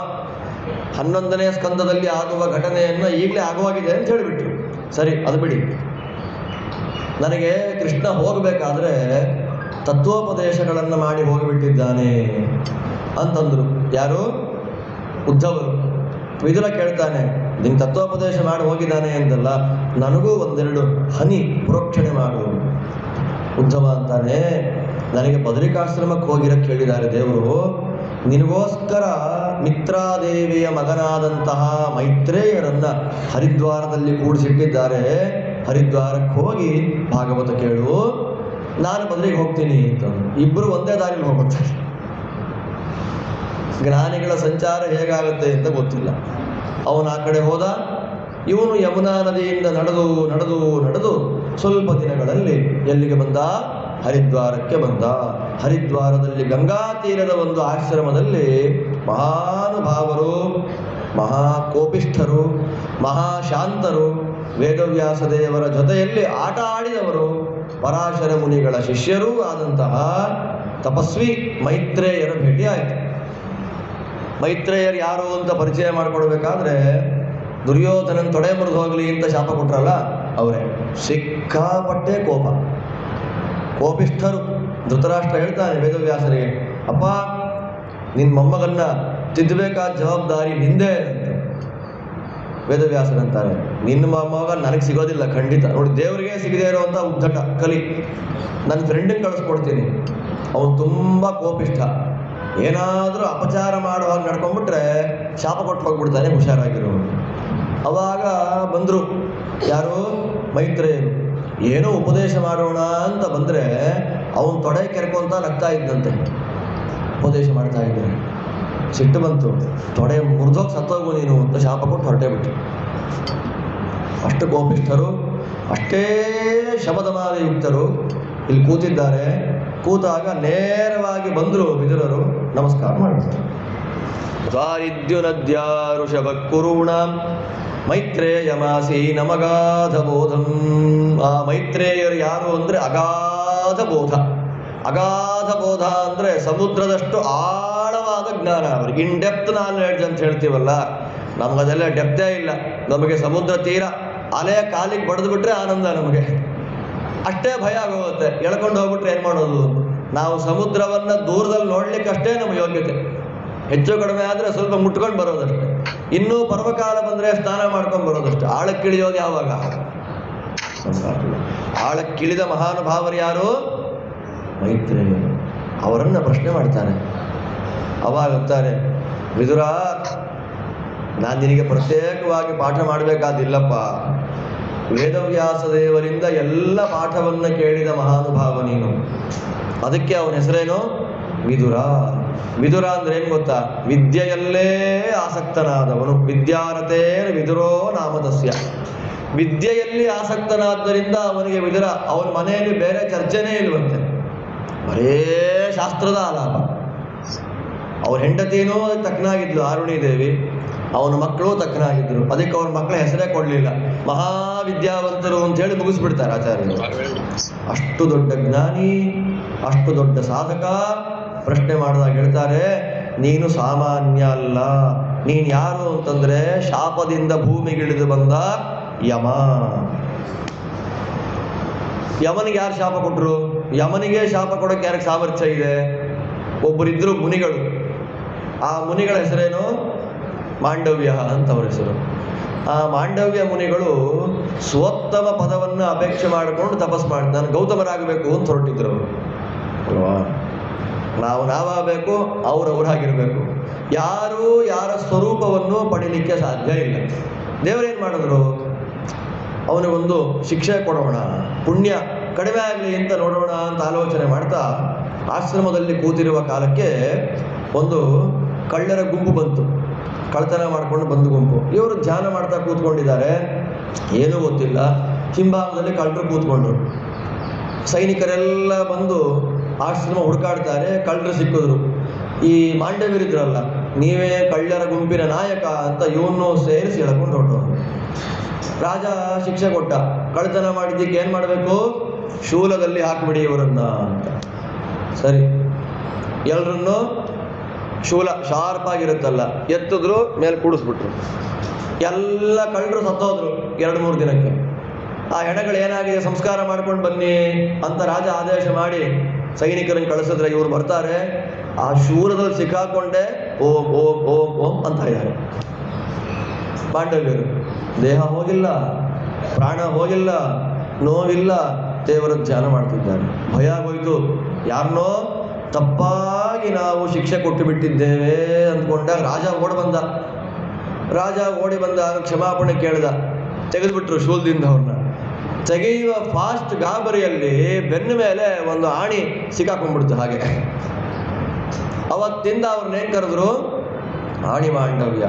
11ನೇ ಸ್ಕಂದದಲ್ಲಿ ಆಗುವ ಘಟನೆಯನ್ನು ಈಗಲೇ ಆಗುವಾಗಿದೆ ಅಂತ ಹೇಳಿಬಿಟ್ರು. ಸರಿ, ಅದು ಬಿಡಿ. ನನಗೆ ಕೃಷ್ಣ ಹೋಗಬೇಕಾದ್ರೆ ತತ್ವೋಪದೇಶಗಳನ್ನು ಮಾಡಿ ಹೋಗಿಬಿಟ್ಟಿದ್ದಾನೆ ಅಂತಂದರು. ಯಾರು? ಉದ್ಧವರು. ವಿದುರ ಕೇಳ್ತಾನೆ, ನಿನ್ನ ತತ್ವೋಪದೇಶ ಮಾಡಿ ಹೋಗಿದ್ದಾನೆ ಅಂತಲ್ಲ, ನನಗೂ ಒಂದೆರಡು ಹನಿ ಪ್ರೋಕ್ಷಣೆ ಮಾಡು. ಉದ್ಧವ ಅಂತಾನೆ, ನನಗೆ ಬದರಿಕಾಶ್ರಮಕ್ಕೆ ಹೋಗಿರಕ್ಕೆ ಹೇಳಿದ್ದಾರೆ ದೇವರು. ನಿನಗೋಸ್ಕರ ಮಿತ್ರಾದೇವಿಯ ಮಗನಾದಂತಹ ಮೈತ್ರೇಯರನ್ನ ಹರಿದ್ವಾರದಲ್ಲಿ ಕೂಡಿಸಿಟ್ಟಿದ್ದಾರೆ. ಹರಿದ್ವಾರಕ್ಕೆ ಹೋಗಿ ಭಾಗವತ ಕೇಳು, ನಾನು ಬದಲಿಗೆ ಹೋಗ್ತೀನಿ ಅಂತ. ಇಬ್ಬರು ಒಂದೇ ದಾರಿಯಲ್ಲಿ ಹೋಗುತ್ತಾರೆ. ಜ್ಞಾನಿಗಳ ಸಂಚಾರ ಹೇಗಾಗುತ್ತೆ ಅಂತ ಗೊತ್ತಿಲ್ಲ. ಅವನು ಆ ಕಡೆ ಹೋದ, ಇವನು ಯಮುನಾ ನದಿಯಿಂದ ನಡೆದು ನಡೆದು ನಡೆದು ಸ್ವಲ್ಪ ದಿನಗಳಲ್ಲಿ ಎಲ್ಲಿಗೆ ಬಂದ? ಹರಿದ್ವಾರಕ್ಕೆ ಬಂದ. ಹರಿದ್ವಾರದಲ್ಲಿ ಗಂಗಾ ತೀರದ ಒಂದು ಆಶ್ರಮದಲ್ಲಿ ಮಹಾನುಭಾವರು, ಮಹಾಕೋಪಿಷ್ಠರು, ಮಹಾಶಾಂತರು, ವೇದವ್ಯಾಸ ದೇವರ ಜೊತೆಯಲ್ಲಿ ಆಟ ಆಡಿದವರು, ಪರಾಶರ ಮುನಿಗಳ ಶಿಷ್ಯರೂ ಆದಂತಹ ತಪಸ್ವಿ ಮೈತ್ರೇಯರ ಭೇಟಿ ಆಯಿತು. ಮೈತ್ರೇಯರು ಯಾರು ಅಂತ ಪರಿಚಯ ಮಾಡಿಕೊಡ್ಬೇಕಾದ್ರೆ ದುರ್ಯೋಧನನ ತೊಡೆ ಮುರಿದು ಹೋಗಲಿ ಅಂತ ಶಾಪ ಕೊಟ್ರಲ್ಲ ಅವರೇ. ಸಿಕ್ಕಾಪಟ್ಟೆ ಕೋಪಿಷ್ಠರು. ಧೃತರಾಷ್ಟ್ರ ಹೇಳ್ತಾನೆ ವೇದವ್ಯಾಸರಿಗೆ, ಅಪ್ಪ ನಿನ್ನ ಮೊಮ್ಮಗನ್ನ ತಿದ್ದಬೇಕಾದ ಜವಾಬ್ದಾರಿ ನಿಂದೆ ಅಂತ. ವೇದವ್ಯಾಸರಂತಾರೆ, ನಿನ್ನ ಮೊಮ್ಮಗ ನನಗೆ ಸಿಗೋದಿಲ್ಲ ಖಂಡಿತ. ನೋಡಿ, ದೇವರಿಗೆ ಸಿಗದೇ ಇರೋವಂಥ ಉದ್ದಟ ಕಲಿ. ನನ್ನ ಫ್ರೆಂಡಿಗೆ ಕಳಿಸ್ಕೊಡ್ತೀನಿ, ಅವನು ತುಂಬ ಕೋಪಿಷ್ಠ. ಏನಾದರೂ ಅಪಚಾರ ಮಾಡುವಾಗ ನಡ್ಕೊಂಡ್ಬಿಟ್ರೆ ಶಾಪ ಕೊಟ್ಟು ಹೋಗ್ಬಿಡ್ತಾನೆ, ಹುಷಾರಾಗಿರು. ಅವಾಗ ಬಂದರು ಯಾರು? ಮೈತ್ರೇಯರು. ಏನೋ ಉಪದೇಶ ಮಾಡೋಣ ಅಂತ ಬಂದರೆ ಅವನು ತೊಡೆ ಕೆರ್ಕೊಂತ ನಗ್ತಾ ಇದ್ದಂತೆ. ಉಪದೇಶ ಮಾಡ್ತಾ ಇದ್ದಾರೆ, ಸಿಟ್ಟು ಬಂತು. ತೊಡೆ ಮುರಿದೋಗಿ ಸತ್ತೋಗು ನೀನು ಅಂತ ಶಾಪ ಕೊಟ್ಟು ಹೊರಟೇ ಬಿಟ್ಟು. ಅಷ್ಟು ಕೋಪಿಷ್ಠರು, ಅಷ್ಟೇ ಶಮದಮಾನಯುಕ್ತರು ಇಲ್ಲಿ ಕೂತಿದ್ದಾರೆ. ಕೂತಾಗ ನೇರವಾಗಿ ಬಂದರು ವಿದುರರು, ನಮಸ್ಕಾರ ಮಾಡಿದ್ರು. ದ್ವಾರಿದ್ಯುನದ್ಯ ಋಷಭಕ್ಕುರುಣಾಂ ಮೈತ್ರೇಯಮಾಸಿ ನಮಗಾಧ ಬೋಧಂ. ಆ ಮೈತ್ರೇಯರು ಯಾರು ಅಂದರೆ ಅಗಾಧ ಬೋಧ. ಅಗಾಧ ಬೋಧ ಅಂದರೆ ಸಮುದ್ರದಷ್ಟು ಆಳವಾದ ಜ್ಞಾನ ಅವರಿಗೆ. ಇನ್ ಡೆಪ್ತ್ ನಾಲೆಡ್ಜ್ ಅಂತ ಹೇಳ್ತೀವಲ್ಲ, ನಮಗದೆಲ್ಲ ಡೆಪ್ತೇ ಇಲ್ಲ. ನಮಗೆ ಸಮುದ್ರ ತೀರ ಅಲೆ ಕಾಲಿಗೆ ಬಡಿದು ಬಿಟ್ರೆ ಆನಂದ ನಮಗೆ. ಅಷ್ಟೇ ಭಯ ಆಗೋಗುತ್ತೆ, ಎಳ್ಕೊಂಡು ಹೋಗ್ಬಿಟ್ರೆ ಏನು ಮಾಡೋದು? ನಾವು ಸಮುದ್ರವನ್ನು ದೂರದಲ್ಲಿ ನೋಡ್ಲಿಕ್ಕಷ್ಟೇ ನಮ್ಮ ಯೋಗ್ಯತೆ. ಹೆಚ್ಚು ಕಡಿಮೆ ಆದರೆ ಸ್ವಲ್ಪ ಮುಟ್ಕೊಂಡು ಬರೋದಷ್ಟೇ. ಇನ್ನೂ ಪರ್ವಕಾಲ ಬಂದರೆ ಸ್ನಾನ ಮಾಡ್ಕೊಂಡು ಬರೋದಷ್ಟೇ. ಆಳಕ್ಕಿಳಿಯೋದು ಯಾವಾಗ? ಆಳಕ್ಕಿಳಿದ ಮಹಾನುಭಾವರು ಯಾರು? ಮೈತ್ರೇಯರು. ಅವರನ್ನು ಪ್ರಶ್ನೆ ಮಾಡ್ತಾನೆ. ಅವಾಗ ಅಂತಾರೆ, ವಿದುರ, ನಾನು ನಿನಗೆ ಪ್ರತ್ಯೇಕವಾಗಿ ಪಾಠ ಮಾಡಬೇಕಾದಿಲ್ಲಪ್ಪ. ವೇದವ್ಯಾಸ ದೇವರಿಂದ ಎಲ್ಲ ಪಾಠವನ್ನು ಕೇಳಿದ ಮಹಾನುಭಾವ ನೀನು. ಅದಕ್ಕೆ ಅವನ ಹೆಸರೇನು? ವಿದುರ. ವಿದುರ ಅಂದ್ರೆ ಏನು ಗೊತ್ತಾ? ವಿದ್ಯೆಯಲ್ಲೇ ಆಸಕ್ತನಾದವನು. ವಿದ್ಯಾರತೇನ ವಿದುರೋ ನಾಮತಸ್ಯ. ವಿದ್ಯೆಯಲ್ಲಿ ಆಸಕ್ತನಾದ್ದರಿಂದ ಅವನಿಗೆ ವಿದುರ. ಅವನ ಮನೆಯಲ್ಲಿ ಬೇರೆ ಚರ್ಚೆನೇ ಇಲ್ವಂತೆ, ಬರೇ ಶಾಸ್ತ್ರದ ಆಲಾಪ. ಅವ್ರ ಹೆಂಡತಿನೂ ತಕ್ಕನಾಗಿದ್ಲು ಆರುಣಿ ದೇವಿ, ಅವನ ಮಕ್ಕಳು ತಕ್ಕನಾಗಿದ್ರು. ಅದಕ್ಕೆ ಅವ್ರ ಮಕ್ಕಳ ಹೆಸರೇ ಕೊಡಲಿಲ್ಲ, ಮಹಾವಿದ್ಯಾವಂತರು ಅಂತ ಹೇಳಿ ಮುಗಿಸ್ಬಿಡ್ತಾರೆ ಆಚಾರ್ಯರು. ಅಷ್ಟು ದೊಡ್ಡ ಜ್ಞಾನಿ, ಅಷ್ಟು ದೊಡ್ಡ ಸಾಧಕ. ಪ್ರಶ್ನೆ ಮಾಡಿದಾಗ ಹೇಳ್ತಾರೆ, ನೀನು ಸಾಮಾನ್ಯ ಅಲ್ಲ. ನೀನು ಯಾರು ಅಂತಂದ್ರೆ ಶಾಪದಿಂದ ಭೂಮಿಗಿಳಿದು ಬಂದ ಯಮ. ಯಮನಿಗೆ ಯಾರು ಶಾಪ ಕೊಟ್ಟರು? ಯಮನಿಗೆ ಶಾಪ ಕೊಡೋಕೆ ಯಾರಿಗೆ ಸಾಮರ್ಥ್ಯ ಇದೆ? ಒಬ್ಬರಿದ್ರು ಮುನಿಗಳು. ಆ ಮುನಿಗಳ ಹೆಸರೇನು? ಮಾಂಡವ್ಯ ಅಂತ ಅವ್ರ ಹೆಸರು. ಆ ಮಾಂಡವ್ಯ ಮುನಿಗಳು ಸ್ವೋತ್ತಮ ಪದವನ್ನು ಅಪೇಕ್ಷೆ ಮಾಡಿಕೊಂಡು ತಪಸ್ ಮಾಡಿ ನಾನು ಗೌತಮರಾಗಬೇಕು ಅಂತ ಹೊರಟಿದ್ರು ಅವರು ಅಲ್ವಾ. ನಾವಾಗಬೇಕು, ಅವರಾಗಿರ್ಬೇಕು. ಯಾರೂ ಯಾರ ಸ್ವರೂಪವನ್ನು ಪಡೀಲಿಕ್ಕೆ ಸಾಧ್ಯ ಇಲ್ಲ. ದೇವರೇನು ಮಾಡಿದ್ರು? ಅವನಿಗೊಂದು ಶಿಕ್ಷೆ ಕೊಡೋಣ, ಪುಣ್ಯ ಕಡಿಮೆ ಆಗಲಿ ಅಂತ ನೋಡೋಣ ಅಂತ ಆಲೋಚನೆ ಮಾಡ್ತಾ ಆಶ್ರಮದಲ್ಲಿ ಕೂತಿರುವ ಕಾಲಕ್ಕೆ ಒಂದು ಕಳ್ಳರ ಗುಂಪು ಬಂತು. ಕಳ್ಳತನ ಮಾಡ್ಕೊಂಡು ಬಂದು ಗುಂಪು. ಇವರು ಧ್ಯಾನ ಮಾಡ್ತಾ ಕೂತ್ಕೊಂಡಿದ್ದಾರೆ, ಏನೂ ಗೊತ್ತಿಲ್ಲ. ಹಿಂಭಾಗದಲ್ಲಿ ಕಳ್ಳರು ಕೂತ್ಕೊಂಡ್ರು. ಸೈನಿಕರೆಲ್ಲ ಬಂದು ಆಶ್ರಮ ಹುಡುಕಾಡ್ತಾರೆ. ಕಳ್ಳರು ಸಿಕ್ಕಿದ್ರು. ಈ ಮಾಂಡವ್ಯರಿದ್ರಲ್ಲ, ನೀವೇ ಕಳ್ಳರ ಗುಂಪಿನ ನಾಯಕ ಅಂತ ಇವನ್ನೂ ಸೇರಿಸಿ ಎಳ್ಕೊಂಡು ಹೊರಟರು. ರಾಜ ಶಿಕ್ಷೆ ಕೊಟ್ಟ, ಕಳ್ಳತನ ಮಾಡಿದ್ದಕ್ಕೆ ಏನು ಮಾಡಬೇಕು? ಶೂಲದಲ್ಲಿ ಹಾಕಿಬಿಡಿ ಇವರನ್ನ ಅಂತ. ಸರಿ, ಎಲ್ಲರನ್ನೂ ಶೂಲ ಶಾರ್ಪ್ ಆಗಿರುತ್ತಲ್ಲ, ಎತ್ತಿದ್ರು ಮೇಲೆ ಕೂಡಿಸ್ಬಿಟ್ರು. ಎಲ್ಲ ಕಳ್ಳರು ಸತ್ತೋದ್ರು 2-3 ದಿನಕ್ಕೆ. ಆ ಹೆಣಗಳು ಏನಾಗಿದೆ ಸಂಸ್ಕಾರ ಮಾಡ್ಕೊಂಡು ಬನ್ನಿ ಅಂತ ರಾಜ ಆದೇಶ ಮಾಡಿ ಸೈನಿಕರನ್ನು ಕಳಿಸಿದ್ರೆ ಇವ್ರು ಬರ್ತಾರೆ. ಆ ಶೂಲದಲ್ಲಿ ಸಿಕ್ಕಾಕೊಂಡೆ ಓಂ ಓಂ ಓಂ ಓಂ ಅಂತ ಇದ್ದಾರೆ. ಪಾಂಡವ್ಯರು ದೇಹ ಹೋಗಿಲ್ಲ, ಪ್ರಾಣ ಹೋಗಿಲ್ಲ, ನೋವಿಲ್ಲ, ದೇವರ ಧ್ಯಾನ ಮಾಡ್ತಿದ್ದಾರೆ. ಭಯ ಆಗೋಯ್ತು. ಯಾರನ್ನೋ ತಪ್ಪಾಗಿ ನಾವು ಶಿಕ್ಷೆ ಕೊಟ್ಟು ಬಿಟ್ಟಿದ್ದೇವೆ ಅಂದ್ಕೊಂಡಾಗ ರಾಜ ಓಡಿ ಬಂದಾಗ ಕ್ಷಮಾಪಣೆ ಕೇಳಿದ. ತೆಗೆದುಬಿಟ್ರು ಶೂಲದಿಂದ ಅವ್ರನ್ನ. ತೆಗೆಯುವ ಫಾಸ್ಟ್ ಗಾಬರಿಯಲ್ಲಿ ಬೆನ್ನ ಮೇಲೆ ಒಂದು ಆಣಿ ಸಿಕ್ಕಾಕೊಂಡ್ಬಿಡ್ತು. ಹಾಗೆ ಅವತ್ತಿಂದ ಅವ್ರನ್ನೇನು ಕರೆದ್ರು? ಆಣಿ ಮಾಂಡವ್ಯ.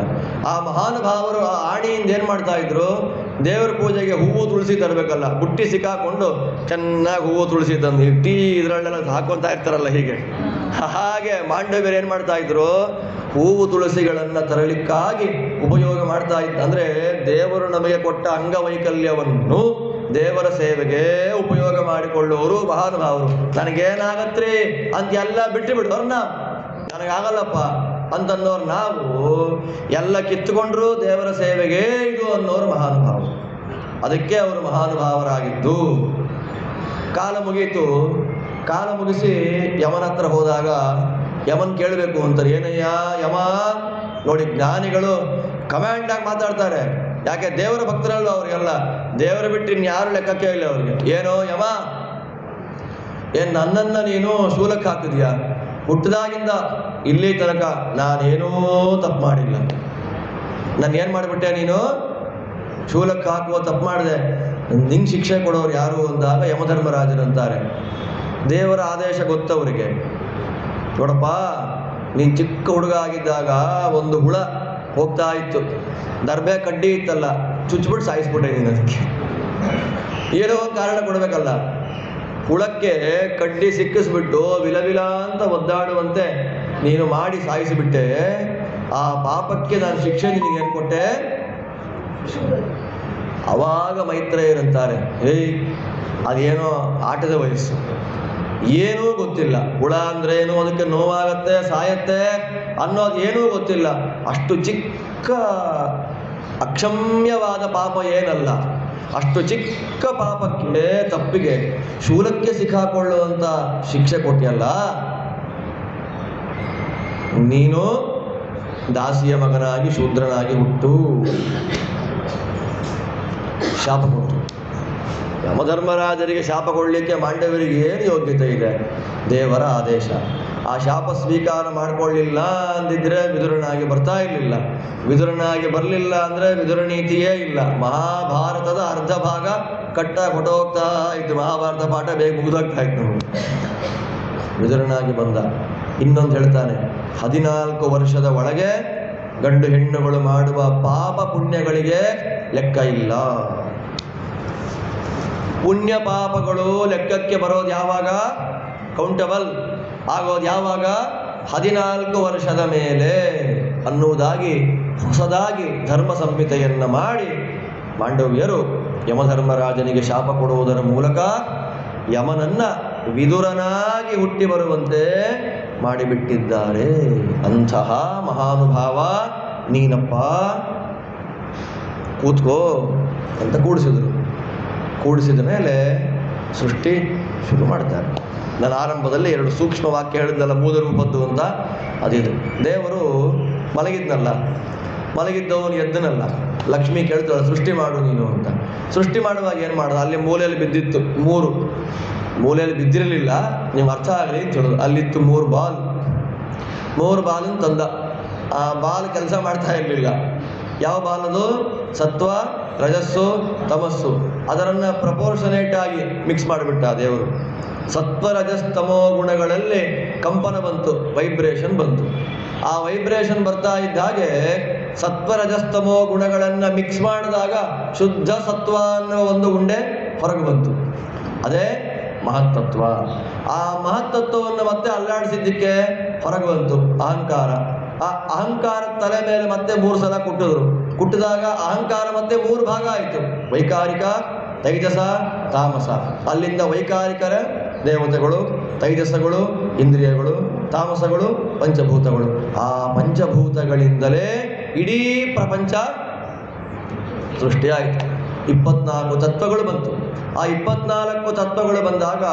ಆ ಮಹಾನುಭಾವರು ಆ ಆಣಿಯಿಂದ ಏನು ಮಾಡ್ತಾ ಇದ್ರು? ದೇವರ ಪೂಜೆಗೆ ಹೂವು ತುಳಸಿ ತರಬೇಕಲ್ಲ, ಬುಟ್ಟಿ ಸಿಕ್ಕಾಕೊಂಡು ಚೆನ್ನಾಗಿ ಹೂವು ತುಳಸಿ ತಂದು ಟೀ ಇದರಲ್ಲೆಲ್ಲ ಹಾಕೊತಾ ಇರ್ತಾರಲ್ಲ, ಹಾಗೆ ಮಾಂಡವ್ಯರು ಏನು ಮಾಡ್ತಾ ಇದ್ರು? ಹೂವು ತುಳಸಿಗಳನ್ನು ತರಲಿಕ್ಕಾಗಿ ಉಪಯೋಗ ಮಾಡ್ತಾ ಇದ್ದ. ಅಂದರೆ ದೇವರು ನಮಗೆ ಕೊಟ್ಟ ಅಂಗವೈಕಲ್ಯವನ್ನು ದೇವರ ಸೇವೆಗೆ ಉಪಯೋಗ ಮಾಡಿಕೊಳ್ಳುವವರು ಮಹಾನುಭಾವರು. ನನಗೇನಾಗತ್ರಿ ಅಂತ ಎಲ್ಲ ಬಿಟ್ಟು ಬಿಡೋರ್ನ, ನನಗಾಗಲ್ಲಪ್ಪ ಅಂತನ್ನೋರು ನಾವು ಎಲ್ಲ ಕಿತ್ತುಕೊಂಡ್ರು ದೇವರ ಸೇವೆಗೆ ಇದು ಅನ್ನೋರು ಮಹಾನುಭಾವರು. ಅದಕ್ಕೆ ಅವರು ಮಹಾನುಭಾವರಾಗಿದ್ದು. ಕಾಲ ಮುಗೀತು. ಕಾಲ ಮುಗಿಸಿ ಯಮನ ಹತ್ರ ಹೋದಾಗ ಯಮನ್ ಕೇಳಬೇಕು ಅಂತಾರೆ. ಏನಯ್ಯ ಯಮ? ನೋಡಿ, ಜ್ಞಾನಿಗಳು ಕಮ್ಯಾಂಡಾಗಿ ಮಾತಾಡ್ತಾರೆ. ಯಾಕೆ? ದೇವರ ಭಕ್ತರಲ್ಲ ಅವರಿಗೆಲ್ಲ. ದೇವರ ಬಿಟ್ಟು ಇನ್ಯಾರು ಲೆಕ್ಕಕ್ಕೆ ಇಲ್ಲ ಅವ್ರಿಗೆ. ಏನೋ ಯಮ, ಏನು ನನ್ನನ್ನು ನೀನು ಶೂಲಕ್ಕೆ ಹಾಕಿದ್ಯಾ? ಹುಟ್ಟಿದಾಗಿಂದ ಇಲ್ಲಿ ತನಕ ನಾನೇನೂ ತಪ್ಪು ಮಾಡಿಲ್ಲ. ಏನು ಮಾಡಿಬಿಟ್ಟೆ ನೀನು? ಶೂಲಕ್ಕೆ ಹಾಕುವ ತಪ್ಪು ಮಾಡಿದೆ. ನಿಂಗೆ ಶಿಕ್ಷೆ ಕೊಡೋರು ಯಾರು ಅಂದಾಗ ಯಮಧರ್ಮರಾಜರಂತಾರೆ. ದೇವರ ಆದೇಶ ಗೊತ್ತವರಿಗೆ. ನೋಡಪ್ಪ, ನೀನು ಚಿಕ್ಕ ಹುಡುಗ ಆಗಿದ್ದಾಗ ಒಂದು ಹುಳ ಹೋಗ್ತಾ ಇತ್ತು, ದರ್ಬೆ ಕಡ್ಡಿ ಇತ್ತಲ್ಲ, ಚುಚ್ಚಿಬಿಟ್ಟು ಸಾಯಿಸ್ಬಿಟ್ಟೆ ನೀನು. ಅದಕ್ಕೆ ಏನೋ ಒಂದು ಕಾರಣ ಕೊಡಬೇಕಲ್ಲ. ಹುಳಕ್ಕೆ ಕಡ್ಡಿ ಸಿಕ್ಕಿಸ್ಬಿಟ್ಟು ವಿಲವಿಲ ಅಂತ ಒದ್ದಾಡುವಂತೆ ನೀನು ಮಾಡಿ ಸಾಯಿಸಿಬಿಟ್ಟೆ. ಆ ಪಾಪಕ್ಕೆ ನಾನು ಶಿಕ್ಷೆ ನಿನಗೇನು ಕೊಟ್ಟೆ? ಅವಾಗ ಮೈತ್ರೇಯರಂತಾರೆ, ಅದೇನೋ ಆಟದ ವಯಸ್ಸು, ಏನೂ ಗೊತ್ತಿಲ್ಲ. ಹುಳ ಅಂದ್ರೇನು, ಅದಕ್ಕೆ ನೋವಾಗತ್ತೆ, ಸಾಯತ್ತೆ ಅನ್ನೋದು ಏನೂ ಗೊತ್ತಿಲ್ಲ. ಅಷ್ಟು ಚಿಕ್ಕ ಅಕ್ಷಮ್ಯವಾದ ಪಾಪ ಏನಲ್ಲ. ಅಷ್ಟು ಚಿಕ್ಕ ಪಾಪಕ್ಕೆ, ತಪ್ಪಿಗೆ ಶೂಲಕ್ಕೆ ಸಿಕ್ಕಾಕೊಳ್ಳುವಂಥ ಶಿಕ್ಷೆ ಕೊಟ್ಟಿಯಲ್ಲ. ನೀನು ದಾಸಿಯ ಮಗನಾಗಿ ಶೂದ್ರನಾಗಿ ಹುಟ್ಟು ಶಾಪ ಕೊಟ್ಟು. ಯಮಧರ್ಮರಾಜರಿಗೆ ಶಾಪ ಕೊಡಲಿಕ್ಕೆ ಮಾಂಡವರಿಗೆ ಏನು ಯೋಗ್ಯತೆ ಇದೆ? ದೇವರ ಆದೇಶ. ಆ ಶಾಪ ಸ್ವೀಕಾರ ಮಾಡಿಕೊಳ್ಳಿಲ್ಲ ಅಂದಿದ್ರೆ ವಿದುರನಾಗಿ ಬರ್ತಾ ಇರಲಿಲ್ಲ. ವಿದುರನಾಗಿ ಬರಲಿಲ್ಲ ಅಂದರೆ ವಿದುರ ನೀತಿಯೇ ಇಲ್ಲ. ಮಹಾಭಾರತದ ಅರ್ಧ ಭಾಗ ಹೊಟ್ಟೋಗ್ತಾ ಇತ್ತು. ಮಹಾಭಾರತ ಪಾಠ ಬೇಗ ಮುಗಿದೋಗ್ತಾ ಇತ್ತು ನಮಗೆ. ವಿದುರನಾಗಿ ಬಂದ. ಇನ್ನೊಂದು ಹೇಳ್ತಾನೆ, 14 ವರ್ಷದ ಒಳಗೆ ಗಂಡು ಹೆಣ್ಣುಗಳು ಮಾಡುವ ಪಾಪ ಪುಣ್ಯಗಳಿಗೆ ಲೆಕ್ಕ ಇಲ್ಲ. ಪುಣ್ಯ ಪಾಪಗಳು ಲೆಕ್ಕಕ್ಕೆ ಬರೋದು ಯಾವಾಗ? ಕೌಂಟಬಲ್ ಆಗೋದು ಯಾವಾಗ? 14 ವರ್ಷದ ಮೇಲೆ ಅನ್ನುವುದಾಗಿ ಹೊಸದಾಗಿ ಧರ್ಮ ಸಂಹಿತೆಯನ್ನು ಮಾಡಿ ಮಾಂಡವ್ಯರು ಯಮಧರ್ಮರಾಜನಿಗೆ ಶಾಪ ಕೊಡುವುದರ ಮೂಲಕ ಯಮನನ್ನ ವಿದುರನಾಗಿ ಹುಟ್ಟಿ ಬರುವಂತೆ ಮಾಡಿಬಿಟ್ಟಿದ್ದಾರೆ. ಅಂತಹ ಮಹಾನುಭಾವ ನೀನಪ್ಪ, ಕೂತ್ಕೋ ಅಂತ ಕೂಡಿಸಿದರು. ಕೂಡಿಸಿದ ಮೇಲೆ ಸೃಷ್ಟಿ ಶುರು ಮಾಡ್ತಾರೆ. ನಾನು ಆರಂಭದಲ್ಲಿ 2 ಸೂಕ್ಷ್ಮ ವಾಕ್ಯ ಹೇಳಿದ್ನಲ್ಲ, ಮೂದರೂಪದ್ದು ಅಂತ. ಅದಿದು. ದೇವರು ಮಲಗಿದ್ದವನು ಎದ್ದನಲ್ಲ. ಲಕ್ಷ್ಮಿ ಕೇಳ್ತಾಳೆ, ಸೃಷ್ಟಿ ಮಾಡು ನೀನು ಅಂತ. ಸೃಷ್ಟಿ ಮಾಡುವಾಗ ಏನು ಮಾಡೋದು? ಅಲ್ಲಿ ಮೂಲೆಯಲ್ಲಿ ಬಿದ್ದಿತ್ತು 3. ಮೂಲೆಯಲ್ಲಿ ಬಿದ್ದಿರಲಿಲ್ಲ, ನೀವು ಅರ್ಥ ಆಗಲಿ ಅಂತ ಹೇಳೋದು. ಅಲ್ಲಿತ್ತು 3 ಬಾಲ್. 3 ಬಾಲನ್ನು ತಂದ. ಆ ಬಾಲ್ ಕೆಲಸ ಮಾಡ್ತಾ ಇರಲಿಲ್ಲ. ಯಾವ ಬಾಲದು? ಸತ್ವ, ರಜಸ್ಸು, ತಮಸ್ಸು. ಅದರನ್ನು ಪ್ರಪೋರ್ಷನೇಟ್ ಆಗಿ ಮಿಕ್ಸ್ ಮಾಡಿಬಿಟ್ಟ ದೇವರು. ಸತ್ವ ರಜಸ್ತಮೋ ಗುಣಗಳಲ್ಲಿ ಕಂಪನ ಬಂತು, ವೈಬ್ರೇಷನ್ ಬಂತು. ಆ ವೈಬ್ರೇಷನ್ ಬರ್ತಾ ಇದ್ದ ಹಾಗೆ ಸತ್ವ ರಜಸ್ತಮೋ ಗುಣಗಳನ್ನು ಮಿಕ್ಸ್ ಮಾಡಿದಾಗ ಶುದ್ಧ ಸತ್ವ ಅನ್ನೋ ಒಂದು ಗುಂಡೆ ಹೊರಗೆ ಬಂತು. ಅದೇ ಮಹತ್ತತ್ವ. ಆ ಮಹತ್ತತ್ವವನ್ನು ಮತ್ತೆ ಅಲ್ಲಾಡಿಸಿದ್ದಕ್ಕೆ ಹೊರಗೆ ಬಂತು ಅಹಂಕಾರ. ಆ ಅಹಂಕಾರ ತಲೆ ಮೇಲೆ ಮತ್ತೆ 3 ಸಲ ಕುಟ್ಟಿದಾಗ ಅಹಂಕಾರ ಮತ್ತೆ 3 ಭಾಗ ಆಯಿತು. ವೈಕಾರಿಕ, ತೈಜಸ, ತಾಮಸ. ಅಲ್ಲಿಂದ ವೈಕಾರಿಕರ ದೇವತೆಗಳು, ತೈಜಸಗಳು, ಇಂದ್ರಿಯಗಳು, ತಾಮಸಗಳು, ಪಂಚಭೂತಗಳು. ಆ ಪಂಚಭೂತಗಳಿಂದಲೇ ಇಡೀ ಪ್ರಪಂಚ ಸೃಷ್ಟಿಯಾಯಿತು. 24 ತತ್ವಗಳು ಬಂತು. ಆ 24 ತತ್ವಗಳು ಬಂದಾಗ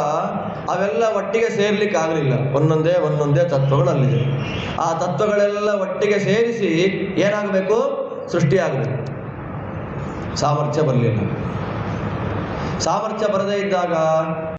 ಅವೆಲ್ಲ ಒಟ್ಟಿಗೆ ಸೇರ್ಲಿಕ್ಕೆ ಆಗಲಿಲ್ಲ. ಒಂದೊಂದೇ ತತ್ವಗಳಲ್ಲಿದೆ. ಆ ತತ್ವಗಳೆಲ್ಲ ಒಟ್ಟಿಗೆ ಸೇರಿಸಿ ಏನಾಗಬೇಕು? ಸೃಷ್ಟಿಯಾಗಬೇಕು. ಸಾಮರ್ಥ್ಯ ಬರಲಿಲ್ಲ. ಸಾಮರ್ಥ್ಯ ಬರದೇ ಇದ್ದಾಗ